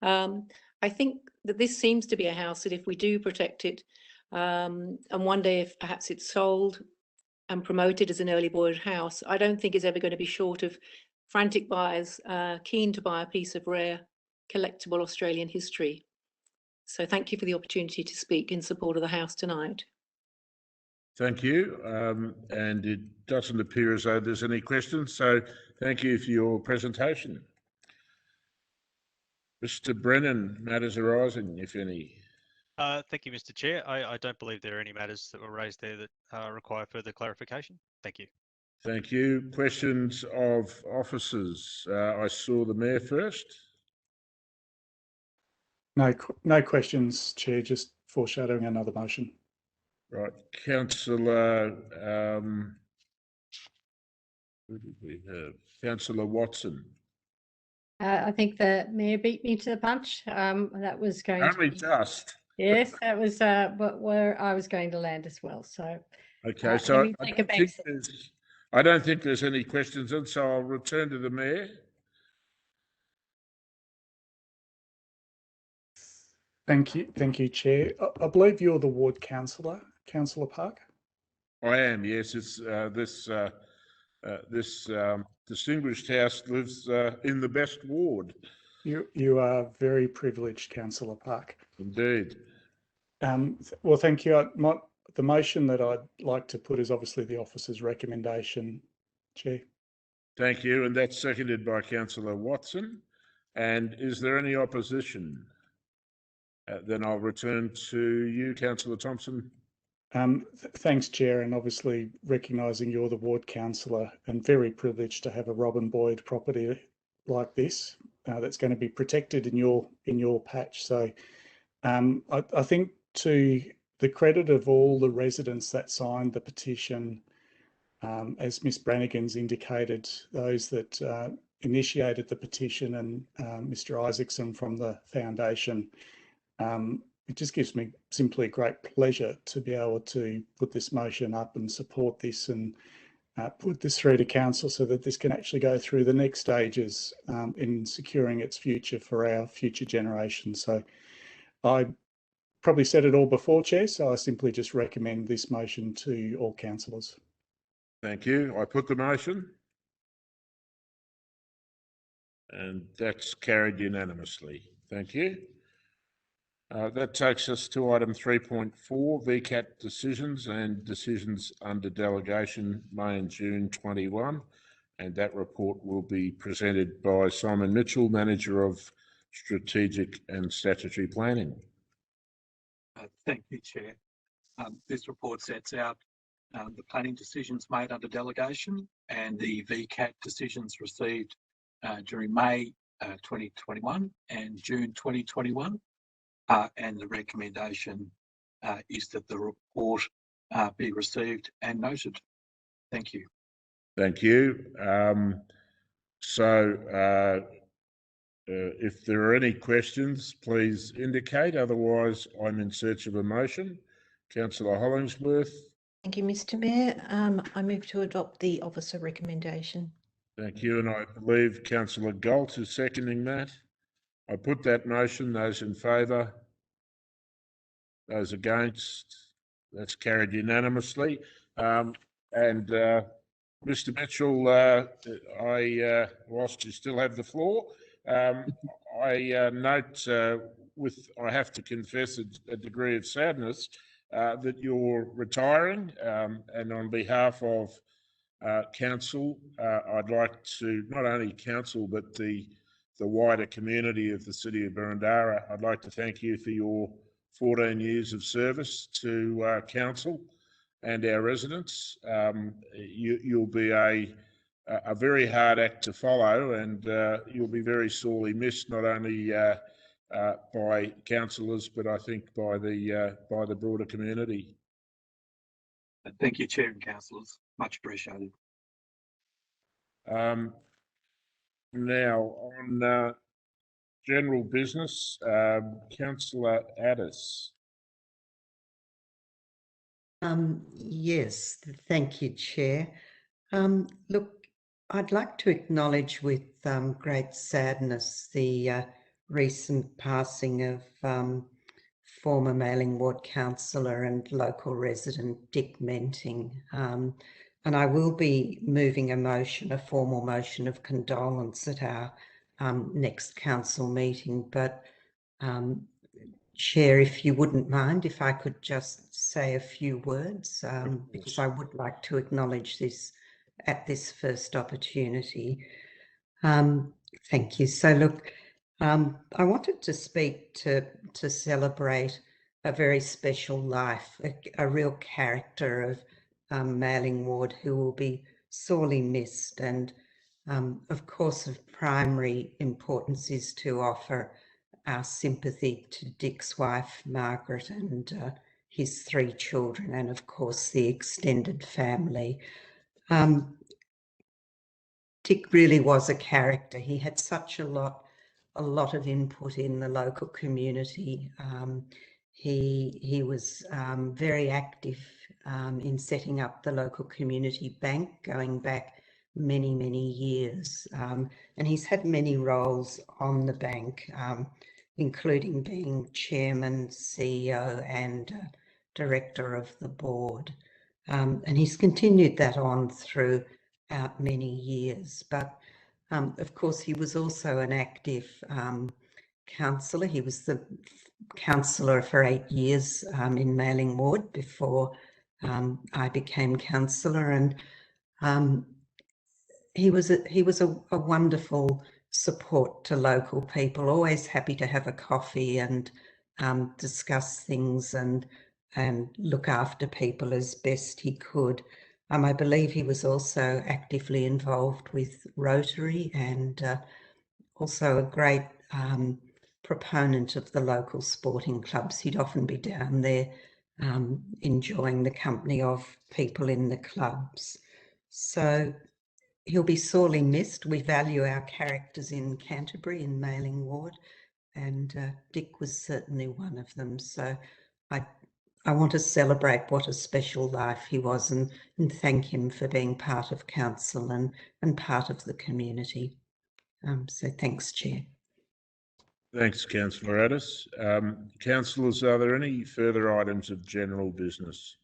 I think that this seems to be a house that if we do protect it, and one day if perhaps it's sold and promoted as an early Boyd house, I don't think it's ever going to be short of frantic buyers keen to buy a piece of rare collectible Australian history. So thank you for the opportunity to speak in support of the house tonight. Thank you. And it doesn't appear as though there's any questions. So thank you for your presentation. Mr. Brennan, matters arising, if any. Thank you, Mr. Chair. I don't believe there are any matters that were raised there that require further clarification. Thank you. Thank you. Questions of officers. I saw the Mayor first. No questions, Chair, just foreshadowing another motion. Right. Councillor, who did we have? Councillor Watson. I think the Mayor beat me to the punch. That was going Only to be, just. yes, that was where I was going to land as well. So Okay, so I I don't think there's any questions, and so I'll return to the Mayor. Thank you, Chair. I believe you're the ward councillor, Councillor Park. I am, yes. It's this distinguished house lives in the best ward. You are very privileged, Councillor Park. Indeed. Well, thank you. The motion that I'd like to put is obviously the officer's recommendation, Chair. Thank you, and that's seconded by Councillor Watson. And is there any opposition? Then I'll return to you, Councillor Thompson. Thanks, Chair, and obviously recognising you're the ward councillor and very privileged to have a Robin Boyd property like this that's going to be protected in your patch. So I think to the credit of all the residents that signed the petition, as Ms Brannigan's indicated, those that initiated the petition and Mr Isaacson from the foundation, it just gives me simply a great pleasure to be able to put this motion up and support this and put this through to council so that this can actually go through the next stages in securing its future for our future generations. So I probably said it all before, Chair, so I simply just recommend this motion to all councillors. Thank you. I put the motion. And that's carried unanimously. Thank you. That takes us to item 3.4, VCAT decisions and decisions under delegation May and June 21. And that report will be presented by Simon Mitchell, Manager of Strategic and Statutory Planning. Thank you, Chair. This report sets out the planning decisions made under delegation and the VCAT decisions received during May 2021 and June 2021. And the recommendation is that the report be received and noted. Thank you. Thank you. If there are any questions, please indicate. Otherwise, I'm in search of a motion. Councillor Hollingsworth. Thank you, Mr Mayor. I move to adopt the officer recommendation. Thank you. And I believe Councillor Galt is seconding that. I put that motion. Those in favour? Those against? That's carried unanimously. Mr. Mitchell, whilst you still have the floor, I note I have to confess a degree of sadness that you're retiring, and on behalf of council, I'd like to, not only council, but the wider community of the city of Boroondara, I'd like to thank you for your 14 years of service to council and our residents. You'll be a very hard act to follow, and you'll be very sorely missed, not only by councillors, but I think by the broader community. Thank you, Chair and councillors. Much appreciated. Now, on general business, Councillor Addis. Yes, thank you, Chair. Look, I'd like to acknowledge with great sadness the recent passing of former Mailing Ward councillor and local resident Dick Menting. And I will be moving a formal motion of condolence at our next council meeting. But Chair, if you wouldn't mind, if I could just say a few words, because I would like to acknowledge this at this first opportunity. Thank you. So look, I wanted to speak to celebrate a very special life, a real character of Mailing Ward who will be sorely missed. And of course, of primary importance is to offer our sympathy to Dick's wife, Margaret, and his 3 children, and of course the extended family. Dick really was a character. He had such a lot of input in the local community. He was very active in setting up the local community bank going back many, many years. And he's had many roles on the bank, including being chairman, CEO, and director of the board. And he's continued that on throughout many years. But of course, he was also an active councillor. He was the councillor for 8 years in Mailing Ward before I became councillor, and he was a wonderful support to local people, always happy to have a coffee and discuss things and look after people as best he could. I believe he was also actively involved with Rotary and also a great proponent of the local sporting clubs. He'd often be down there enjoying the company of people in the clubs. So he'll be sorely missed. We value our characters in Canterbury in Mailing Ward, and Dick was certainly one of them. So I want to celebrate what a special life he was and thank him for being part of council and part of the community. So thanks, Chair. Thanks, Councillor Addis. Councillors, are there any further items of general business?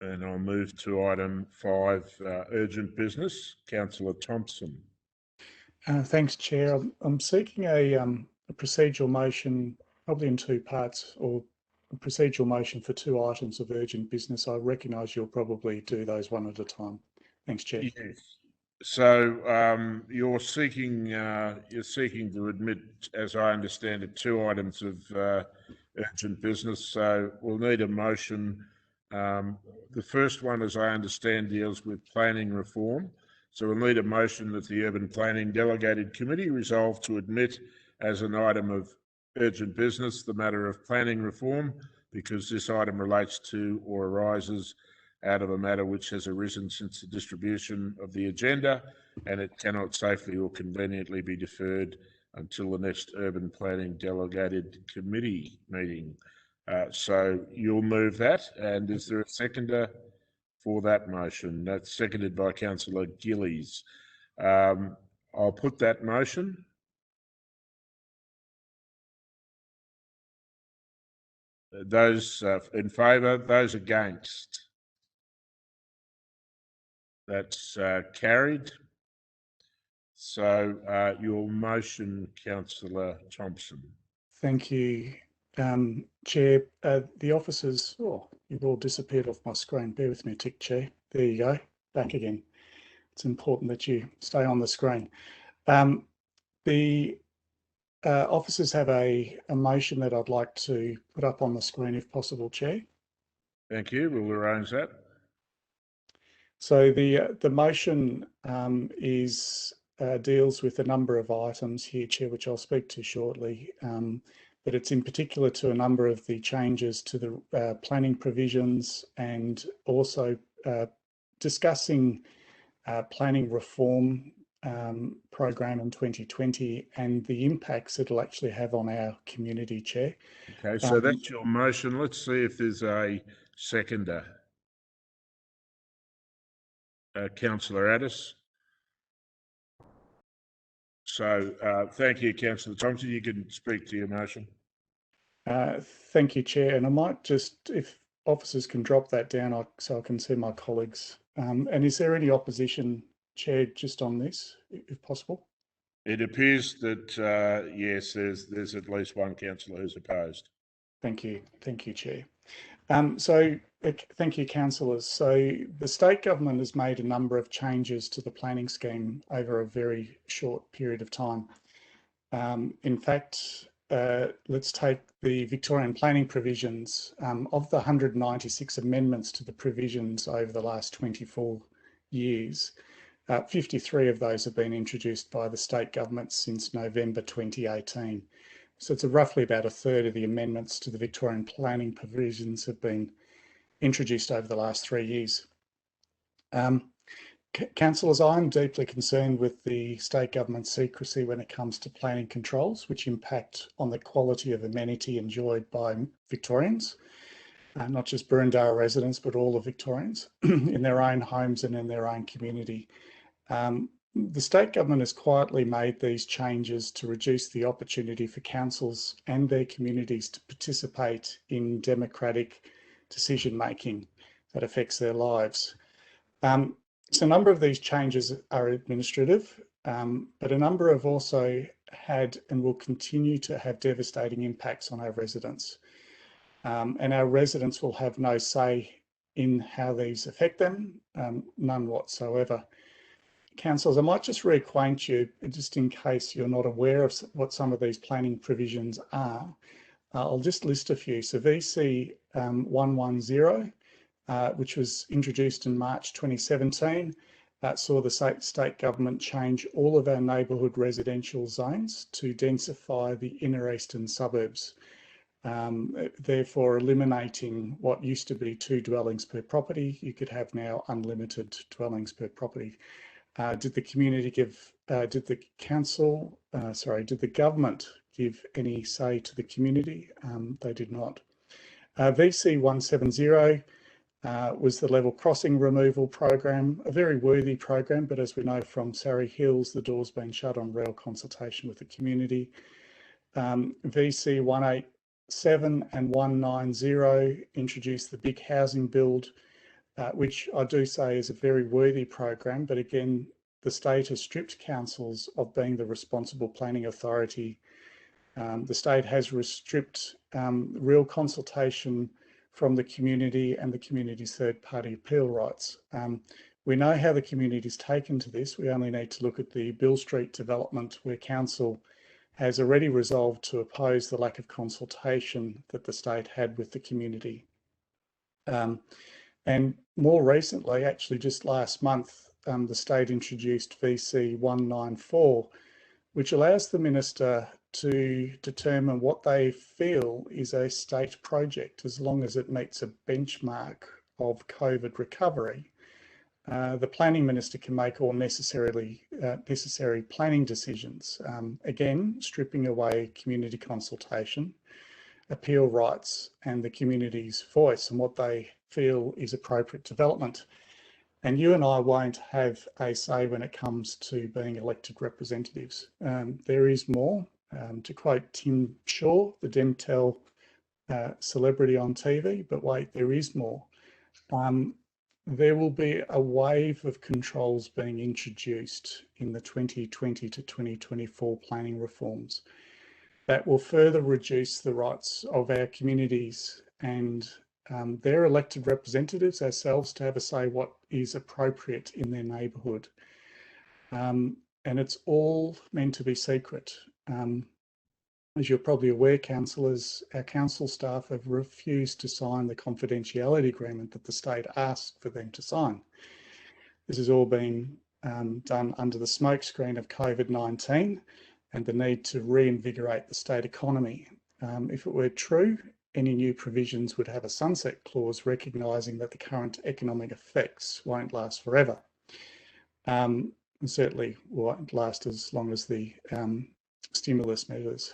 And I'll move to item 5, urgent business. Councillor Thompson. Thanks, Chair. I'm seeking a procedural motion, probably in 2 parts, or a procedural motion for 2 items of urgent business. I recognise you'll probably do those one at a time. Thanks, Chair. Yes. So you're seeking to admit, as I understand it, 2 items of urgent business. So we'll need a motion. The first one, as I understand, deals with planning reform. So we'll need a motion that the Urban Planning Delegated Committee resolve to admit as an item of urgent business the matter of planning reform, because this item relates to or arises out of a matter which has arisen since the distribution of the agenda, and it cannot safely or conveniently be deferred until the next Urban Planning Delegated Committee meeting. So you'll move that, and is there a seconder for that motion? That's seconded by Councillor Gillies. I'll put that motion. Those in favour, those against? That's carried. So your motion, Councillor Thompson. Thank you, Chair. The officers, oh, you've all disappeared off my screen. Bear with me a tick, Chair. There you go, back again. It's important that you stay on the screen. The officers have a motion that I'd like to put up on the screen if possible, Chair. Thank you. We'll arrange that. So the motion deals with a number of items here, Chair, which I'll speak to shortly. But it's in particular to a number of the changes to the planning provisions and also discussing planning reform program in 2020 and the impacts it'll actually have on our community, Chair. Okay, so that's your motion. Let's see if there's a seconder. Councillor Addis. So thank you, Councillor Thompson. You can speak to your motion. Thank you, Chair. And I might just, if officers can drop that down so I can see my colleagues. And is there any opposition, Chair, just on this, if possible? It appears that, yes, there's at least one councillor who's opposed. Thank you, Chair. Thank you, councillors. So the state government has made a number of changes to the planning scheme over a very short period of time. In fact, let's take the Victorian planning provisions. Of the 196 amendments to the provisions over the last 24 years, 53 of those have been introduced by the state government since November 2018. So it's roughly about a third of the amendments to the Victorian planning provisions have been introduced over the last 3 years. Councillors, I'm deeply concerned with the state government's secrecy when it comes to planning controls, which impact on the quality of amenity enjoyed by Victorians, not just Burundara residents, but all of Victorians in their own homes and in their own community. The state government has quietly made these changes to reduce the opportunity for councils and their communities to participate in democratic decision-making that affects their lives. So a number of these changes are administrative, but a number have also had and will continue to have devastating impacts on our residents. And our residents will have no say in how these affect them, none whatsoever. Councillors, I might just reacquaint you, just in case you're not aware of what some of these planning provisions are. I'll just list a few. So VC 110, which was introduced in March 2017, saw the state government change all of our neighbourhood residential zones to densify the inner eastern suburbs, therefore eliminating what used to be 2 dwellings per property. You could have now unlimited dwellings per property. Did the government give any say to the community? They did not. VC 170 was the level crossing removal program, a very worthy program, but as we know from Surrey Hills, the door's been shut on real consultation with the community. VC 187 and 190 introduced the big housing build, which I do say is a very worthy program, but again, the state has stripped councils of being the responsible planning authority. The state has stripped real consultation from the community and the community's third-party appeal rights. We know how the community's taken to this. We only need to look at the Bill Street development, where council has already resolved to oppose the lack of consultation that the state had with the community. And more recently, actually just last month, the state introduced VC 194, which allows the minister to determine what they feel is a state project, as long as it meets a benchmark of COVID recovery. The planning minister can make all necessary planning decisions, again, stripping away community consultation, appeal rights, and the community's voice and what they feel is appropriate development. And you and I won't have a say when it comes to being elected representatives. There is more. To quote Tim Shaw, the Demtel celebrity on TV, but wait, there is more. there will be a wave of controls being introduced in the 2020 to 2024 planning reforms that will further reduce the rights of our communities and their elected representatives, ourselves, to have a say what is appropriate in their neighbourhood. And it's all meant to be secret. As you're probably aware, councillors, our council staff have refused to sign the confidentiality agreement that the state asked for them to sign. This has all been done under the smokescreen of COVID-19 and the need to reinvigorate the state economy. If it were true, any new provisions would have a sunset clause recognising that the current economic effects won't last forever. And certainly won't last as long as the stimulus measures.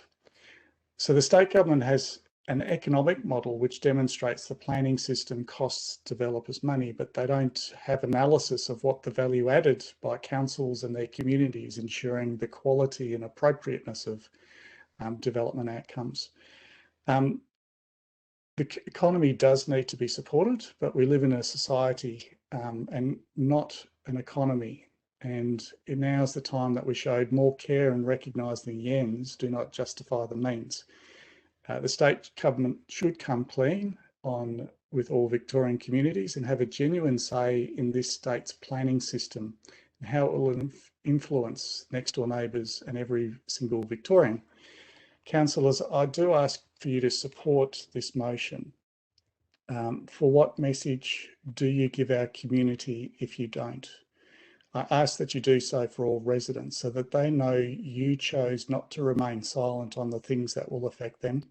So the state government has an economic model which demonstrates the planning system costs developers money, but they don't have analysis of what the value added by councils and their communities, ensuring the quality and appropriateness of development outcomes. The economy does need to be supported, but we live in a society and not an economy. And now is the time that we showed more care and recognise the ends do not justify the means. The state government should come clean with all Victorian communities and have a genuine say in this state's planning system and how it will influence next door neighbours and every single Victorian. Councillors, I do ask for you to support this motion. For what message do you give our community if you don't? I ask that you do so for all residents so that they know you chose not to remain silent on the things that will affect them.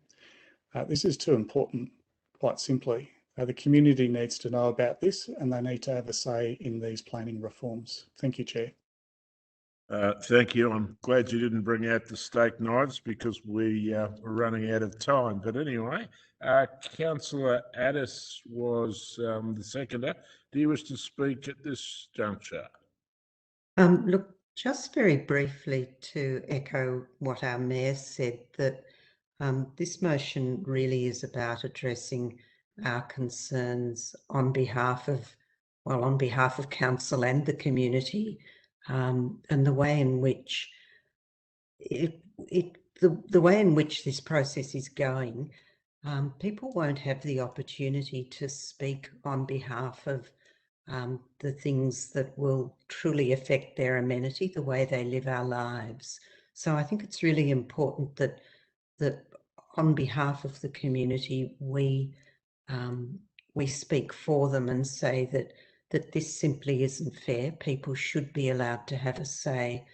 This is too important, quite simply. The community needs to know about this and they need to have a say in these planning reforms. Thank you, Chair. Thank you. I'm glad you didn't bring out the steak knives because we were running out of time. But anyway, Councillor Addis was the seconder. Do you wish to speak at this juncture? Look, just very briefly to echo what our Mayor said, that this motion really is about addressing our concerns on behalf of council and the community, and the way in which the way in which this process is going. People won't have the opportunity to speak on behalf of the things that will truly affect their amenity, the way they live our lives. So I think it's really important that on behalf of the community, we speak for them and say that this simply isn't fair. People should be allowed to have a say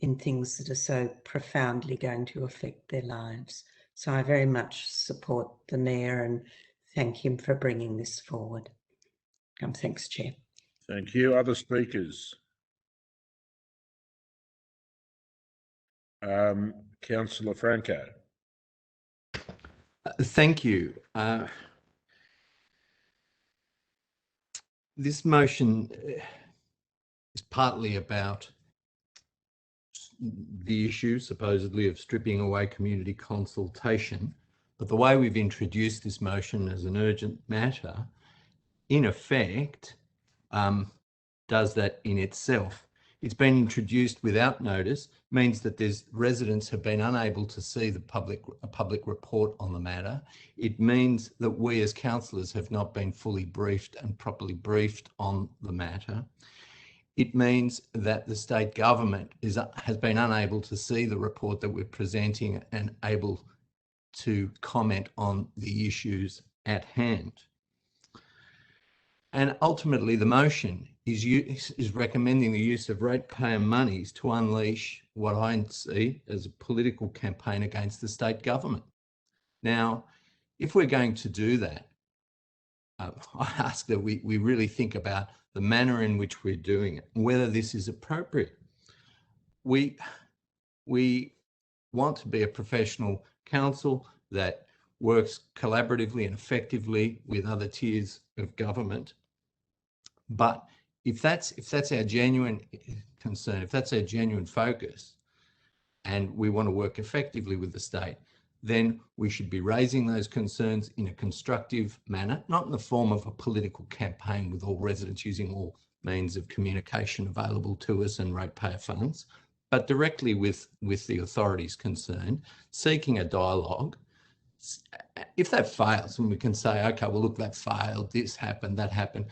in things that are so profoundly going to affect their lives. So I very much support the Mayor and thank him for bringing this forward. Thanks, Chair. Thank you. Other speakers? Councillor Franco. Thank you. This motion is partly about the issue, supposedly, of stripping away community consultation, but the way we've introduced this motion as an urgent matter, in effect, does that in itself. It's been introduced without notice, means that residents have been unable to see a public report on the matter. It means that we as councillors have not been fully briefed and properly briefed on the matter. It means that the state government has been unable to see the report that we're presenting and able to comment on the issues at hand. And ultimately, the motion is recommending the use of ratepayer monies to unleash what I see as a political campaign against the state government. Now, if we're going to do that, I ask that we really think about the manner in which we're doing it, and whether this is appropriate. We want to be a professional council that works collaboratively and effectively with other tiers of government. But if that's our genuine concern, if that's our genuine focus, and we want to work effectively with the state, then we should be raising those concerns in a constructive manner, not in the form of a political campaign with all residents using all means of communication available to us and ratepayer funds, but directly with the authorities concerned, seeking a dialogue. If that fails, and we can say, okay, well, look, that failed, this happened, that happened,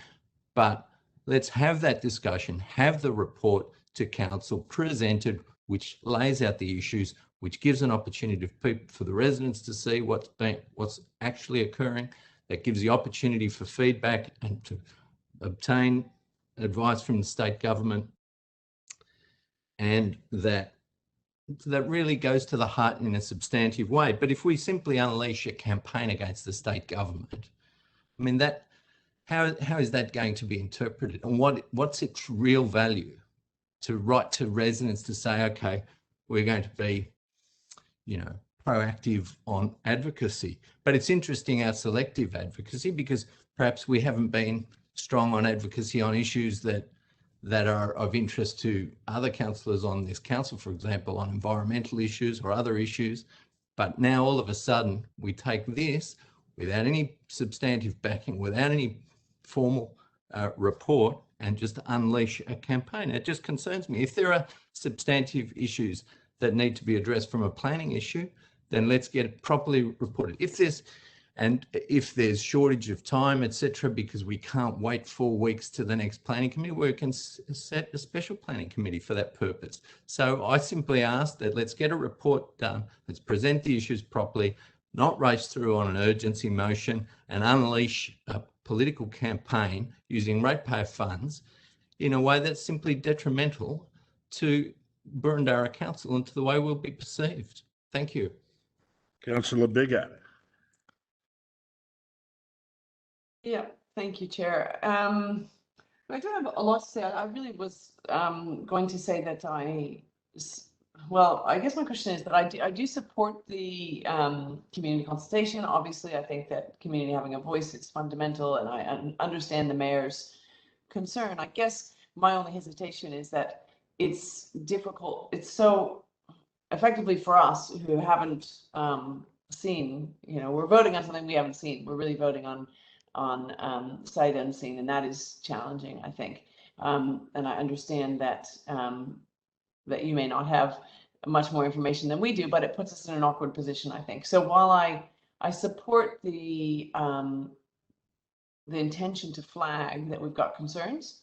but let's have that discussion, have the report to council presented, which lays out the issues, which gives an opportunity for the residents to see what's actually occurring, that gives the opportunity for feedback and to obtain advice from the state government, and that really goes to the heart in a substantive way. But if we simply unleash a campaign against the state government, I mean, how is that going to be interpreted? And what's its real value? To write to residents to say, okay, we're going to be, proactive on advocacy. But it's interesting, our selective advocacy, because perhaps we haven't been strong on advocacy on issues that are of interest to other councillors on this council, for example, on environmental issues or other issues. But now all of a sudden we take this without any substantive backing, without any formal report, and just unleash a campaign. It just concerns me. If there are substantive issues that need to be addressed from a planning issue, then let's get it properly reported. If there's shortage of time, etc., because we can't wait 4 weeks to the next planning committee, we can set a special planning committee for that purpose. So I simply ask that let's get a report done, let's present the issues properly, not race through on an urgency motion and unleash a political campaign using ratepayer funds in a way that's simply detrimental to Burundara Council and to the way we'll be perceived. Thank you. Councillor Biggar. Yeah, thank you, Chair. I don't have a lot to say. I really was going to say that I guess my question is that I do support the community consultation. Obviously, I think that community having a voice is fundamental, and I understand the mayor's concern. I guess my only hesitation is that it's difficult. It's so effectively for us who haven't seen, we're voting on something we haven't seen. We're really voting on sight unseen, and that is challenging, I think. And I understand that that you may not have much more information than we do, but it puts us in an awkward position, I think. So while I support the intention to flag that we've got concerns,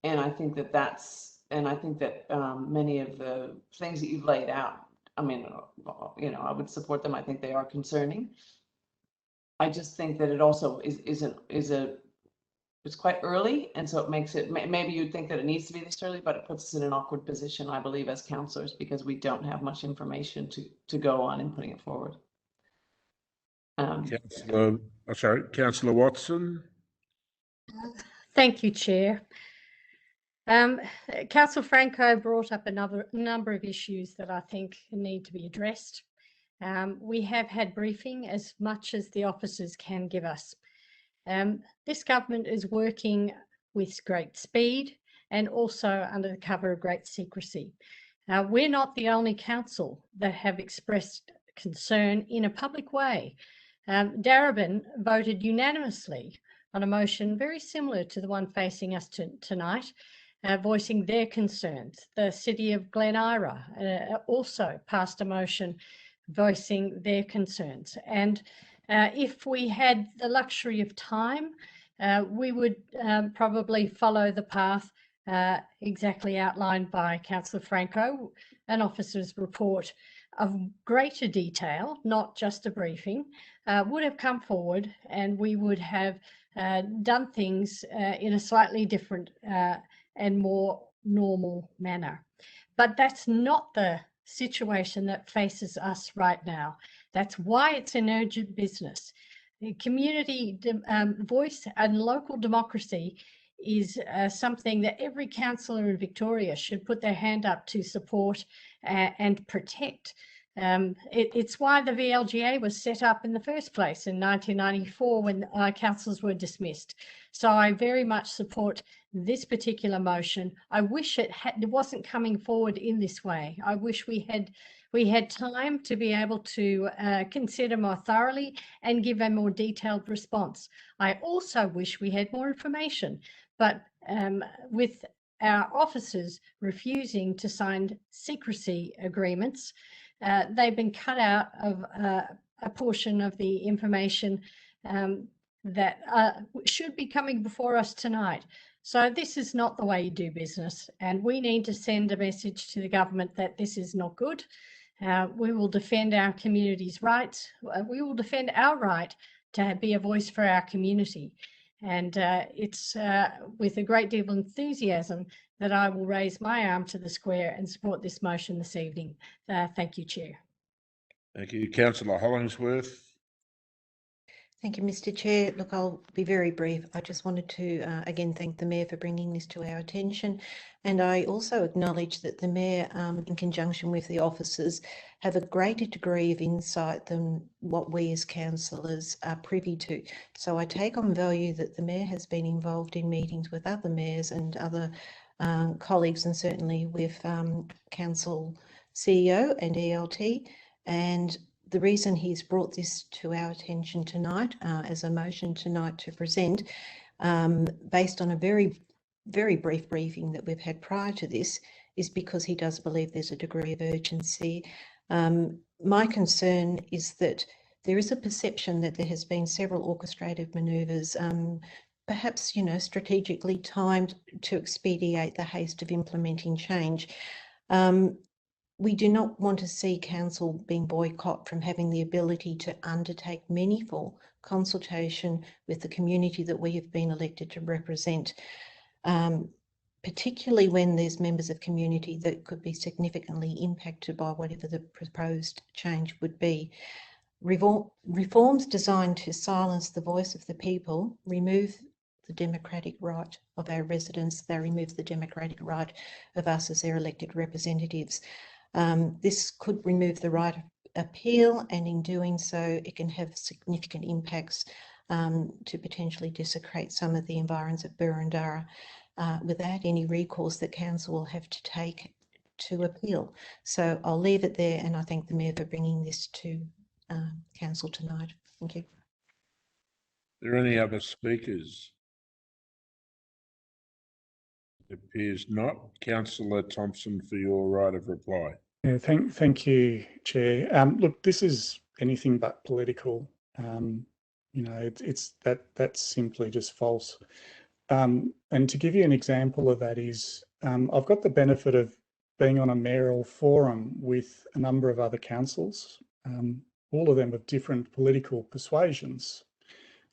and I think that many of the things that you've laid out, I mean, I would support them. I think they are concerning. I just think that it also it's quite early, and so it makes it, maybe you'd think that it needs to be this early, but it puts us in an awkward position, I believe, as councillors, because we don't have much information to go on in putting it forward. Councillor Watson. Thank you, Chair. Councillor Franco brought up a number of issues that I think need to be addressed. We have had briefing as much as the officers can give us. This government is working with great speed and also under the cover of great secrecy. We're not the only council that have expressed concern in a public way. Darebin voted unanimously on a motion very similar to the one facing us tonight, voicing their concerns. The City of Glen Ira also passed a motion voicing their concerns. And if we had the luxury of time, we would probably follow the path exactly outlined by Councillor Franco, an officer's report of greater detail, not just a briefing, would have come forward, and we would have done things in a slightly different and more normal manner. But that's not the situation that faces us right now. That's why it's an urgent business. The community voice and local democracy is something that every councillor in Victoria should put their hand up to support and protect. It's why the VLGA was set up in the first place in 1994 when councillors were dismissed. So I very much support this particular motion. I wish it wasn't coming forward in this way. I wish we had We had time to be able to consider more thoroughly and give a more detailed response. I also wish we had more information, but with our officers refusing to sign secrecy agreements, they've been cut out of a portion of the information that should be coming before us tonight. So this is not the way you do business, and we need to send a message to the government that this is not good. We will defend our community's rights. We will defend our right to be a voice for our community. And it's with a great deal of enthusiasm that I will raise my arm to the square and support this motion this evening. Thank you, Chair. Thank you. Councillor Hollingsworth. Thank you, Mr. Chair. Look, I'll be very brief. I just wanted to again thank the Mayor for bringing this to our attention. And I also acknowledge that the Mayor, in conjunction with the officers, have a greater degree of insight than what we as councillors are privy to. So I take on value that the Mayor has been involved in meetings with other mayors and other colleagues, and certainly with Council CEO and ELT. And the reason he's brought this to our attention tonight as a motion tonight to present, based on a very, very brief briefing that we've had prior to this, is because he does believe there's a degree of urgency. My concern is that there is a perception that there has been several orchestrated manoeuvres, perhaps, strategically timed to expedite the haste of implementing change. We do not want to see council being boycotted from having the ability to undertake meaningful consultation with the community that we have been elected to represent, particularly when there's members of community that could be significantly impacted by whatever the proposed change would be. Reforms designed to silence the voice of the people remove the democratic right of our residents. They remove the democratic right of us as their elected representatives. This could remove the right of appeal, and in doing so, it can have significant impacts to potentially desecrate some of the environs of Burundara without any recourse that council will have to take to appeal. So I'll leave it there, and I thank the Mayor for bringing this to council tonight. Thank you. Are there any other speakers? It appears not. Councillor Thompson, for your right of reply. Yeah, thank you, Chair. Look, this is anything but political. It's that's simply just false. And to give you an example of that is, I've got the benefit of being on a mayoral forum with a number of other councils, all of them of different political persuasions.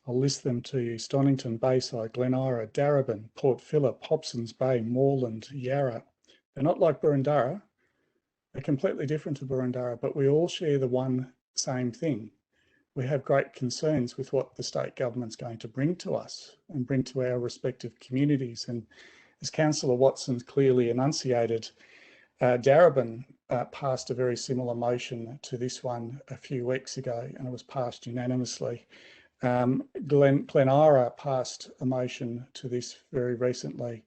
I'll list them to you: Stonington, Bayside, Glen Ira, Darebin, Port Phillip, Hobsons Bay, Moreland, Yarra. They're not like Burundara. They're completely different to Burundara, but we all share the one same thing. We have great concerns with what the state government's going to bring to us and bring to our respective communities. And as Councillor Watson clearly enunciated, Darebin passed a very similar motion to this one a few weeks ago, and it was passed unanimously. Glen Ira passed a motion to this very recently,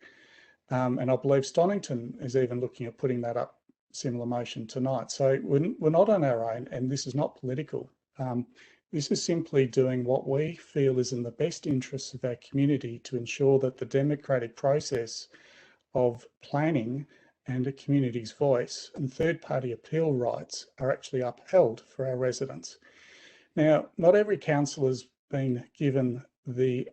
and I believe Stonington is even looking at putting that up, similar motion tonight. So we're not on our own, and this is not political. This is simply doing what we feel is in the best interests of our community to ensure that the democratic process of planning and a community's voice and third-party appeal rights are actually upheld for our residents. Now, not every council has been given the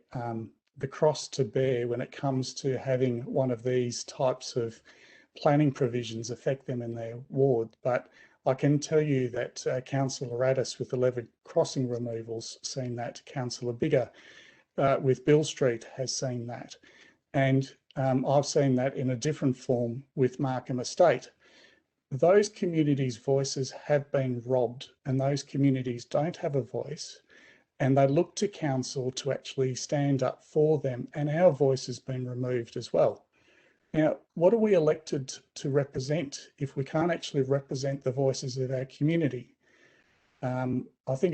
cross to bear when it comes to having one of these types of planning provisions affect them in their ward, but I can tell you that Councillor Addis with the Lever Crossing removals seen that, Councillor Bigger with Bill Street has seen that, and I've seen that in a different form with Markham Estate. Those communities' voices have been robbed, and those communities don't have a voice, and they look to council to actually stand up for them, and our voice has been removed as well. Now, what are we elected to represent if we can't actually represent the voices of our community? I think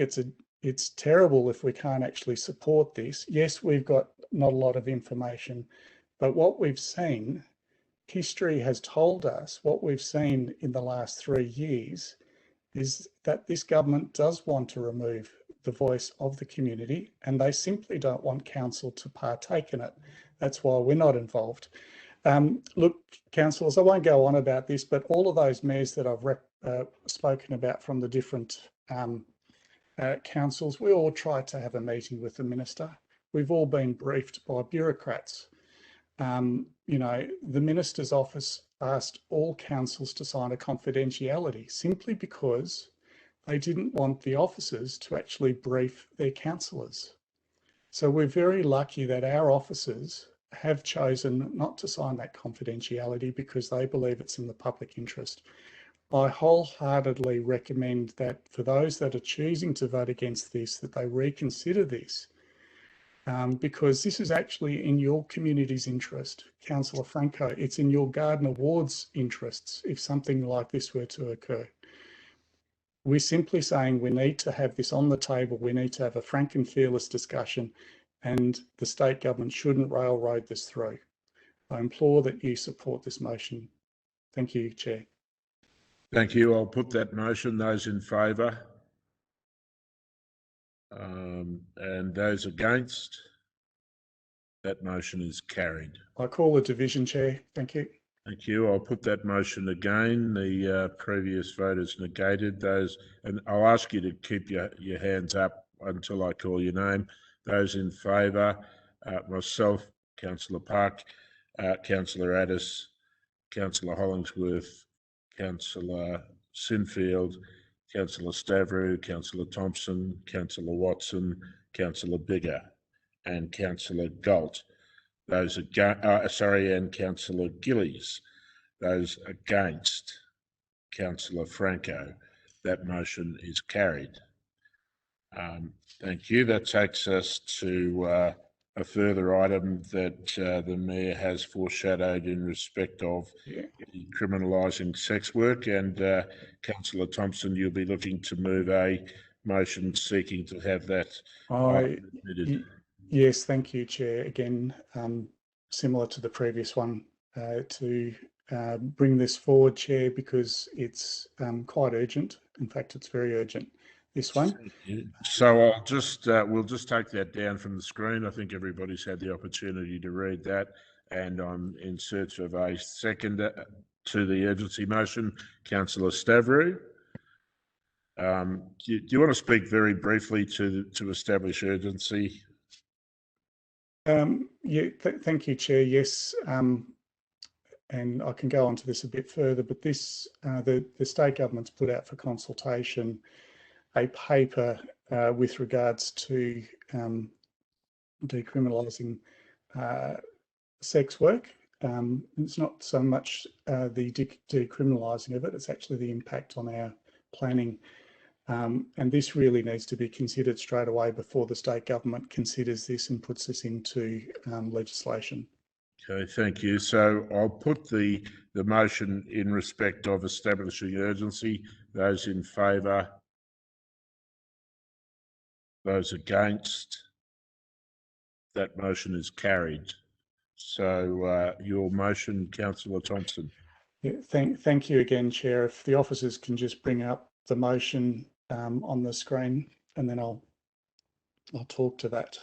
it's terrible if we can't actually support this. Yes, we've got not a lot of information, but what we've seen, history has told us, what we've seen in the last 3 years is that this government does want to remove the voice of the community, and they simply don't want council to partake in it. That's why we're not involved. Look, councillors, I won't go on about this, but all of those mayors that I've spoken about from the different councils, we all tried to have a meeting with the minister. We've all been briefed by bureaucrats. You know, the minister's office asked all councils to sign a confidentiality simply because they didn't want the officers to actually brief their councillors. So we're very lucky that our officers have chosen not to sign that confidentiality because they believe it's in the public interest. I wholeheartedly recommend that for those that are choosing to vote against this, that they reconsider this, because this is actually in your community's interest. Councillor Franco, it's in your Gardner Ward's interests if something like this were to occur. We're simply saying we need to have this on the table. We need to have a frank and fearless discussion, and the state government shouldn't railroad this through. I implore that you support this motion. Thank you, Chair. Thank you. I'll put that motion. Those in favour? And those against? That motion is carried. I call the division, Chair. Thank you. Thank you. I'll put that motion again. The previous vote is negated. Those, and I'll ask you to keep your hands up until I call your name. Those in favour, myself, Councillor Park, Councillor Addis, Councillor Hollingsworth, Councillor Sinfield, Councillor Stavrou, Councillor Thompson, Councillor Watson, Councillor Bigger, and Councillor Galt. Those and Councillor Gillies. Those against, Councillor Franco. That motion is carried. Thank you. That takes us to a further item that the Mayor has foreshadowed in respect of criminalising sex work. And Councillor Thompson, you'll be looking to move a motion seeking to have that admitted. Yes, thank you, Chair. Again, similar to the previous one, to bring this forward, Chair, because it's quite urgent. In fact, it's very urgent, this one. So I'll just, we'll just take that down from the screen. I think everybody's had the opportunity to read that, and I'm in search of a seconder to the urgency motion. Councillor Stavrou. Do you want to speak very briefly to establish urgency? Yeah, thank you, Chair. Yes, and I can go on to this a bit further, but this, the state government's put out for consultation a paper with regards to decriminalising sex work. It's not so much the decriminalising of it, it's actually the impact on our planning. And this really needs to be considered straight away before the state government considers this and puts this into legislation. Okay, thank you. So I'll put the motion in respect of establishing urgency. Those in favour? Those against? That motion is carried. So your motion, Councillor Thompson. Yeah, thank you again, Chair. If the officers can just bring up the motion on the screen, and then I'll talk to that.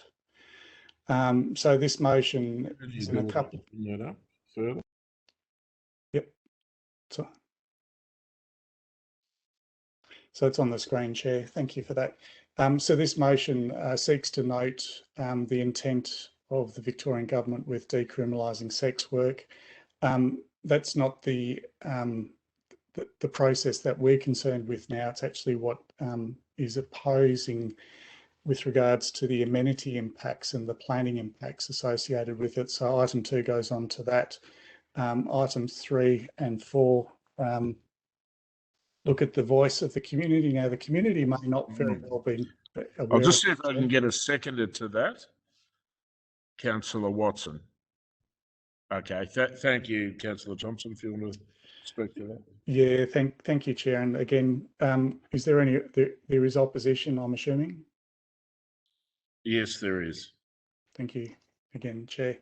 So this motion is in a couple. Bring that up further. Yep. So it's on the screen, Chair. Thank you for that. So this motion seeks to note the intent of the Victorian government with decriminalising sex work. That's not the process that we're concerned with now. It's actually what is opposing with regards to the amenity impacts and the planning impacts associated with it. So item 2 goes on to that. Items 3 and 4 look at the voice of the community. Now, the community may not very well be aware. I'll just see if I can get a seconder to that. Councillor Watson. Okay, thank you, Councillor Thompson, if you want to speak to that. Yeah, thank you, Chair. And again, is there any, there is opposition, I'm assuming? Yes, there is. Thank you again, Chair.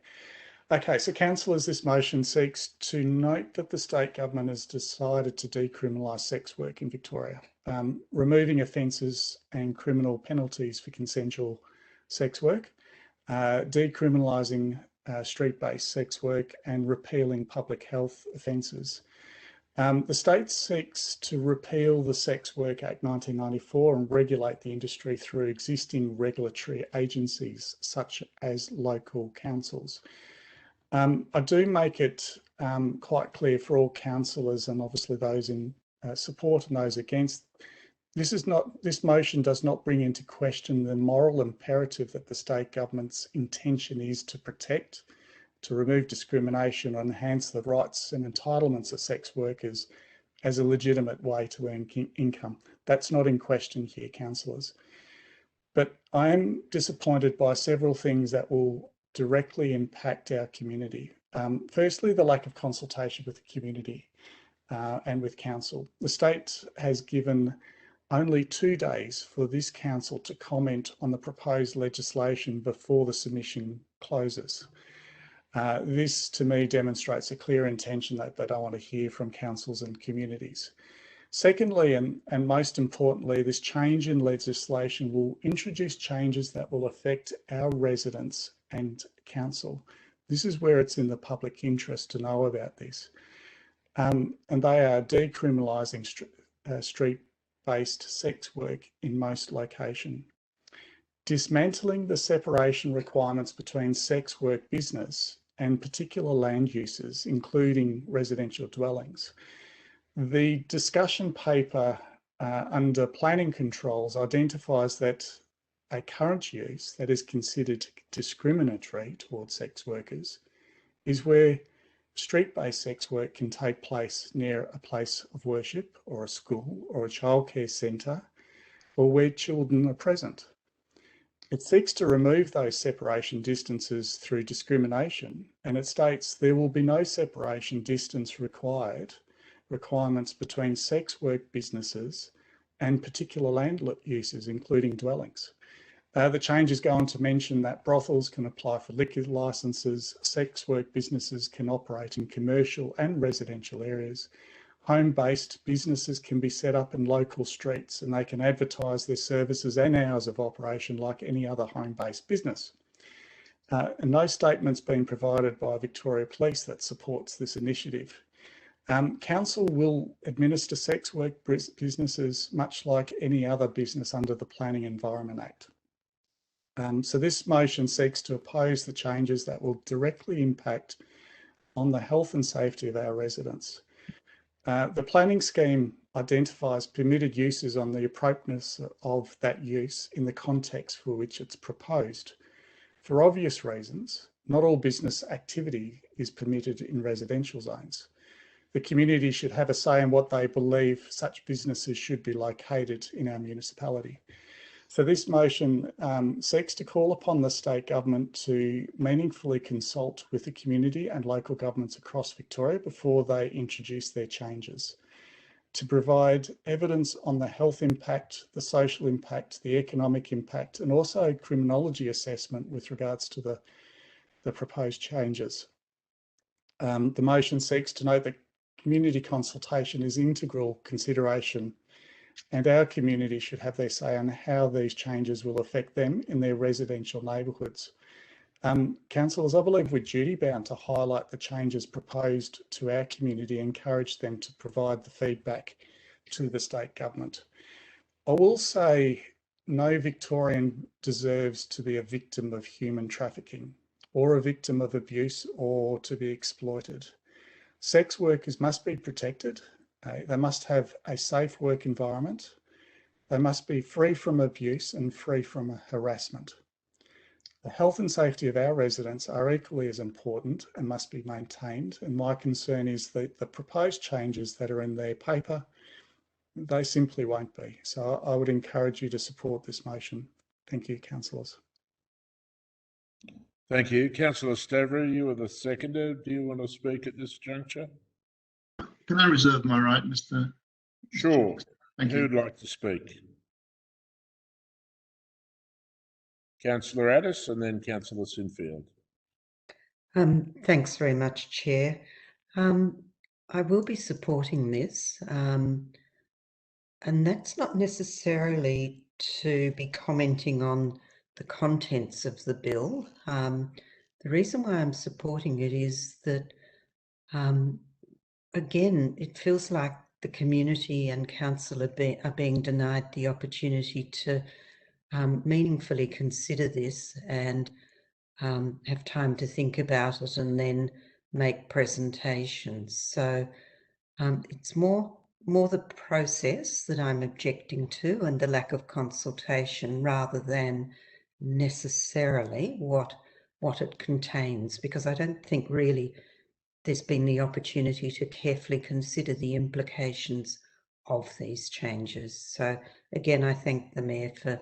Okay, so councillors, this motion seeks to note that the state government has decided to decriminalise sex work in Victoria, removing offences and criminal penalties for consensual sex work, decriminalising street-based sex work, and repealing public health offences. The state seeks to repeal the Sex Work Act 1994 and regulate the industry through existing regulatory agencies such as local councils. I do make it quite clear for all councillors and obviously those in support and those against, this motion does not bring into question the moral imperative that the state government's intention is to protect, to remove discrimination, and enhance the rights and entitlements of sex workers as a legitimate way to earn income. That's not in question here, councillors. But I am disappointed by several things that will directly impact our community. Firstly, the lack of consultation with the community and with council. The state has given only 2 days for this council to comment on the proposed legislation before the submission closes. This to me demonstrates a clear intention that they don't want to hear from councils and communities. Secondly, and most importantly, this change in legislation will introduce changes that will affect our residents and council. This is where it's in the public interest to know about this. And they are decriminalising street-based sex work in most locations. Dismantling the separation requirements between sex work business and particular land uses, including residential dwellings. The discussion paper under planning controls identifies that a current use that is considered discriminatory towards sex workers is where street-based sex work can take place near a place of worship or a school or a childcare centre or where children are present. It seeks to remove those separation distances through discrimination, and it states there will be no separation distance requirements between sex work businesses and particular land uses, including dwellings. The changes go on to mention that brothels can apply for liquor licences, sex work businesses can operate in commercial and residential areas, home-based businesses can be set up in local streets and they can advertise their services and hours of operation like any other home-based business. And no statement's been provided by Victoria Police that supports this initiative. Council will administer sex work businesses much like any other business under the Planning Environment Act. So this motion seeks to oppose the changes that will directly impact on the health and safety of our residents. The planning scheme identifies permitted uses on the appropriateness of that use in the context for which it's proposed. For obvious reasons, not all business activity is permitted in residential zones. The community should have a say in what they believe such businesses should be located in our municipality. So this motion seeks to call upon the state government to meaningfully consult with the community and local governments across Victoria before they introduce their changes, to provide evidence on the health impact, the social impact, the economic impact, and also criminology assessment with regards to the proposed changes. The motion seeks to note that community consultation is integral consideration, and our community should have their say on how these changes will affect them in their residential neighbourhoods. Councillors, I believe we're duty bound to highlight the changes proposed to our community, encourage them to provide the feedback to the state government. I will say no Victorian deserves to be a victim of human trafficking or a victim of abuse or to be exploited. Sex workers must be protected. They must have a safe work environment. They must be free from abuse and free from harassment. The health and safety of our residents are equally as important and must be maintained. And my concern is that the proposed changes that are in their paper, they simply won't be. So I would encourage you to support this motion. Thank you, councillors. Thank you. Councillor Stavry, you are the seconder. Do you want to speak at this juncture? Can I reserve my right, Mr. Sure. Thank you. Who would like to speak? Councillor Addis and then Councillor Sinfield. Thanks very much, Chair. I will be supporting this, and that's not necessarily to be commenting on the contents of the bill. The reason why I'm supporting it is that, again, it feels like the community and council are being denied the opportunity to meaningfully consider this and have time to think about it and then make presentations. So it's more the process that I'm objecting to and the lack of consultation rather than necessarily what it contains, because I don't think really there's been the opportunity to carefully consider the implications of these changes. So again, I thank the Mayor for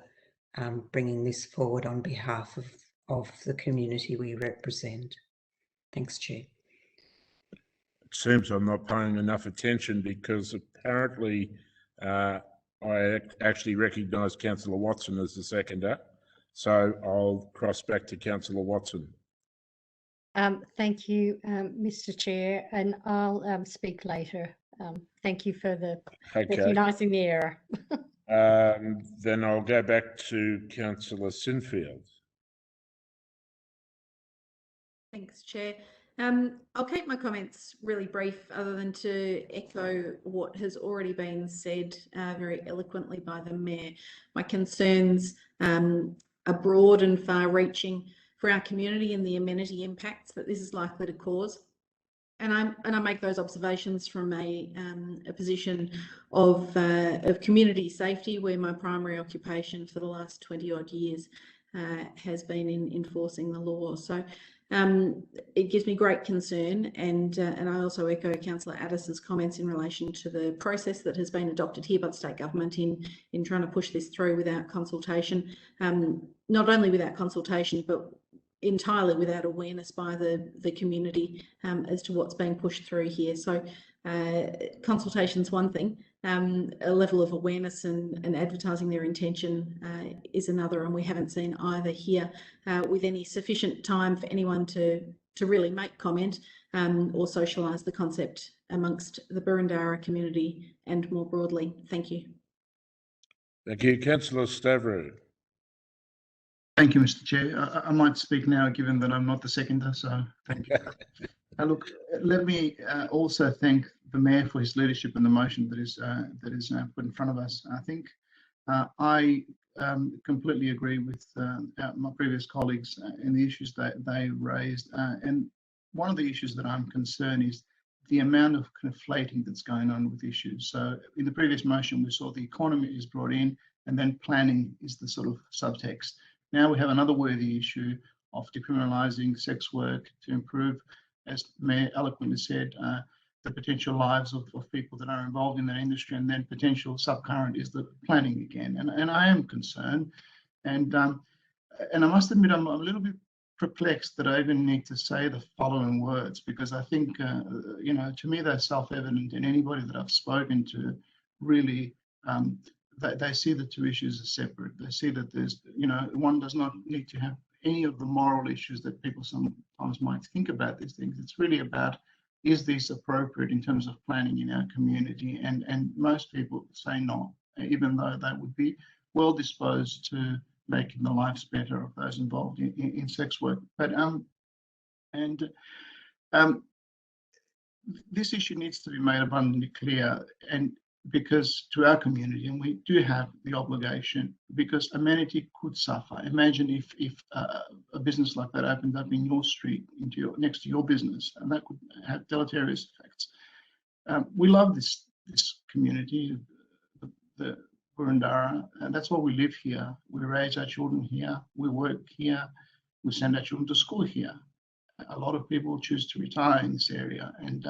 bringing this forward on behalf of the community we represent. Thanks, Chair. It seems I'm not paying enough attention because apparently I actually recognise Councillor Watson as the seconder. So I'll cross back to Councillor Watson. Thank you, Mr. Chair, and I'll speak later. Thank you for the recognising the error. Then I'll go back to Councillor Sinfield. Thanks, Chair. I'll keep my comments really brief, other than to echo what has already been said very eloquently by the Mayor. My concerns are broad and far-reaching for our community and the amenity impacts that this is likely to cause. And I make those observations from a position of community safety, where my primary occupation for the last 20-odd years has been in enforcing the law. So it gives me great concern, and I also echo Councillor Addis's comments in relation to the process that has been adopted here by the state government in trying to push this through without consultation. Not only without consultation, but entirely without awareness by the community as to what's being pushed through here. So consultation's one thing, a level of awareness and advertising their intention is another, and we haven't seen either here with any sufficient time for anyone to really make comment or socialise the concept amongst the Burundara community and more broadly. Thank you. Thank you. Councillor Stavro. Thank you, Mr. Chair. I might speak now, given that I'm not the seconder, so thank you. Look, let me also thank the Mayor for his leadership in the motion that is put in front of us. I think I completely agree with my previous colleagues in the issues that they raised. And one of the issues that I'm concerned is the amount of conflating that's going on with issues. So in the previous motion, we saw the economy is brought in, and then planning is the sort of subtext. Now we have another worthy issue of decriminalising sex work to improve, as Mayor eloquently said, the potential lives of people that are involved in that industry, and then potential subcurrent is the planning again. And I am concerned, and I must admit I'm a little bit perplexed that I even need to say the following words, because I think, you know, to me they're self-evident, and anybody that I've spoken to really they see the two issues as separate. They see that there's, you know, one does not need to have any of the moral issues that people sometimes might think about these things. It's really about, is this appropriate in terms of planning in our community? And most people say no, even though they would be well disposed to making the lives better of those involved in sex work. But this issue needs to be made abundantly clear, and because to our community, and we do have the obligation, because amenity could suffer. Imagine if a business like that opened up in your street, next to your business, and that could have deleterious effects. We love this community, the Burundara, and that's why we live here. We raise our children here, we work here, we send our children to school here. A lot of people choose to retire in this area, and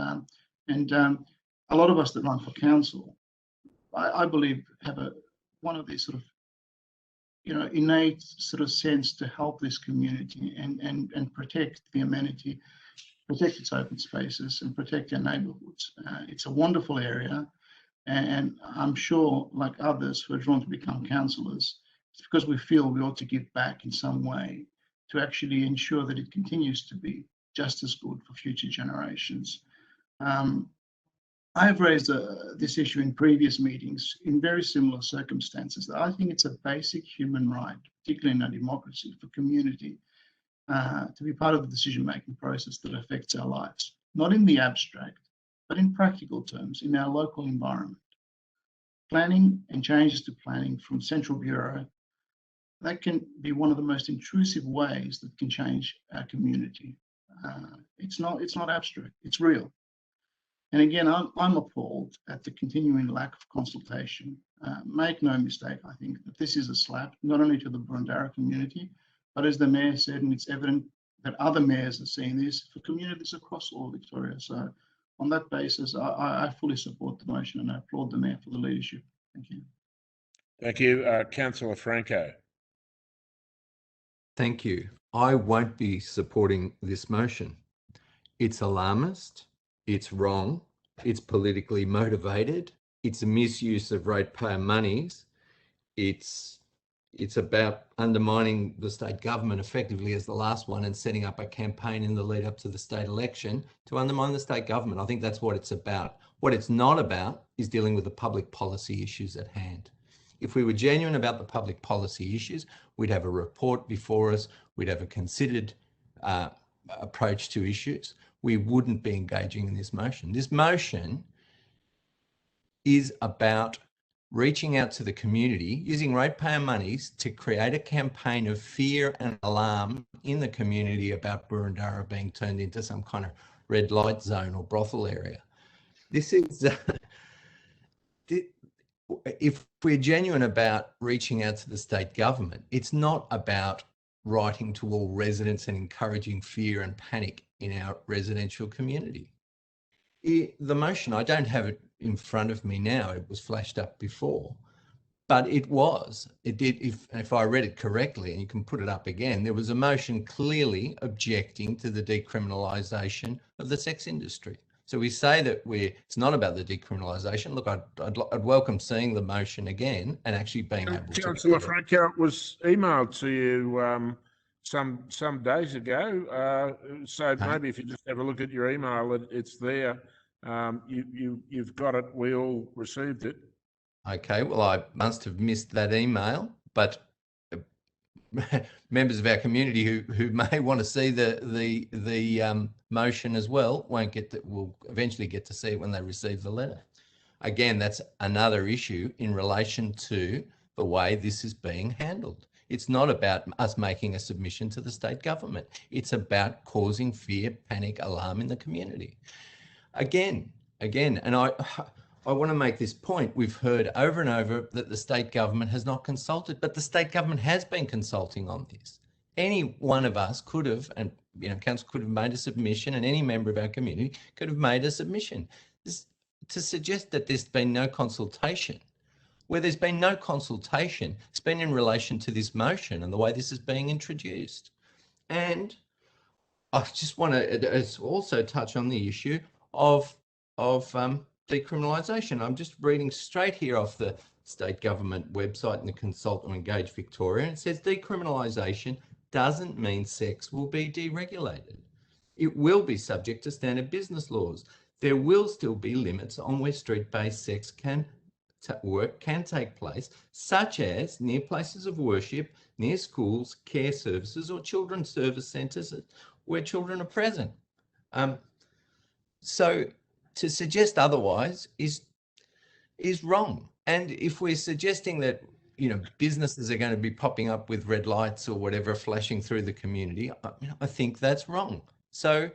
a lot of us that run for council, I believe, have one of these sort of, you know, innate sort of sense to help this community and protect the amenity, protect its open spaces, and protect our neighbourhoods. It's a wonderful area, and I'm sure, like others who are drawn to become councillors, it's because we feel we ought to give back in some way to actually ensure that it continues to be just as good for future generations. I have raised this issue in previous meetings in very similar circumstances. I think it's a basic human right, particularly in a democracy, for community to be part of the decision-making process that affects our lives, not in the abstract, but in practical terms, in our local environment. Planning and changes to planning from Central Bureau, that can be one of the most intrusive ways that can change our community. It's not abstract, it's real. And again, I'm appalled at the continuing lack of consultation. Make no mistake, I think that this is a slap, not only to the Boroondara community, but as the Mayor said, and it's evident that other mayors are seeing this, for communities across all Victoria. So on that basis, I fully support the motion and I applaud the Mayor for the leadership. Thank you. Thank you. Councillor Franco. Thank you. I won't be supporting this motion. It's alarmist, it's wrong, it's politically motivated, it's a misuse of ratepayer monies, it's about undermining the state government effectively as the last one and setting up a campaign in the lead up to the state election to undermine the state government. I think that's what it's about. What it's not about is dealing with the public policy issues at hand. If we were genuine about the public policy issues, we'd have a report before us, we'd have a considered approach to issues. We wouldn't be engaging in this motion. This motion is about reaching out to the community, using ratepayer monies to create a campaign of fear and alarm in the community about Boroondara being turned into some kind of red light zone or brothel area. This is, if we're genuine about reaching out to the state government, it's not about writing to all residents and encouraging fear and panic in our residential community. The motion, I don't have it in front of me now, it was flashed up before, but it did, if I read it correctly, and you can put it up again, there was a motion clearly objecting to the decriminalisation of the sex industry. So we say that it's not about the decriminalisation. Look, I'd welcome seeing the motion again and actually being able to. Councillor Franco, it was emailed to you some days ago. So maybe if you just have a look at your email, it's there. You've got it. We all received it. Okay, well, I must have missed that email, but members of our community who may want to see the motion as well will eventually get to see it when they receive the letter. Again, that's another issue in relation to the way this is being handled. It's not about us making a submission to the state government. It's about causing fear, panic, alarm in the community. Again, and I want to make this point. We've heard over and over that the state government has not consulted, but the state government has been consulting on this. Any one of us could have, and council could have made a submission, and any member of our community could have made a submission. To suggest that there's been no consultation, where there's been no consultation, it's been in relation to this motion and the way this is being introduced. And I just want to also touch on the issue of decriminalisation. I'm just reading straight here off the state government website and the Consult or Engage Victoria, and it says decriminalisation doesn't mean sex will be deregulated. It will be subject to standard business laws. There will still be limits on where street-based sex work can take place, such as near places of worship, near schools, care services, or children's service centres where children are present. So to suggest otherwise is wrong. And if we're suggesting that businesses are going to be popping up with red lights or whatever flashing through the community, I think that's wrong. So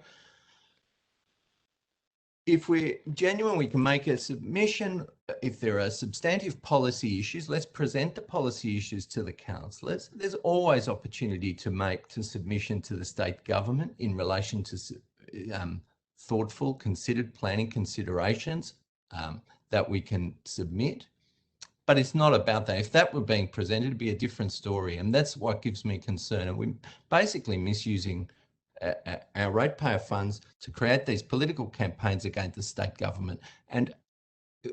if we're genuine, we can make a submission. If there are substantive policy issues, let's present the policy issues to the councillors. There's always opportunity to make submission to the state government in relation to thoughtful, considered planning considerations that we can submit. But it's not about that. If that were being presented, it'd be a different story. And that's what gives me concern. And we're basically misusing our ratepayer funds to create these political campaigns against the state government. And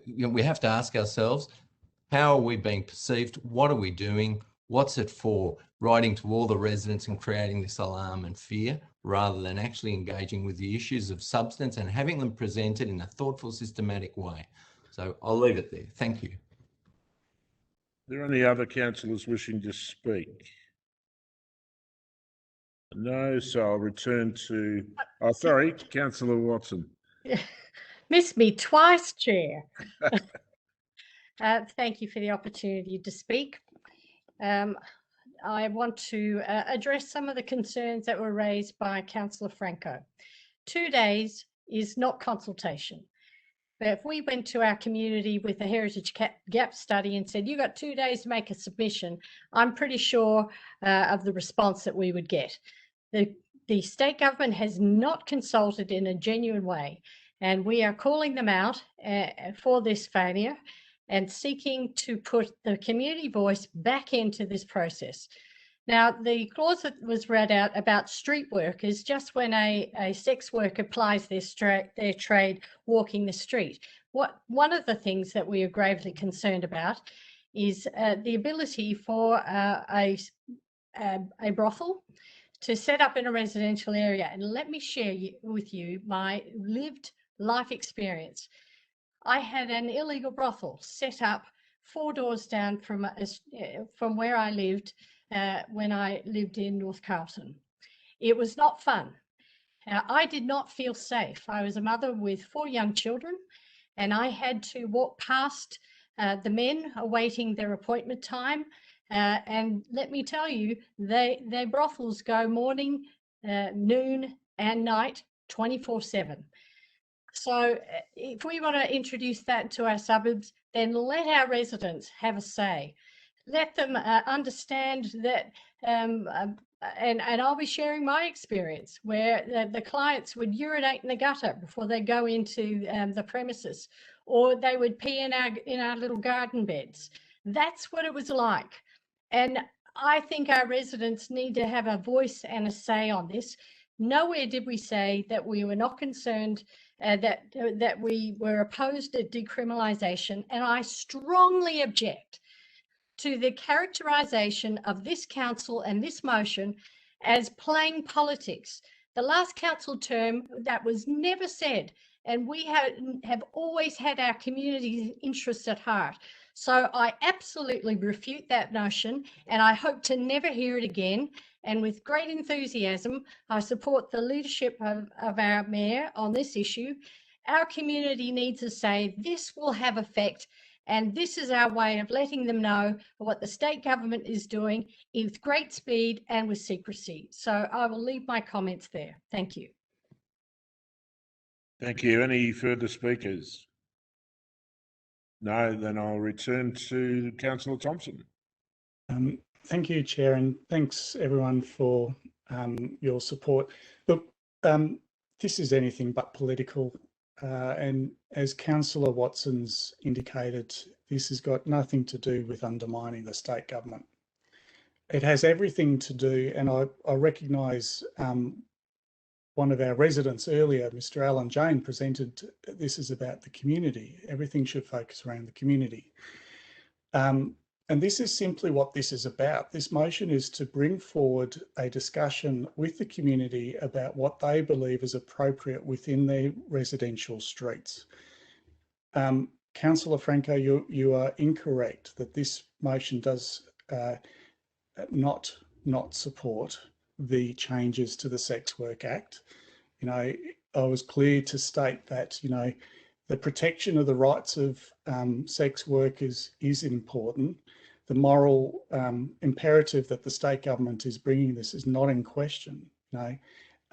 we have to ask ourselves, how are we being perceived? What are we doing? What's it for? Writing to all the residents and creating this alarm and fear, rather than actually engaging with the issues of substance and having them presented in a thoughtful, systematic way. So I'll leave it there. Thank you. Are there any other councillors wishing to speak? No, so I'll return to, oh, sorry, Councillor Watson. Missed me twice, Chair. Thank you for the opportunity to speak. I want to address some of the concerns that were raised by Councillor Franco. 2 days is not consultation. But if we went to our community with the Heritage Gap study and said, you got 2 days to make a submission, I'm pretty sure of the response that we would get. The state government has not consulted in a genuine way, and we are calling them out for this failure and seeking to put the community voice back into this process. Now, the clause that was read out about street workers, just when a sex worker plies their trade walking the street, one of the things that we are gravely concerned about is the ability for a brothel to set up in a residential area. And let me share with you my lived life experience. I had an illegal brothel set up 4 doors down from where I lived when I lived in North Carlton. It was not fun. I did not feel safe. I was a mother with 4 young children, and I had to walk past the men awaiting their appointment time. And let me tell you, their brothels go morning, noon, and night 24/7. So if we want to introduce that to our suburbs, then let our residents have a say. Let them understand that, and I'll be sharing my experience where the clients would urinate in the gutter before they go into the premises, or they would pee in our little garden beds. That's what it was like. And I think our residents need to have a voice and a say on this. Nowhere did we say that we were not concerned, that we were opposed to decriminalisation, and I strongly object to the characterisation of this council and this motion as playing politics. The last council term, that was never said, and we have always had our community's interests at heart. So I absolutely refute that notion, and I hope to never hear it again. And with great enthusiasm, I support the leadership of our mayor on this issue. Our community needs to say this will have effect, and this is our way of letting them know what the state government is doing with great speed and with secrecy. So I will leave my comments there. Thank you. Thank you. Any further speakers? No, then I'll return to Councillor Thompson. Thank you, Chair, and thanks everyone for your support. Look, this is anything but political, and as Councillor Watson's indicated, this has got nothing to do with undermining the state government. It has everything to do, and I recognise one of our residents earlier, Mr. Alan Jane, presented this is about the community. Everything should focus around the community. And this is simply what this is about. This motion is to bring forward a discussion with the community about what they believe is appropriate within their residential streets. Councillor Franco, you are incorrect that this motion does not support the changes to the Sex Work Act. You know, I was clear to state that, you know, the protection of the rights of sex workers is important. The moral imperative that the state government is bringing this is not in question. You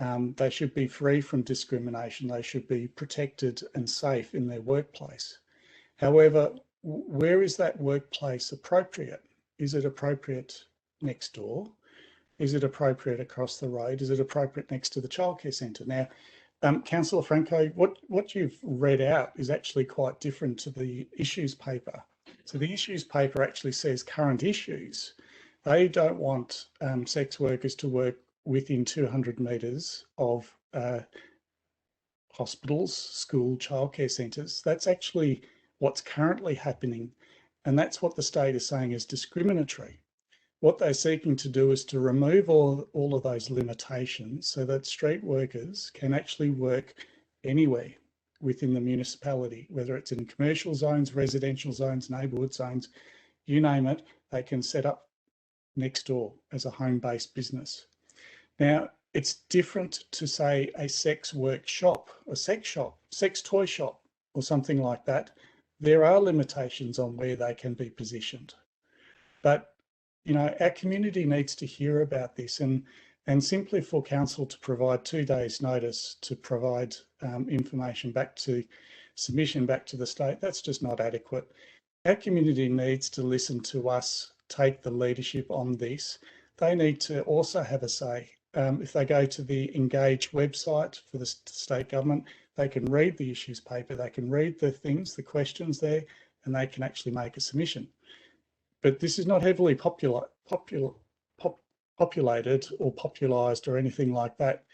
know, they should be free from discrimination. They should be protected and safe in their workplace. However, where is that workplace appropriate? Is it appropriate next door? Is it appropriate across the road? Is it appropriate next to the childcare centre? Now, Councillor Franco, what you've read out is actually quite different to the issues paper. So the issues paper actually says current issues. They don't want sex workers to work within 200 metres of hospitals, school, childcare centres. That's actually what's currently happening. And that's what the state is saying is discriminatory. What they're seeking to do is to remove all of those limitations so that street workers can actually work anywhere within the municipality, whether it's in commercial zones, residential zones, neighbourhood zones, you name it, they can set up next door as a home-based business. Now, it's different to say a sex workshop, a sex shop, sex toy shop, or something like that. There are limitations on where they can be positioned. But, you know, our community needs to hear about this, and simply for council to provide 2 days notice to provide information back to submission back to the state, that's just not adequate. Our community needs to listen to us, take the leadership on this. They need to also have a say. If they go to the Engage website for the state government, they can read the issues paper, they can read the things, the questions there, and they can actually make a submission. But this is not heavily populated or popularised or anything like that,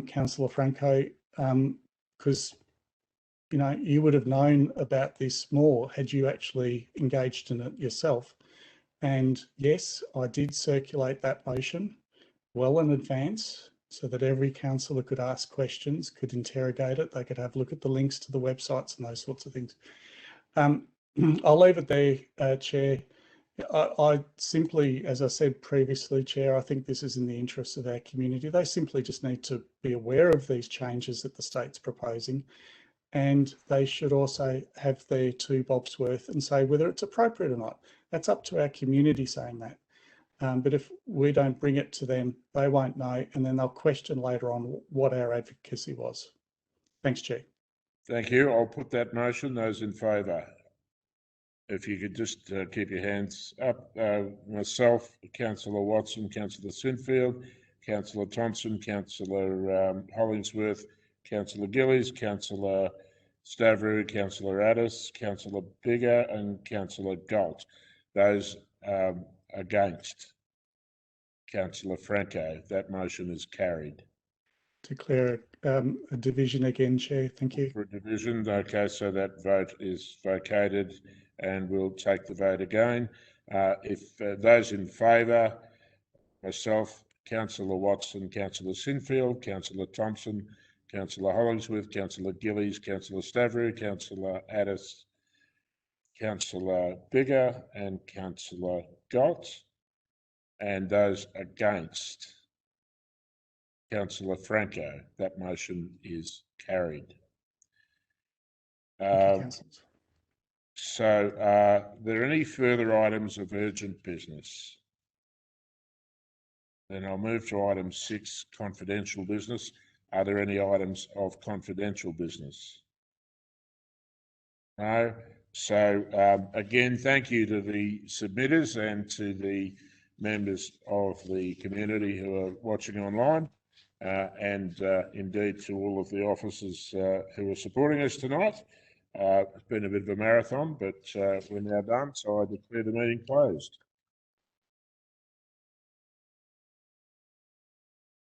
Councillor Franco, because you know, you would have known about this more had you actually engaged in it yourself. And yes, I did circulate that motion well in advance so that every councillor could ask questions, could interrogate it, they could have a look at the links to the websites and those sorts of things. I'll leave it there, Chair. I simply, as I said previously, Chair, I think this is in the interests of our community. They simply just need to be aware of these changes that the state's proposing, and they should also have their 2 bobs worth and say whether it's appropriate or not. That's up to our community saying that. But if we don't bring it to them, they won't know, and then they'll question later on what our advocacy was. Thanks, Chair. Thank you. I'll put that motion. Those in favour? If you could just keep your hands up. Myself, Councillor Watson, Councillor Sinfield, Councillor Thompson, Councillor Hollingsworth, Councillor Gillies, Councillor Stavrou, Councillor Addis, Councillor Bigger and Councillor Galt. Those against? Councillor Franco. That motion is carried. Declare a division again, Chair. Thank you. For a division, okay, so that vote is vacated and we'll take the vote again. If those in favour, myself, Councillor Watson, Councillor Sinfield, Councillor Thompson, Councillor Hollingsworth, Councillor Gillies, Councillor Stavrou, Councillor Addis, Councillor Bigger and Councillor Galt, and those against? Councillor Franco. That motion is carried. So are there any further items of urgent business? Then I'll move to item 6, confidential business. Are there any items of confidential business? No. So again, thank you to the submitters and to the members of the community who are watching online, and indeed to all of the officers who are supporting us tonight. It's been a bit of a marathon, but we're now done, so I declare the meeting closed.